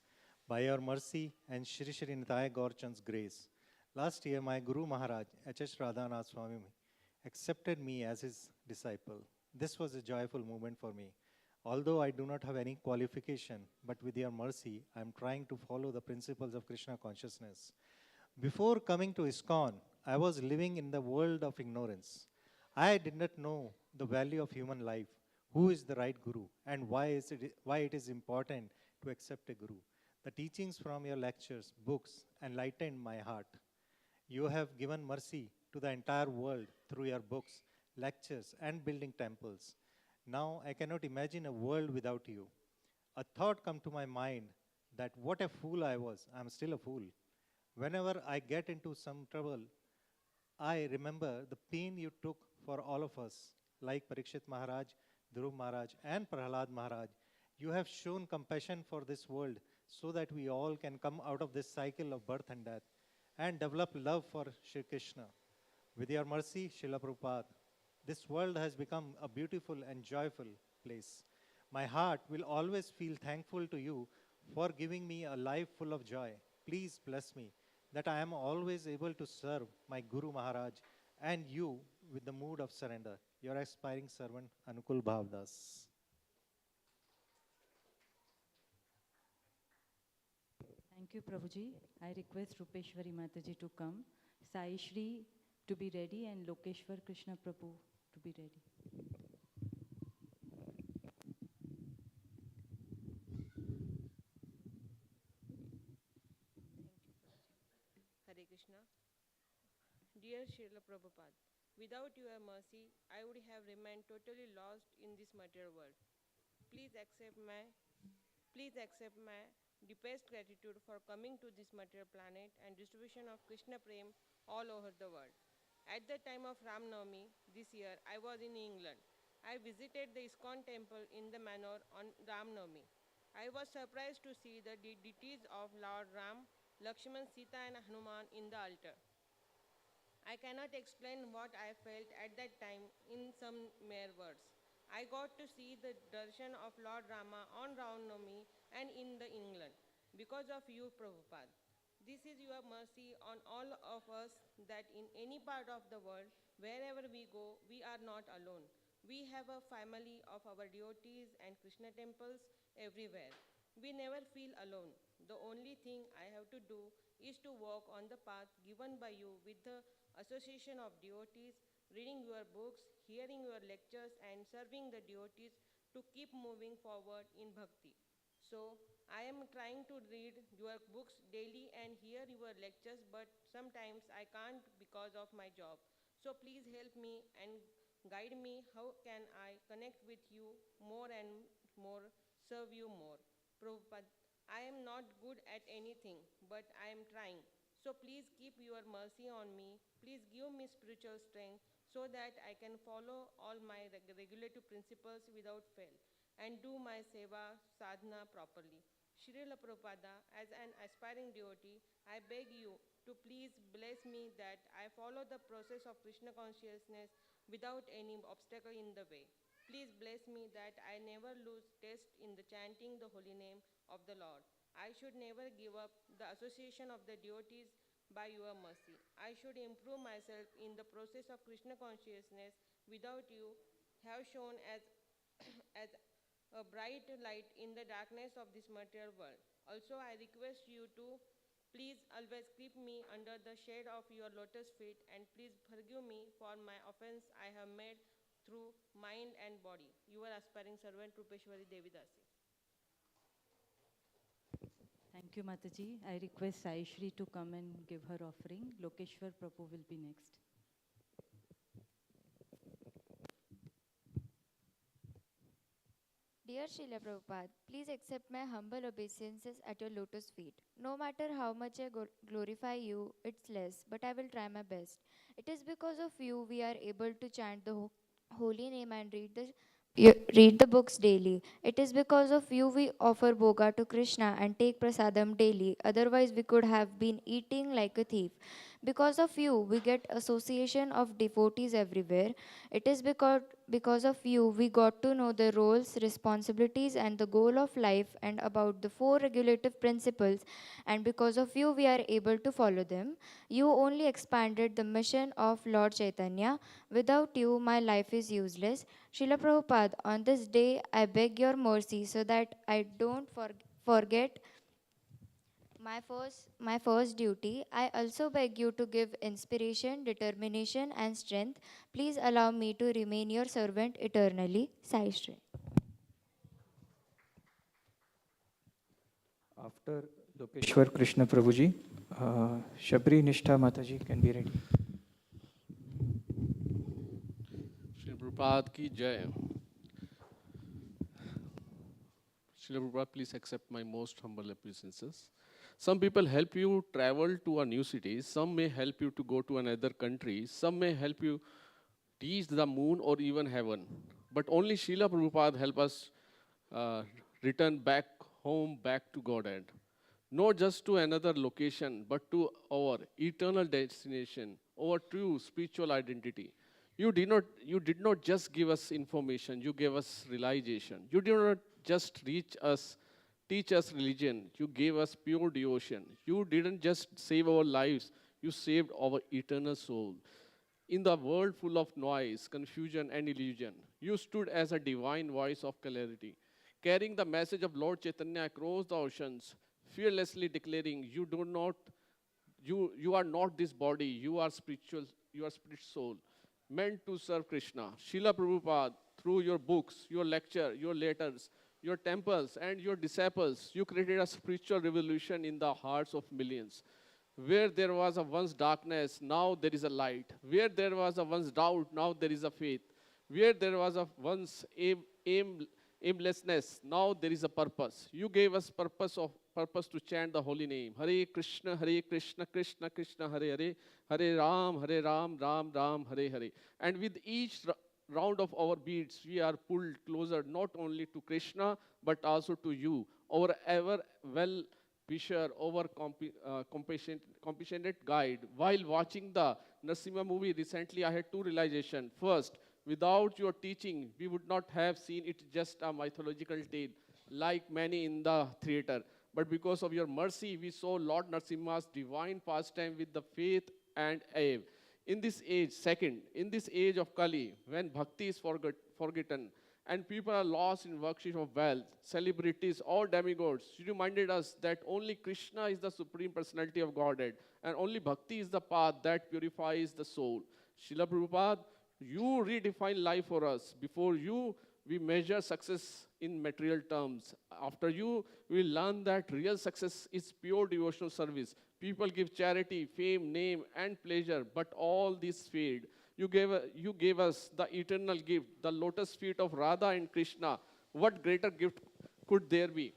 By your mercy and Shri Shri Nitai Gaurchand's grace, last year my Guru Maharaj, Acharya Swami, accepted me as his disciple. This was a joyful moment for me. Although I do not have any qualification, but with your mercy, I am trying to follow the principles of Krishna consciousness. Before coming to ISKCON, I was living in the world of ignorance. I did not know the value of human life, who is the right Guru, and why it is important to accept a Guru. The teachings from your lectures, books, enlightened my heart. You have given mercy to the entire world through your books, lectures, and building temples. Now I cannot imagine a world without you. A thought come to my mind that what a fool I was. I'm still a fool. Whenever I get into some trouble, I remember the pain you took for all of us, like Parikshit Maharaj, Dhruv Maharaj, and Prahlad Maharaj. You have shown compassion for this world so that we all can come out of this cycle of birth and death and develop love for Shri Krishna. With your mercy, Srila Prabhupada, this world has become a beautiful and joyful place. My heart will always feel thankful to you for giving me a life full of joy. Please bless me that I am always able to serve my Guru Maharaj and you with the mood of surrender. Your aspiring servant, Anukul Bhavdas.
Thank you, Prabhuji. I request Rupeshwari Mataji to come, Sai Shri to be ready, and Lokeshwar Krishna Prabhu to be ready.
Hare Krishna. Dear Srila Prabhupada, without your mercy, I would have remained totally lost in this material world. Please accept my deepest gratitude for coming to this material planet and distribution of Krishna Prem all over the world. At the time of Ram Navami this year, I was in England. I visited the ISKCON temple in the manor on Ram Navami. I was surprised to see the deities of Lord Ram, Lakshman, Sita and Hanuman in the altar. I cannot explain what I felt at that time in some mere words. I got to see the darshan of Lord Rama on Ram Navami and in the England because of you, Prabhupada. This is your mercy on all of us that in any part of the world, wherever we go, we are not alone. We have a family of our devotees and Krishna temples everywhere. We never feel alone. The only thing I have to do is to walk on the path given by you with the association of devotees, reading your books, hearing your lectures, and serving the devotees to keep moving forward in bhakti. So, I am trying to read your books daily and hear your lectures, but sometimes I can't because of my job. So, please help me and guide me. How can I connect with you more and more, serve you more? Prabhupada, I am not good at anything, but I am trying. So please keep your mercy on me. Please give me spiritual strength so that I can follow all my regulative principles without fail and do my seva sadhana properly. Srila Prabhupada, as an aspiring devotee, I beg you to please bless me that I follow the process of Krishna consciousness without any obstacle in the way. Please bless me that I never lose taste in the chanting the holy name of the Lord. I should never give up the association of the devotees by your mercy. I should improve myself in the process of Krishna consciousness without you have shown as, as a bright light in the darkness of this material world. Also, I request you to please always keep me under the shade of your lotus feet and please forgive me for my offense I have made through mind and body. Your aspiring servant, Rupeshwari Devi Dasi.
Thank you, Mataji. I request Sai Shri to come and give her offering. Lokeshwar Prabhu will be next.
Dear Srila Prabhupada, please accept my humble obeisances at your lotus feet. No matter how much I glorify you, it's less, but I will try my best. It is because of you we are able to chant the holy name and read the books daily. It is because of you we offer bhoga to Krishna and take prasadam daily. Otherwise we could have been eating like a thief. Because of you we get association of devotees everywhere. It is because of you we got to know the roles, responsibilities and the goal of life and about the 4 regulative principles, and because of you we are able to follow them. You only expanded the mission of Lord Chaitanya. Without you my life is useless. Srila Prabhupada, on this day I beg your mercy so that I don't forget my first duty. I also beg you to give inspiration, determination and strength. Please allow me to remain your servant eternally. Sai Shri.
After Lokeshwar Krishna Prabhuji, Shabri Nishtha Mataji can be ready.
Srila Prabhupada ki jai. Srila Prabhupada, please accept my most humble obeisances. Some people help you travel to a new city. Some may help you to go to another country. Some may help you reach the moon or even heaven. But only Srila Prabhupada help us uh, return back home, back to Godhead. Not just to another location, but to our eternal destination, our true spiritual identity. You did not just give us information, you gave us realization. You did not just teach us religion, you gave us pure devotion. You didn't just save our lives, you saved our eternal soul. In the world full of noise, confusion, and illusion, you stood as a divine voice of clarity, carrying the message of Lord Chaitanya across the oceans, fearlessly declaring, you are not this body, you are spiritual, you are spirit soul, meant to serve Krishna. Srila Prabhupada, through your books, your lecture, your letters, your temples, and your disciples, you created a spiritual revolution in the hearts of millions. Where there was a once darkness, now there is a light. Where there was a once doubt, now there is a faith. Where there was a once aimlessness, now there is a purpose. You gave us purpose to chant the holy name. Hare Krishna, Krishna Krishna, Hare Hare, Hare Ram, Ram Ram, Hare Hare. And with each round of our beats, we are pulled closer not only to Krishna, but also to you, our ever well wisher, our compassionate guide. While watching the Narasimha movie recently, I had two realizations. First, without your teaching, we would not have seen it just a mythological tale like many in the theater. But because of your mercy, we saw Lord Narasimha's divine pastime with the faith and awe. In this age, second, in this age of Kali, when Bhakti is forgotten, and people are lost in worship of wealth, celebrities, or demigods, you reminded us that only Krishna is the Supreme Personality of Godhead, and only Bhakti is the path that purifies the soul. Srila Prabhupada, you redefine life for us. Before you, we measure success in material terms. After you, we learn that real success is pure devotional service. People give charity, fame, name, and pleasure, but all these fade. You gave us the eternal gift, the lotus feet of Radha and Krishna. What greater gift could there be?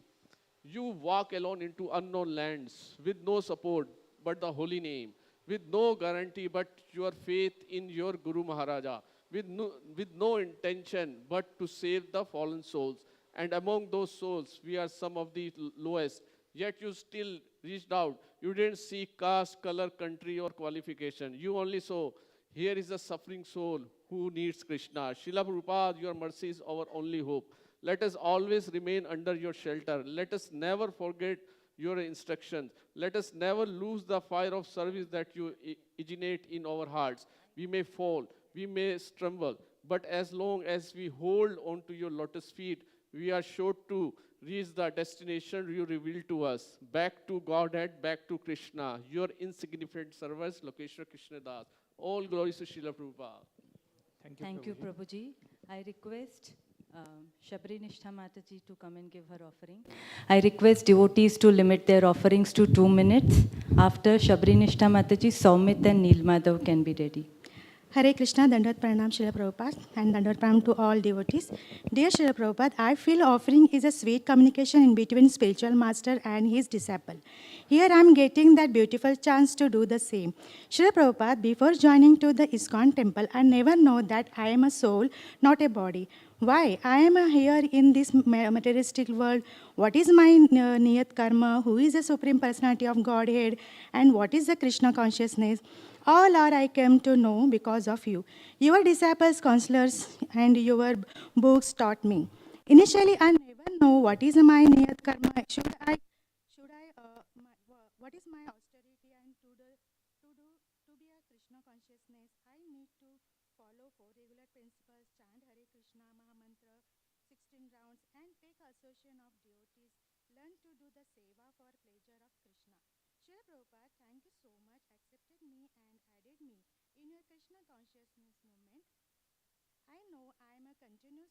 You walk alone into unknown lands with no support but the holy name, with no guarantee but your faith in your Guru Maharaja, with no intention but to save the fallen souls. And among those souls, we are some of the lowest. Yet you still reached out. You didn't seek caste, color, country, or qualification. You only saw, here is a suffering soul who needs Krishna. Srila Prabhupada, your mercy is our only hope. Let us always remain under your shelter. Let us never forget your instructions. Let us never lose the fire of service that you originate in our hearts. We may fall, we may stumble, but as long as we hold on to your lotus feet, we are sure to reach the destination you revealed to us. Back to Godhead, back to Krishna. Your insignificant servants, Lokeshwar Krishna Das. All glories to Srila Prabhupada.
Thank you, Prabhuji. I request Shabri Nishtha Mataji to come and give her offering. I request devotees to limit their offerings to 2 minutes. After Shabri Nishtha Mataji, Saumit and Neel Madhav can be ready.
Hare Krishna, Dandavat Pranam Srila Prabhupada, and Dandavat Pranam to all devotees. Dear Srila Prabhupada, I feel offering is a sweet communication in between spiritual master and his disciple. Here I am getting that beautiful chance to do the same. Srila Prabhupada, before joining to the ISKCON temple, I never know that I am a soul, not a body. Why? I am here in this materialistic world. What is my niyat karma? Who is the Supreme Personality of Godhead? And what is the Krishna consciousness? All are I came to know because of you. Your disciples, counselors, and your books taught me. Initially, I never know what is my niyat karma. What is my austerity and to be a Krishna consciousness, I need to follow 4 regular principles, chant Hare Krishna Mahamantra, 16 rounds, and take association of devotees, learn to do the seva for pleasure of Krishna. Srila Prabhupada, thank you so much, accepted me and added me in your Krishna consciousness movement. I know I am a conditioned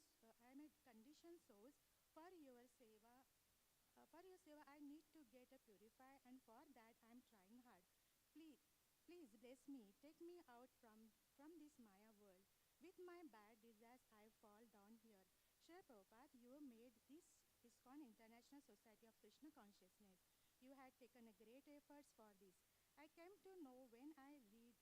source for your seva. I need to get a purify, and for that I am trying hard. Please bless me. Take me out from this Maya world. With my bad desires, I fall down here. Srila Prabhupada, you made this ISKCON International International Society of Krishna Consciousness. You had taken a great efforts for this. I came to know when I read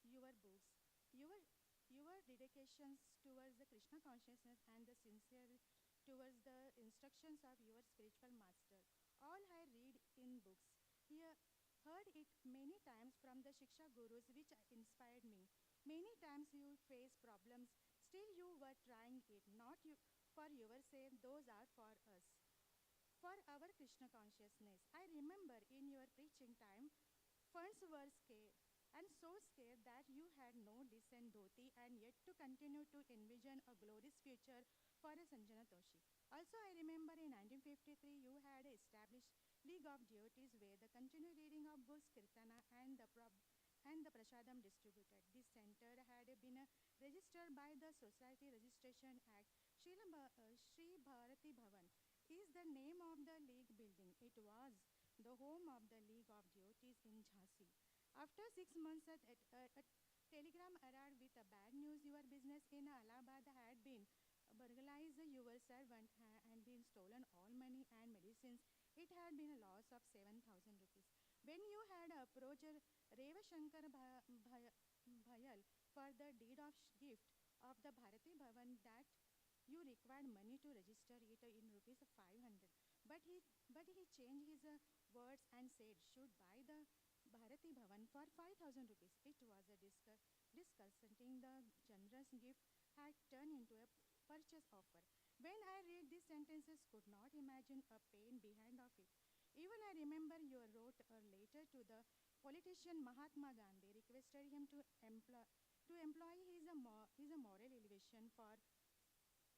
your books, your, your dedications towards the Krishna consciousness and the sincere towards the instructions of your spiritual master. All I read in books. Here, heard it many times from the Shiksha Gurus, which inspired me. Many times you face problems, still you were trying it, not you, for yourself, those are for us. For our Krishna consciousness, I remember in your preaching time, funds were scarce, and so scared that you had no decent dhoti and yet to continue to envision a glorious future for a Sanjana Toshi. Also, I remember in 1953 you had established League of Devotees where the continued reading of books, kirtana, and the prasadam distributed. This center had been registered by the Society Registration Act. Sri Bharati Bhavan is the name of the League building. It was the home of the League of Devotees in Jhansi. After 6 months, a telegram arrived with a bad news. Your business in Allahabad had been burglarized. Your servant had been stolen all money and medicines. It had been a loss of 7,000 rupees. When you had approached Reva Shankar Bhayal for the deed of gift of the Bharati Bhavan, that you required money to register it in rupees 500. But he changed his words and said, should buy the Bharati Bhavan for 5,000 rupees. It was a disconcerting. The generous gift had turned into a purchase offer. When I read these sentences, could not imagine a pain behind of it. Even I remember you wrote a letter to the politician Mahatma Gandhi, requested him to employ his moral elevation for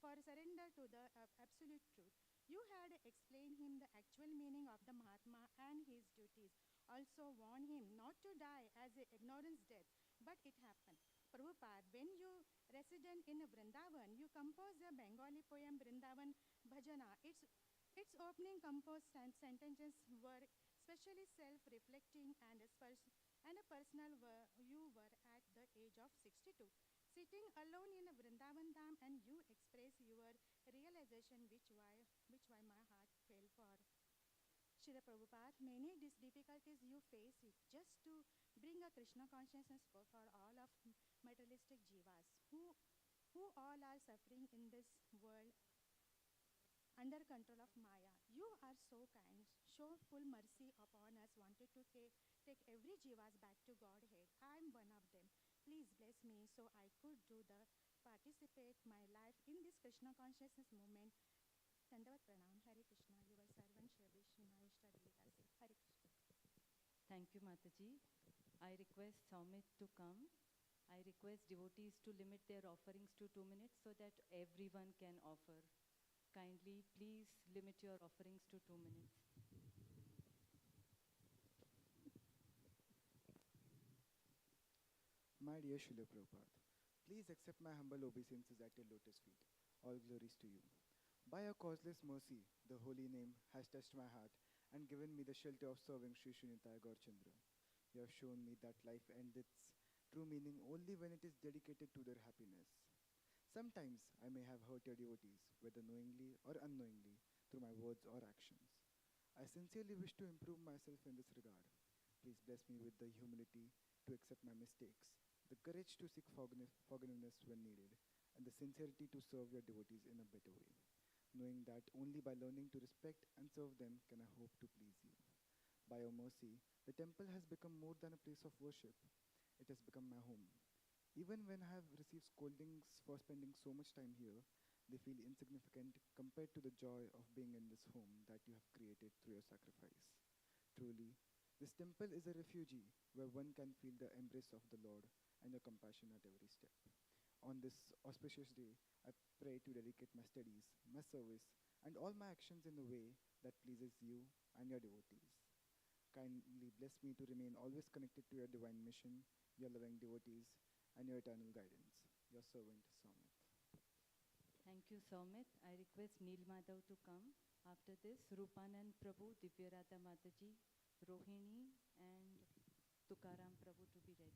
surrender to the absolute truth. You had explained him the actual meaning of the Mahatma and his duties. Also warned him not to die as a ignorance death, but it happened. Prabhupada, when you resident in Vrindavan, you composed a Bengali poem Vrindavan Bhajana. Its opening composed sentences were especially self-reflecting and a personal. You were at the age of 62, sitting alone in a Vrindavan Dham, and you express your realization, which why my heart fell for. Srila Prabhupada, many difficulties you face it just to bring a Krishna consciousness for all of materialistic jivas who all are suffering in this world under control of Maya. You are so kind, show full mercy upon us, wanted to take every jivas back to Godhead. I am one of them. Please bless me so I could do the participate my life in this Krishna consciousness movement. Dandavat Pranam, Hare Krishna, your servant Shri Vishnu Maheshwar Vilas. Hare Krishna.
Thank you, Mataji. I request Saumit to come. I request devotees to limit their offerings to 2 minutes so that everyone can offer. Kindly, please limit your offerings to 2 minutes.
My dear Srila Prabhupada, please accept my humble obeisances at your lotus feet. All glories to you. By your causeless mercy, the holy name has touched my heart and given me the shelter of serving Sri Srinitaya Gaurchandra. You have shown me that life ends its true meaning only when it is dedicated to their happiness. Sometimes I may have hurt your devotees, whether knowingly or unknowingly, through my words or actions. I sincerely wish to improve myself in this regard. Please bless me with the humility to accept my mistakes, the courage to seek forgiveness when needed, and the sincerity to serve your devotees in a better way, knowing that only by learning to respect and serve them can I hope to please you. By your mercy, the temple has become more than a place of worship. It has become my home. Even when I have received scoldings for spending so much time here, they feel insignificant compared to the joy of being in this home that you have created through your sacrifice. Truly, this temple is a refugee where one can feel the embrace of the Lord and your compassion at every step. On this auspicious day, I pray to dedicate my studies, my service, and all my actions in a way that pleases you and your devotees. Kindly bless me to remain always connected to your divine mission, your loving devotees, and your eternal guidance. Your servant, Saumit.
Thank you, Saumit. I request Neel Madhav to come. After this, Rupanand Prabhu, Divyarata Mataji, Rohini, and Tukaram Prabhu to be ready.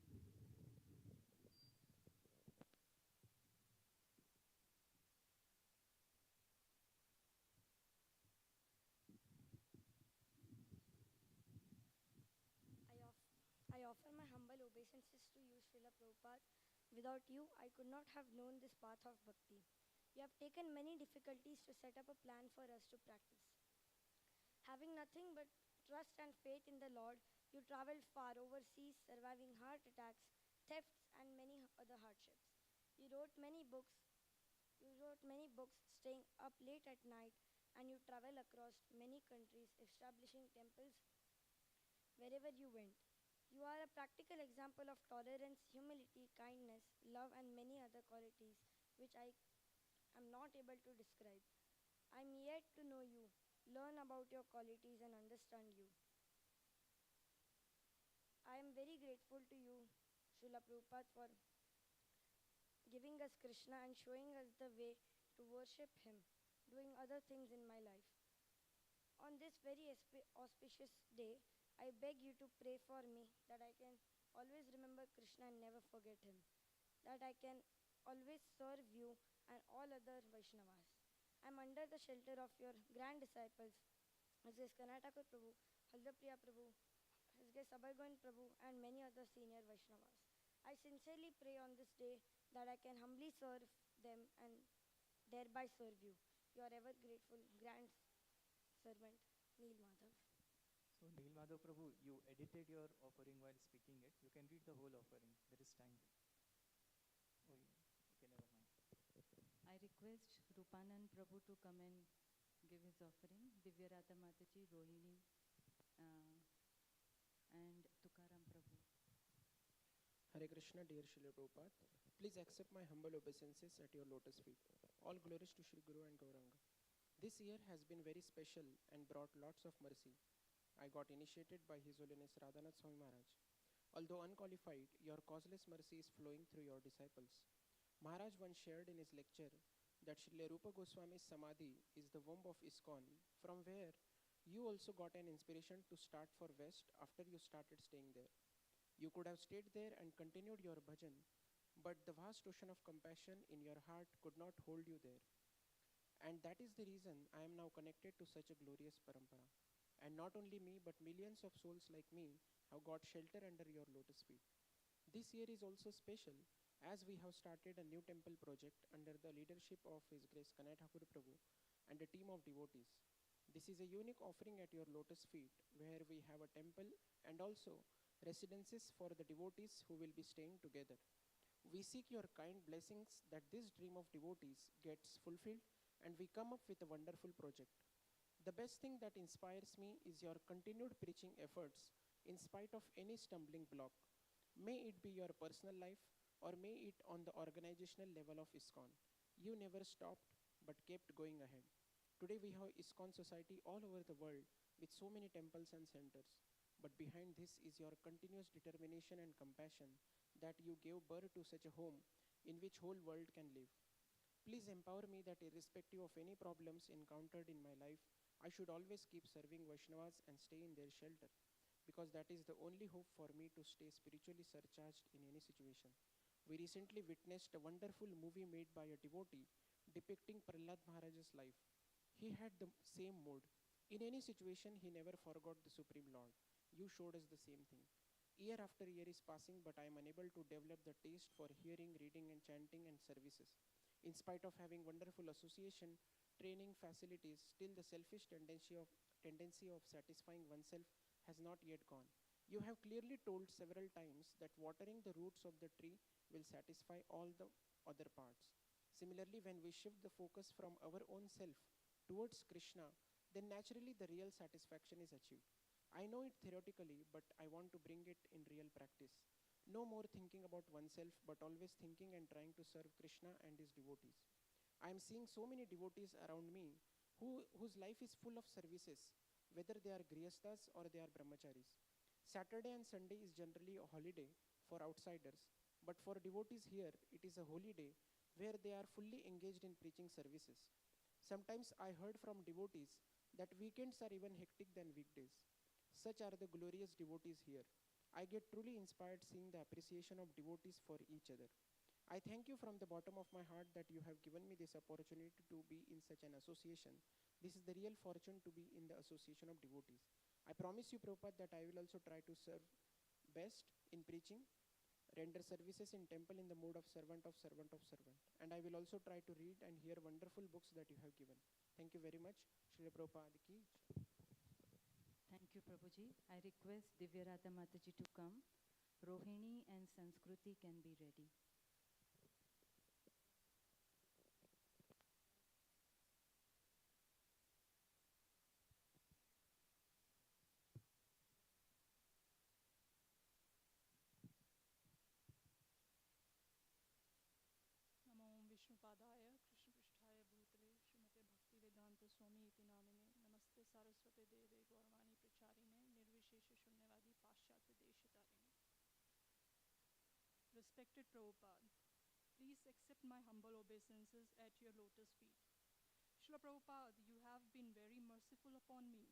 obeisances to you, Srila Prabhupada. Without you, I could not have known this path of bhakti. You have taken many difficulties to set up a plan for us to practice. Having nothing but trust and faith in the Lord, you traveled far overseas, surviving heart attacks, thefts, and many other hardships. You wrote many books. Staying up late at night, and you travel across many countries, establishing temples wherever you went. You are a practical example of tolerance, humility, kindness, love, and many other qualities which I am not able to describe. I am yet to know you, learn about your qualities, and understand you. I am very grateful to you, Srila Prabhupada, for giving us Krishna and showing us the way to worship Him, doing other things in my life. On this very auspicious day, I beg you to pray for me that I can always remember Krishna and never forget Him, that I can always serve you and all other Vaishnavas. I am under the shelter of your grand disciples, ISKCON Prabhu, Haldapriya Prabhu, Sabargoin Prabhu, and many other senior Vaishnavas. I sincerely pray on this day that I can humbly serve them and thereby serve you. Your ever grateful grand servant, Neel Madhav.
So Neel Madhav Prabhu, you edited your offering while speaking it. You can read the whole offering. There is time. Oh, okay, never mind.
I request Rupanand Prabhu to come and give his offering. Divyarata Mataji, Rohini, and Tukaram Prabhu.
Hare Krishna, dear Srila Prabhupada. Please accept my humble obeisances at your lotus feet. All glories to Sri Guru and Gauranga. This year has been very special and brought lots of mercy. I got initiated by His Holiness Radhanath Swami Maharaj. Although unqualified, your causeless mercy is flowing through your disciples. Maharaj once shared in his lecture that Srila Rupa Goswami's Samadhi is the womb of ISKCON, from where you also got an inspiration to start for West after you started staying there. You could have stayed there and continued your bhajan, but the vast ocean of compassion in your heart could not hold you there. And that is the reason I am now connected to such a glorious parampara. And not only me, but millions of souls like me have got shelter under your lotus feet. This year is also special as we have started a new temple project under the leadership of His Grace Kanai Prabhu and a team of devotees. This is a unique offering at your lotus feet where we have a temple and also residences for the devotees who will be staying together. We seek your kind blessings that this dream of devotees gets fulfilled and we come up with a wonderful project. The best thing that inspires me is your continued preaching efforts in spite of any stumbling block. May it be your personal life or may it on the organizational level of ISKCON. You never stopped but kept going ahead. Today we have ISKCON society all over the world with so many temples and centers. But behind this is your continuous determination and compassion that you gave birth to such a home in which whole world can live. Please empower me that irrespective of any problems encountered in my life, I should always keep serving Vaishnavas and stay in their shelter, because that is the only hope for me to stay spiritually surcharged in any situation. We recently witnessed a wonderful movie made by a devotee depicting Prahlad Maharaj's life. He had the same mood. In any situation, he never forgot the Supreme Lord. You showed us the same thing. Year after year is passing, but I am unable to develop the taste for hearing, reading, and chanting and services. In spite of having wonderful association, training facilities, still the selfish tendency of satisfying oneself has not yet gone. You have clearly told several times that watering the roots of the tree will satisfy all the other parts. Similarly, when we shift the focus from our own self towards Krishna, then naturally the real satisfaction is achieved. I know it theoretically, but I want to bring it in real practice. No more thinking about oneself, but always thinking and trying to serve Krishna and his devotees. I am seeing so many devotees around me whose life is full of services, whether they are grihasthas or they are brahmacharis. Saturday and Sunday is generally a holiday for outsiders, but for devotees here, it is a holy day where they are fully engaged in preaching services. Sometimes I heard from devotees that weekends are even hectic than weekdays. Such are the glorious devotees here. I get truly inspired seeing the appreciation of devotees for each other. I thank you from the bottom of my heart that you have given me this opportunity to be in such an association. This is the real fortune to be in the association of devotees. I promise you, Prabhupada, that I will also try to serve best in preaching render services in temple in the mood of servant of servant of servant. And I will also try to read and hear wonderful books that you have given. Thank you very much. Srila Prabhupada ki.
Thank you, Prabhuji. I request Divya Radha Mataji to come. Rohini and Sanskruti can be ready.
नमो विष्णुपादाय कृष्णपृष्ठाय भूतले श्रीमते भक्तिवेदांत स्वामी इति नामिने नमस्ते सारस्वते देवे गौरवाणी प्रचारिणे निर्विशेष शून्यवादी पाश्चात्य देशतारिणे. Respected Prabhupada, please accept my humble obeisances at your lotus feet. Srila Prabhupada, you have been very merciful upon me.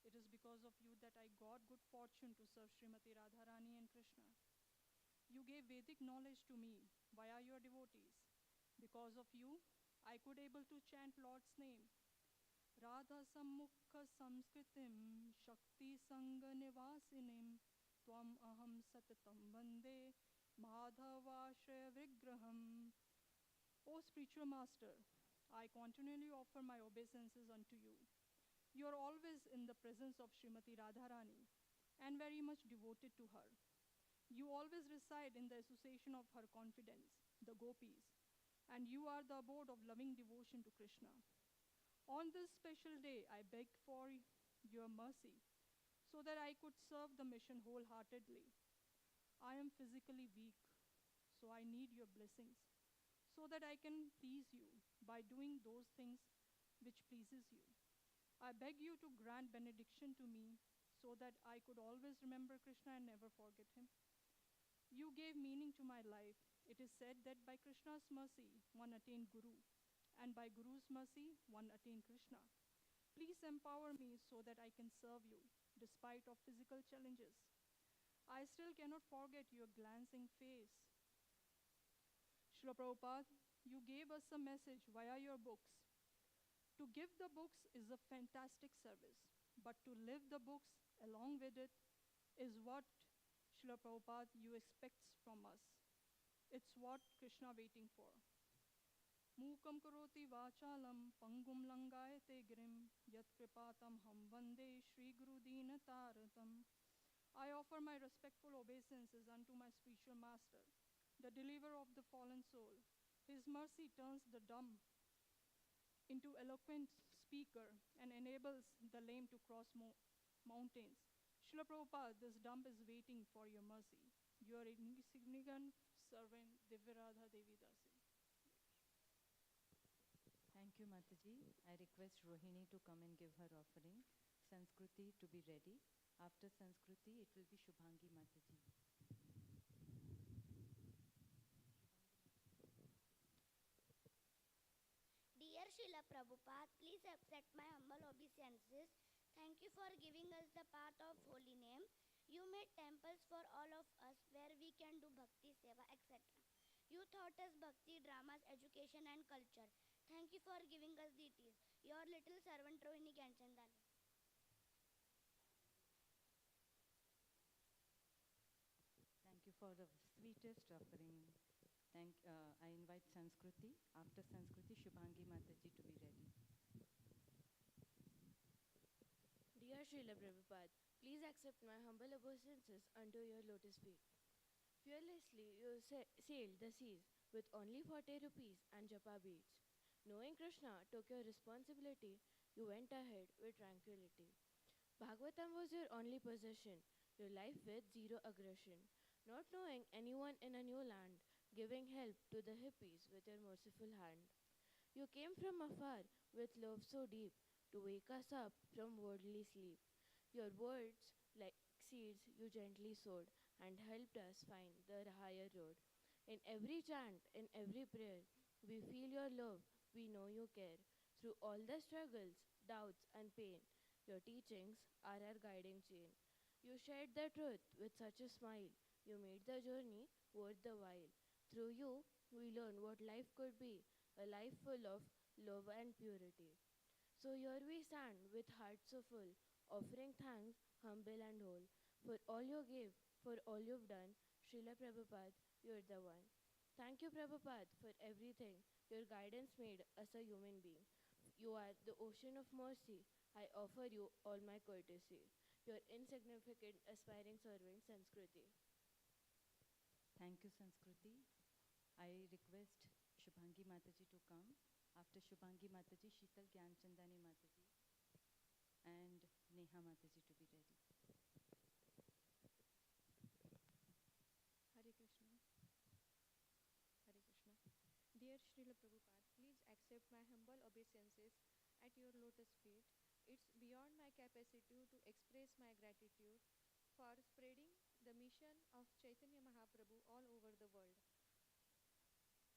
It is because of you that I got good fortune to serve Srimati Radharani and Krishna. You gave Vedic knowledge to me via your devotees. Because of you, I could able to chant Lord's name. Radha Sammukha Samskritim Shakti Sangha Nivasinim Tvam Aham Satatam Vande Madhavashraya Vigraham. O spiritual master, I continually offer my obeisances unto you. You are always in the presence of Srimati Radharani and very much devoted to her. You always reside in the association of her confidants, the gopis, and you are the abode of loving devotion to Krishna. On this special day, I beg for your mercy so that I could serve the mission wholeheartedly. I am physically weak, so I need your blessings so that I can please you by doing those things which pleases you. I beg you to grant benediction to me so that I could always remember Krishna and never forget him. You gave meaning to my life. It is said that by Krishna's mercy, one attained Guru, and by Guru's mercy, one attained Krishna. Please empower me so that I can serve you, despite of physical challenges. I still cannot forget your glancing face. Srila Prabhupada, you gave us a message via your books. To give the books is a fantastic service, but to live the books along with it is what Srila Prabhupada you expects from us. It's what Krishna waiting for. Mukam karoti vachalam pangum langayate girim yat kripatam ham vande Shri Guru Dina Taratam. I offer my respectful obeisances unto my spiritual master, the deliverer of the fallen soul. His mercy turns the dumb into eloquent speaker and enables the lame to cross mountains. Srila Prabhupada, this dumb is waiting for your mercy. Your insignificant servant, Divyaradha Devi Dasi.
Thank you, Mataji. I request Rohini to come and give her offering. Sanskruti to be ready. After Sanskruti, it will be Shubhangi Mataji.
Dear Srila Prabhupada, please accept my humble obeisances. Thank you for giving us the path of holy name. You made temples for all of us where we can do bhakti, seva, etc. You taught us bhakti, dramas, education and culture. Thank you for giving us deities. Your little servant Rohini Ganchandani.
Thank you for the sweetest offering. I invite Sanskruti. After Sanskruti, Shubhangi Mataji to be ready.
Dear Srila Prabhupada, please accept my humble obeisances unto your lotus feet. Fearlessly you sailed the seas with only 40 rupees and japa beads. Knowing Krishna took your responsibility, you went ahead with tranquility. Bhagavatam was your only possession, your life with zero aggression. Not knowing anyone in a new land, giving help to the hippies with your merciful hand. You came from afar with love so deep to wake us up from worldly sleep. Your words, like seeds, you gently sowed and helped us find the higher road. In every chant, in every prayer, we feel your love, we know you care. Through all the struggles, doubts, and pain, your teachings are our guiding chain. You shared the truth with such a smile. You made the journey worth the while. Through you, we learn what life could be, a life full of love and purity. So here we stand with hearts so full, offering thanks, humble and whole, for all you gave, for all you've done. Srila Prabhupada, you're the one. Thank you, Prabhupada, for everything. Your guidance made us a human being. You are the ocean of mercy. I offer you all my courtesy. Your insignificant, aspiring servant, Sanskriti.
Thank you, Sanskriti. I request Shubhangi Mataji to come. After Shubhangi Mataji, Sheetal Gyanchandani Mataji and Neha Mataji to be ready.
Hare Krishna. Hare Krishna. Dear Srila Prabhupada, please accept my humble obeisances at your lotus feet. It's beyond my capacity to express my gratitude for spreading the mission of Chaitanya Mahaprabhu all over the world,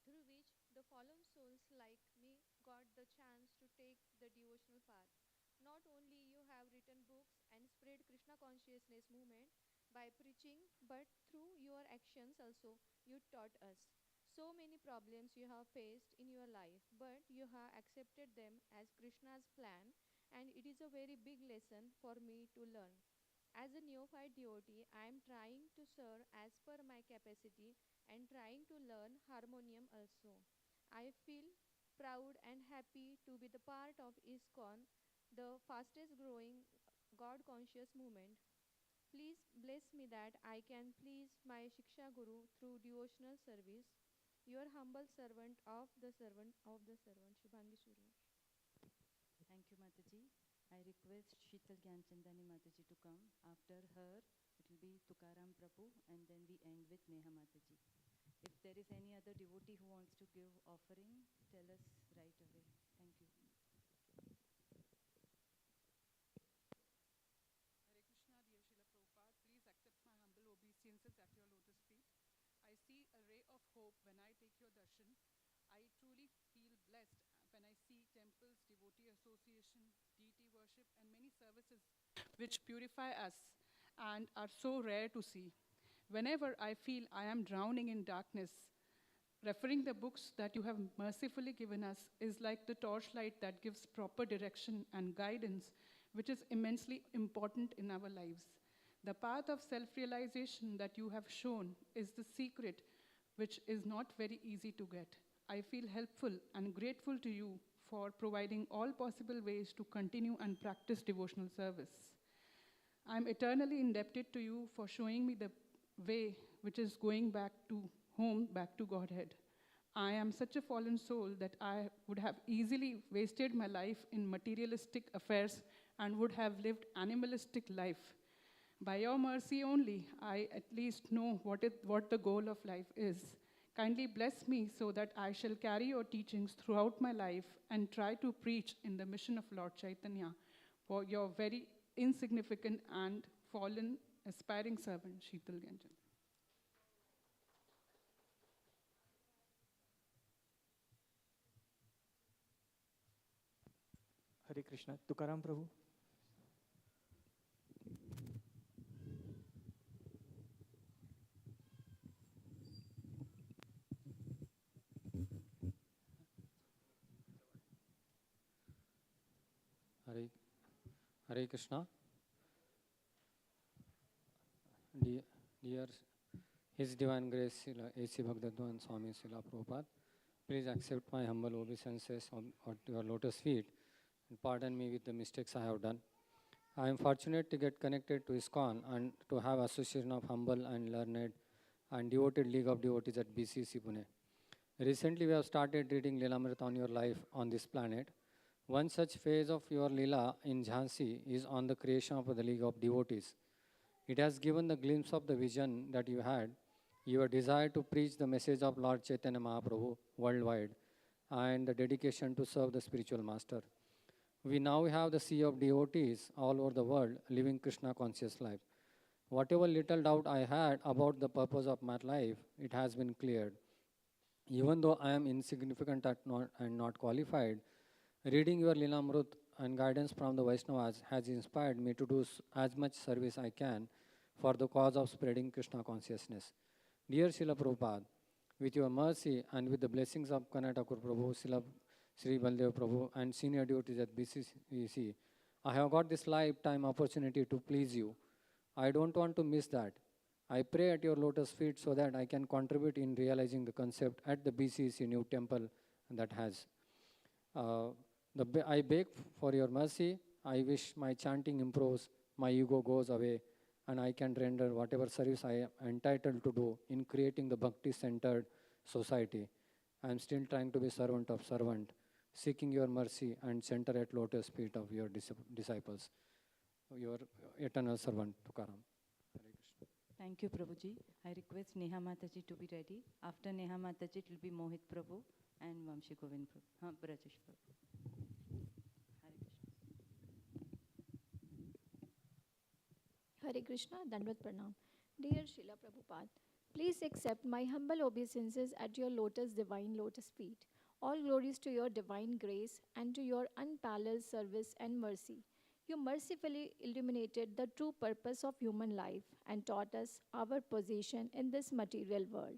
through which the fallen souls like me got the chance to take the devotional path. Not only you have written books and spread Krishna consciousness movement by preaching, but through your actions also you taught us. So many problems you have faced in your life, but you have accepted them as Krishna's plan, and it is a very big lesson for me to learn. As a neophyte devotee, I am trying to serve as per my capacity and trying to learn harmonium also. I feel proud and happy to be the part of ISKCON, the fastest growing God conscious movement. Please bless me that I can please my Shiksha Guru through devotional service. Your humble servant of the servant of the servant, Shubhangi Surya.
Thank you, Mataji. I request Sheetal Gyanchandani Mataji to come. After her, it will be Tukaram Prabhu, and then we end with Neha Mataji. If there is any other devotee who wants to give offering, tell us right away. Thank you.
Hare Krishna, dear Srila Prabhupada, please accept my humble obeisances at your lotus feet. I see a ray of hope when I take your darshan. I truly feel blessed when I see temples, devotee association, deity worship, and many services which purify us and are so rare to see. Whenever I feel I am drowning in darkness, referring the books that you have mercifully given us is like the torchlight that gives proper direction and guidance, which is immensely important in our lives. The path of self-realization that you have shown is the secret, which is not very easy to get. I feel helpful and grateful to you for providing all possible ways to continue and practice devotional service. I am eternally indebted to you for showing me the way which is going back to home, back to Godhead. I am such a fallen soul that I would have easily wasted my life in materialistic affairs and would have lived animalistic life. By your mercy only, I at least know what the goal of life is. Kindly bless me so that I shall carry your teachings throughout my life and try to preach in the mission of Lord Chaitanya for your very insignificant and fallen aspiring servant, Sheetal Ganjan.
Hare Krishna. Tukaram Prabhu.
Hare Krishna. Dear His Divine Grace Srila Bhaktivedanta Swami Srila Prabhupada, please accept my humble obeisances at your lotus feet and pardon me with the mistakes I have done. I am fortunate to get connected to ISKCON and to have association of humble and learned and devoted League of Devotees at BCEC Pune. Recently, we have started reading Leelamrita on your life on this planet. One such phase of your Leela in Jhansi is on the creation of the League of Devotees. It has given the glimpse of the vision that you had, your desire to preach the message of Lord Chaitanya Mahaprabhu worldwide, and the dedication to serve the spiritual master. We now have the sea of devotees all over the world living Krishna conscious life. Whatever little doubt I had about the purpose of my life, it has been cleared. Even though I am insignificant and not qualified, reading your Leelamrut and guidance from the Vaishnavas has inspired me to do as much service I can for the cause of spreading Krishna consciousness. Dear Srila Prabhupada, with your mercy and with the blessings of Karnataka Prabhu, Sri Baldev Prabhu, and senior devotees at BCEC, I have got this lifetime opportunity to please you. I don't want to miss that. I pray at your lotus feet so that I can contribute in realizing the concept at the BCEC new temple that has. I beg for your mercy. I wish my chanting improves, my ego goes away, and I can render whatever service I am entitled to do in creating the Bhakti-centered society. I am still trying to be servant of servant, seeking your mercy and center at lotus feet of your disciples. Your eternal servant, Tukaram.
Thank you, Prabhuji. I request Neha Mataji to be ready. After Neha Mataji, it will be Mohit Prabhu and Vamshi Govind Prabhu. Brajesh Prabhu.
Hare Krishna, Dandavat Pranam. Dear Srila Prabhupada, please accept my humble obeisances at your divine lotus feet. All glories to your divine grace and to your unparalleled service and mercy. You mercifully illuminated the true purpose of human life and taught us our position in this material world.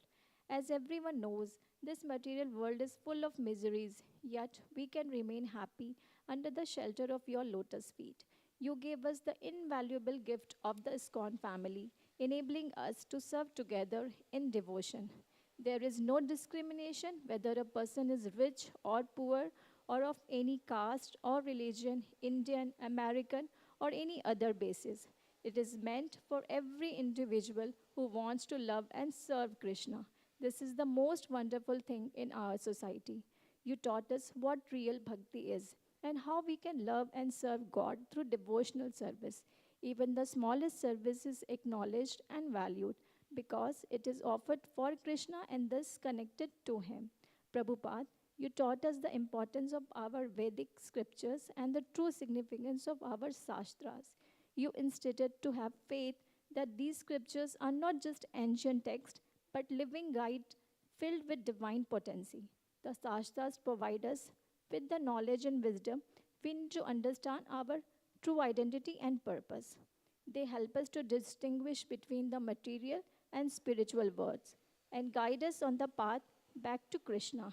As everyone knows, this material world is full of miseries, yet we can remain happy under the shelter of your lotus feet. You gave us the invaluable gift of the ISKCON family, enabling us to serve together in devotion. There is no discrimination whether a person is rich or poor, or of any caste or religion, Indian, American, or any other basis. It is meant for every individual who wants to love and serve Krishna. This is the most wonderful thing in our society. You taught us what real bhakti is and how we can love and serve God through devotional service. Even the smallest service is acknowledged and valued because it is offered for Krishna and thus connected to Him. Prabhupada, you taught us the importance of our Vedic scriptures and the true significance of our Shastras. You instituted to have faith that these scriptures are not just ancient texts, but living guide filled with divine potency. The Shastras provide us with the knowledge and wisdom we need to understand our true identity and purpose. They help us to distinguish between the material and spiritual worlds and guide us on the path back to Krishna.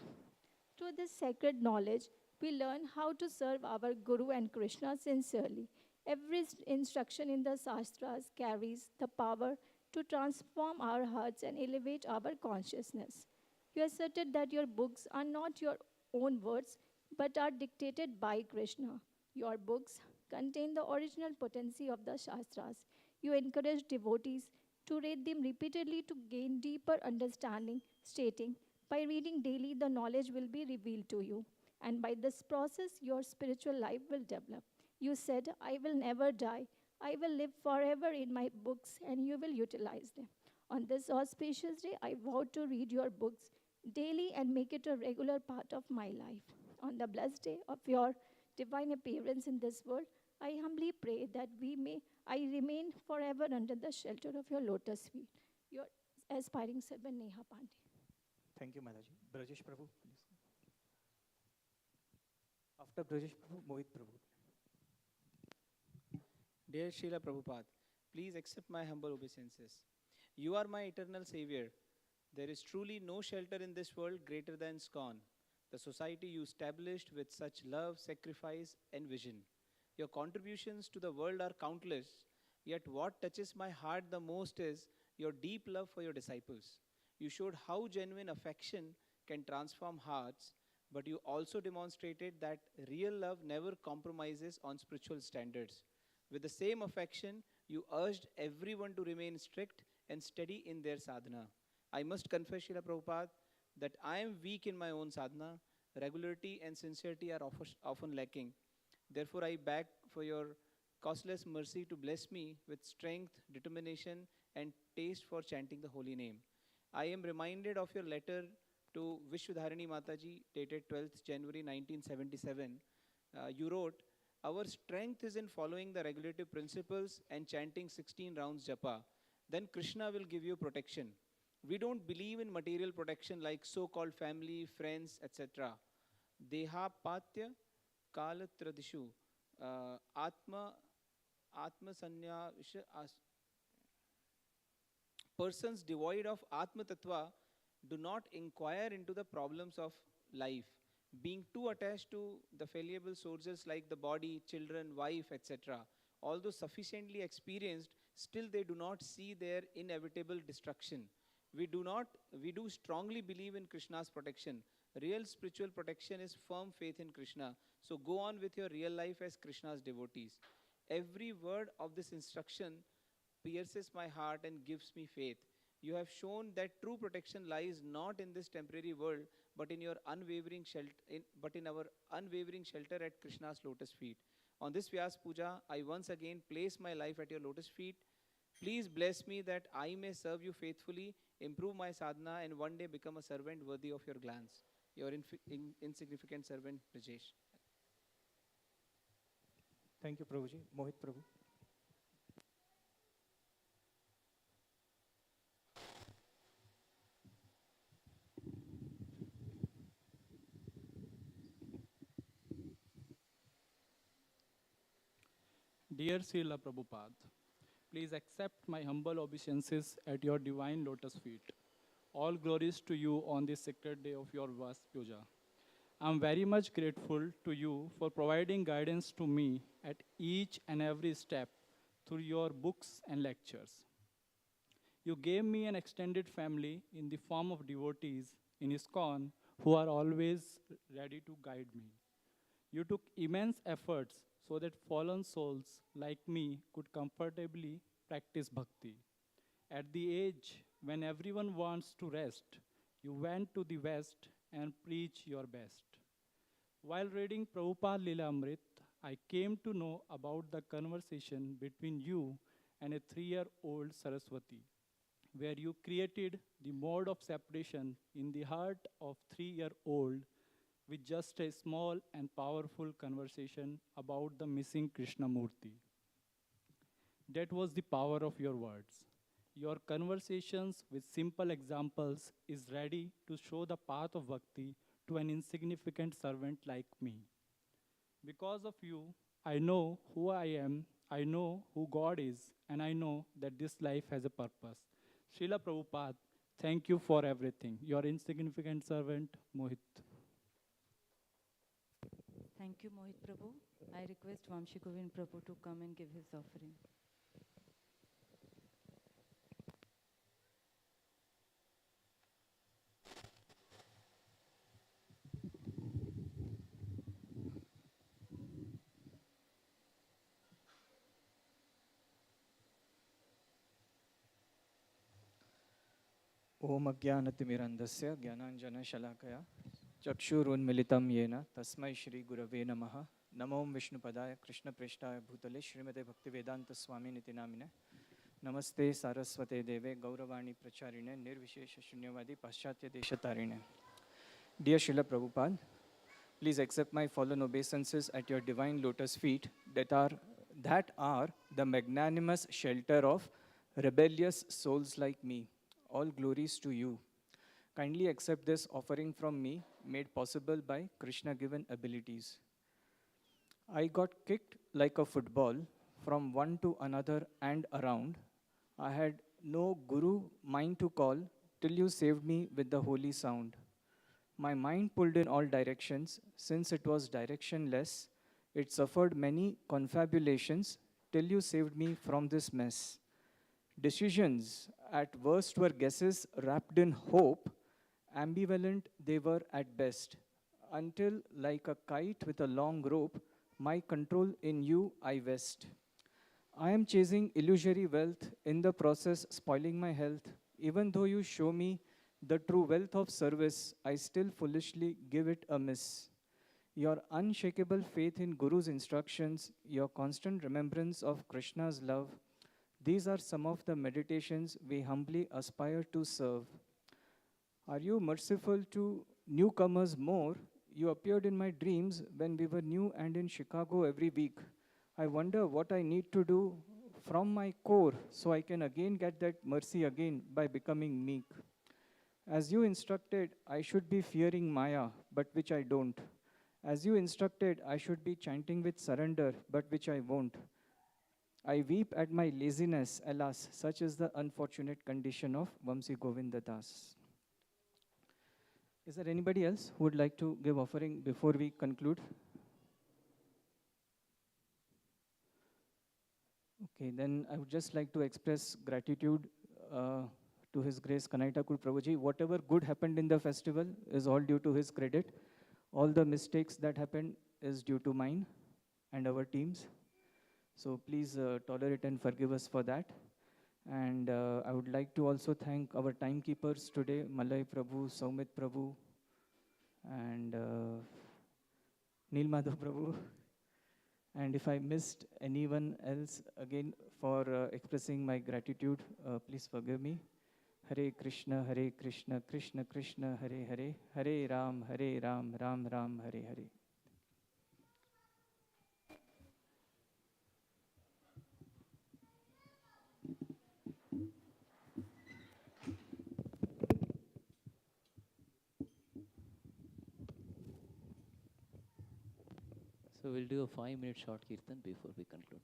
Through this sacred knowledge, we learn how to serve our Guru and Krishna sincerely. Every instruction in the Shastras carries the power to transform our hearts and elevate our consciousness. You asserted that your books are not your own words, but are dictated by Krishna. Your books contain the original potency of the Shastras. You encourage devotees to read them repeatedly to gain deeper understanding, stating, by reading daily, the knowledge will be revealed to you, and by this process, your spiritual life will develop. You said, I will never die. I will live forever in my books, and you will utilize them. On this auspicious day, I vow to read your books daily and make it a regular part of my life. On the blessed day of your divine appearance in this world, I humbly pray that I remain forever under the shelter of your lotus feet. Your aspiring servant, Neha Pandey.
Thank you, Mataji. Brajesh Prabhu, please. After Brajesh Prabhu, Mohit Prabhu.
Dear Srila Prabhupada, please accept my humble obeisances. You are my eternal savior. There is truly no shelter in this world greater than ISKCON, the society you established with such love, sacrifice, and vision. Your contributions to the world are countless, yet what touches my heart the most is your deep love for your disciples. You showed how genuine affection can transform hearts, but you also demonstrated that real love never compromises on spiritual standards. With the same affection, you urged everyone to remain strict and steady in their sadhana. I must confess, Srila Prabhupada, that I am weak in my own sadhana. Regularity and sincerity are often lacking. Therefore, I beg for your causeless mercy to bless me with strength, determination, and taste for chanting the holy name. I am reminded of your letter to Vishwadharini Mataji, dated 12th January 1977. You wrote, our strength is in following the regulative principles and chanting 16 rounds japa. Then Krishna will give you protection. We don't believe in material protection like so-called family, friends, etc. Deha patya kalatradishu atma sanya persons devoid of Atma Tattva do not inquire into the problems of life, being too attached to the fallible sources like the body, children, wife, etc. Although sufficiently experienced, still they do not see their inevitable destruction. We do strongly believe in Krishna's protection. Real spiritual protection is firm faith in Krishna. So go on with your real life as Krishna's devotees. Every word of this instruction pierces my heart and gives me faith. You have shown that true protection lies not in this temporary world, but in your unwavering our unwavering shelter at Krishna's lotus feet. On this Vyasapuja, I once again place my life at your lotus feet. Please bless me that I may serve you faithfully, improve my sadhana, and one day become a servant worthy of your glance. Your insignificant servant, Brijesh.
Thank you, Prabhuji. Mohit Prabhu.
Dear Srila Prabhupada, please accept my humble obeisances at your divine lotus feet. All glories to you on this sacred day of your Vyasapuja. I am very much grateful to you for providing guidance to me at each and every step through your books and lectures. You gave me an extended family in the form of devotees in ISKCON who are always ready to guide me. You took immense efforts so that fallen souls like me could comfortably practice bhakti. At the age when everyone wants to rest, you went to the West and preached your best. While reading Prabhupada Lila Amrit, I came to know about the conversation between you and a 3-year-old Saraswati, where you created the mode of separation in the heart of 3-year-old with just a small and powerful conversation about the missing Krishna Murti. That was the power of your words. Your conversations with simple examples is ready to show the path of bhakti to an insignificant servant like me. Because of you, I know who I am, I know who God is, and I know that this life has a purpose. Srila Prabhupada, thank you for everything. Your insignificant servant, Mohit.
Thank you, Mohit Prabhu. I request Vamshi Govind Prabhu to come and give his offering.
ओम अज्ञानतिमिरन्धस्य ज्ञानाञ्जनशलाकया चक्षुरुन्मिलितं येन तस्मै श्रीगुरवे नमः. नमो विष्णुपदाय कृष्णप्रेष्ठाय भूतले श्रीमते भक्तिवेदांत स्वामी नामिने. नमस्ते सारस्वते देवे गौरवाणी प्रचारिणे निर्विशेष शून्यवादी पाश्चात्य देशतारिणे. Dear Srila Prabhupada, please accept my fallen obeisances at your divine lotus feet that are the magnanimous shelter of rebellious souls like me. All glories to you. Kindly accept this offering from me, made possible by Krishna-given abilities. I got kicked like a football from one to another and around. I had no guru mind to call till you saved me with the holy sound. My mind pulled in all directions. Since it was directionless, it suffered many confabulations till you saved me from this mess. Decisions at worst were guesses wrapped in hope. Ambivalent they were at best, until like a kite with a long rope, my control in you I vest. I am chasing illusory wealth, in the process spoiling my health. Even though you show me the true wealth of service, I still foolishly give it a miss. Your unshakable faith in Guru's instructions, your constant remembrance of Krishna's love, these are some of the meditations we humbly aspire to serve. Are you merciful to newcomers more? You appeared in my dreams when we were new and in Chicago every week. I wonder what I need to do from my core so I can again get that mercy again by becoming meek. As you instructed, I should be fearing Maya, but which I don't. As you instructed, I should be chanting with surrender, but which I won't. I weep at my laziness, alas, such is the unfortunate condition of Vamsi Govinda Das. Is there anybody else who would like to give offering before we conclude? Okay, then I would just like to express gratitude to His Grace Kanai Prabhuji. Whatever good happened in the festival is all due to his credit. All the mistakes that happened is due to mine and our teams. So please tolerate and forgive us for that. And I would like to also thank our timekeepers today, Malay Prabhu, Saumit Prabhu, and Neil Madhav Prabhu. And if I missed anyone else, again, for expressing my gratitude, please forgive me. Hare Krishna, Krishna Krishna, Hare Hare, Hare Ram, Ram Ram, Hare Hare.
So we'll do a 5-minute short kirtan before we conclude.